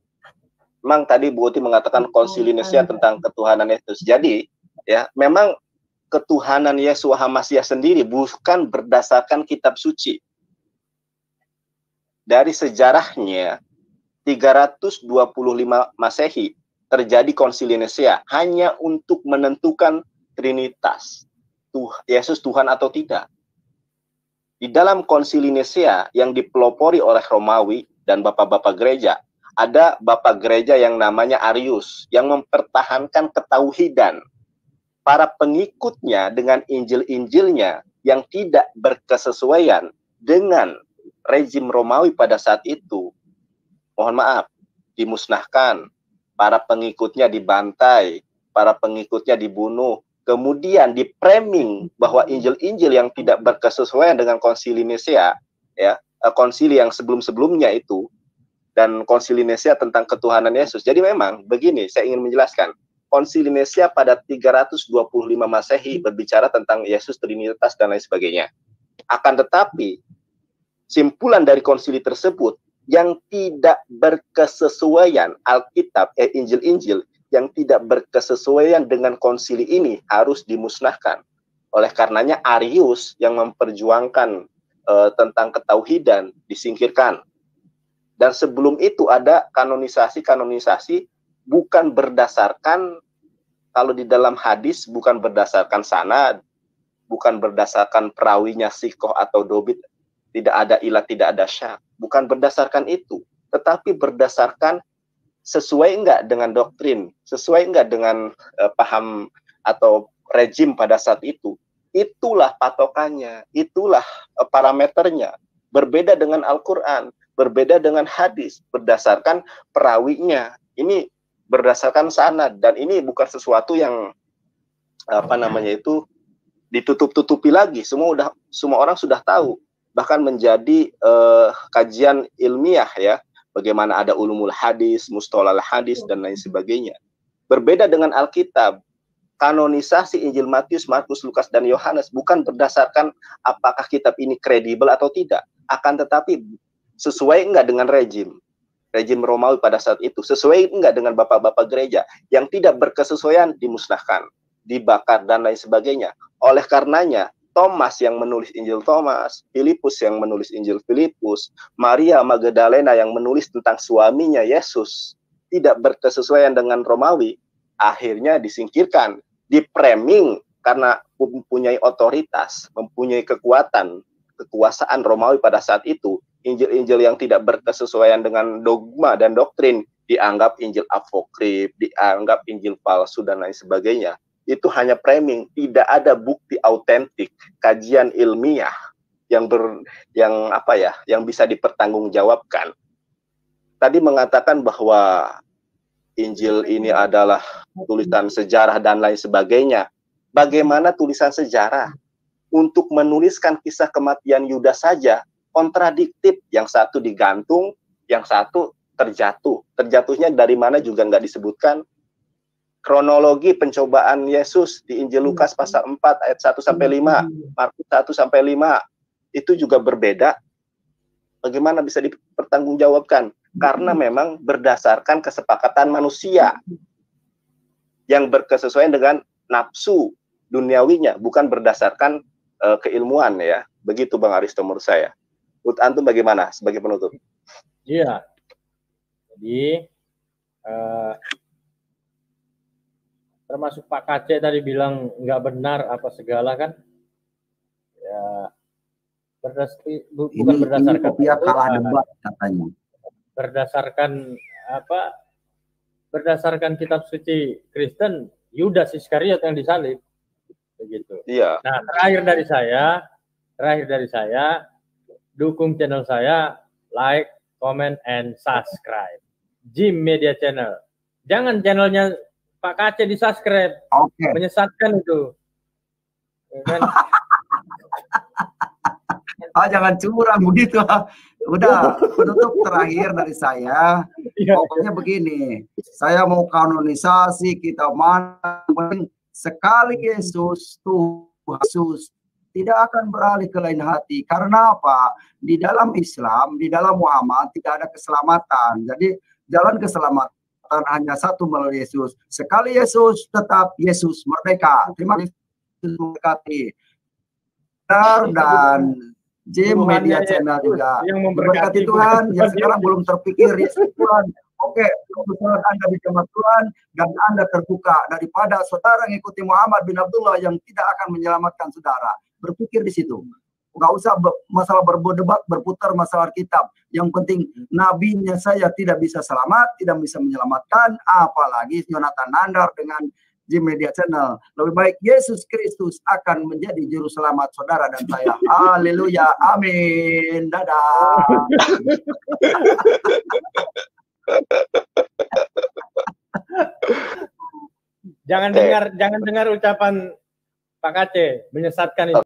S2: memang tadi Bu Uti mengatakan Konsili Nisea tentang ketuhanan Yesus. Jadi, ya, memang ketuhanan Yeshua HaMashiach sendiri bukan berdasarkan kitab suci. Dari sejarahnya 325 Masehi terjadi Konsili Nisea hanya untuk menentukan Trinitas. Yesus Tuhan atau tidak. Di dalam Konsili Nisea yang dipelopori oleh Romawi dan bapak-bapak gereja, ada bapak gereja yang namanya Arius yang mempertahankan ketauhidan para pengikutnya dengan Injil-Injilnya yang tidak berkesesuaian dengan rezim Romawi pada saat itu. Mohon maaf, dimusnahkan, para pengikutnya dibantai, para pengikutnya dibunuh, kemudian di-framing bahwa Injil-Injil yang tidak berkesesuaian dengan Konsili Nisea, ya, konsili yang sebelum-sebelumnya itu, dan Konsili Nisea tentang ketuhanan Yesus. Jadi memang begini, saya ingin menjelaskan. Konsili Nisea pada 325 Masehi berbicara tentang Yesus, Trinitas, dan lain sebagainya. Akan tetapi, simpulan dari konsili tersebut yang tidak berkesesuaian Alkitab, Injil-Injil, yang tidak berkesesuaian dengan konsili ini harus dimusnahkan. Oleh karenanya Arius yang memperjuangkan tentang ketauhidan disingkirkan. Dan sebelum itu ada kanonisasi bukan berdasarkan, kalau di dalam hadis bukan berdasarkan sanad, bukan berdasarkan perawinya sikoh atau dobit, tidak ada ilah, tidak ada syak, bukan berdasarkan itu, tetapi berdasarkan sesuai enggak dengan doktrin, sesuai enggak dengan paham atau rejim pada saat itu. Itulah patokannya, itulah parameternya. Berbeda dengan Al-Quran, berbeda dengan hadis, berdasarkan perawinya. Ini berdasarkan sanad, dan ini bukan sesuatu yang ditutup-tutupi lagi. Semua orang sudah tahu, bahkan menjadi kajian ilmiah ya. Bagaimana ada ulumul hadis, mustalahul hadis, dan lain sebagainya. Berbeda dengan Alkitab, kanonisasi Injil Matius, Markus, Lukas, dan Yohanes bukan berdasarkan apakah kitab ini kredibel atau tidak, akan tetapi sesuai enggak dengan rejim Romawi pada saat itu, sesuai enggak dengan bapak-bapak gereja, yang tidak berkesesuaian dimusnahkan, dibakar, dan lain sebagainya. Oleh karenanya, Thomas yang menulis Injil Thomas, Filipus yang menulis Injil Filipus, Maria Magdalena yang menulis tentang suaminya Yesus, tidak berkesesuaian dengan Romawi, akhirnya disingkirkan, di-framing karena mempunyai otoritas, mempunyai kekuasaan Romawi pada saat itu. Injil-Injil yang tidak berkesesuaian dengan dogma dan doktrin dianggap Injil apokrif, dianggap Injil palsu, dan lain sebagainya. Itu hanya framing, tidak ada bukti autentik, kajian ilmiah yang bisa dipertanggungjawabkan. Tadi mengatakan bahwa Injil ini adalah tulisan sejarah dan lain sebagainya. Bagaimana tulisan sejarah? Untuk menuliskan kisah kematian Yudas saja kontradiktif, yang satu digantung, yang satu terjatuh. Terjatuhnya dari mana juga nggak disebutkan. Kronologi pencobaan Yesus di Injil Lukas pasal 4 ayat 1-5, Markus 1-5, itu juga berbeda. Bagaimana bisa dipertanggungjawabkan? Karena memang berdasarkan kesepakatan manusia yang berkesesuaian dengan nafsu duniawinya, bukan berdasarkan keilmuan ya. Begitu Bang Aristo menurut saya. Menurut antum bagaimana sebagai penutup?
S3: Iya. Jadi termasuk Pak Kacek tadi bilang nggak benar apa segala kan, ya bukan berdasarkan
S4: ini kalah debat katanya.
S3: Berdasarkan apa? Berdasarkan kitab suci Kristen, Yudas Iskariot yang disalib, begitu.
S2: Iya.
S3: Nah, terakhir dari saya, dukung channel saya, like, comment, and subscribe. Jim Media Channel. Jangan channelnya Pak Kacek di subscribe.
S4: Oke.
S3: Menyesatkan itu. Ya kan?
S4: Jangan curang begitu. Udah, penutup terakhir dari saya. Pokoknya begini, saya mau kanonisasi, kita mana sekali Yesus, Tuhan Yesus tidak akan beralih ke lain hati. Karena apa? Di dalam Islam, di dalam Muhammad tidak ada keselamatan. Jadi jalan keselamatan hanya satu melalui Yesus. Sekali Yesus, tetap Yesus merdeka. Terima kasih memberkati. Dan Jim Media Channel juga memberkati Tuhan yang sekarang belum terpikir Yesus Tuhan. Oke, kebetulan Anda di jemaat Tuhan dan Anda terbuka daripada saudara mengikuti Muhammad bin Abdullah yang tidak akan menyelamatkan saudara. Berpikir di situ. Nggak usah masalah berdebat, berputar masalah kitab. Yang penting nabinya saya tidak bisa selamat, tidak bisa menyelamatkan, apalagi Yonatan Nandar dengan Jim Media Channel. Lebih baik Yesus Kristus akan menjadi juru selamat saudara dan saya. Haleluya, amin. Dadah.
S3: Jangan dengar ucapan Pak Kacek, menyesatkan itu.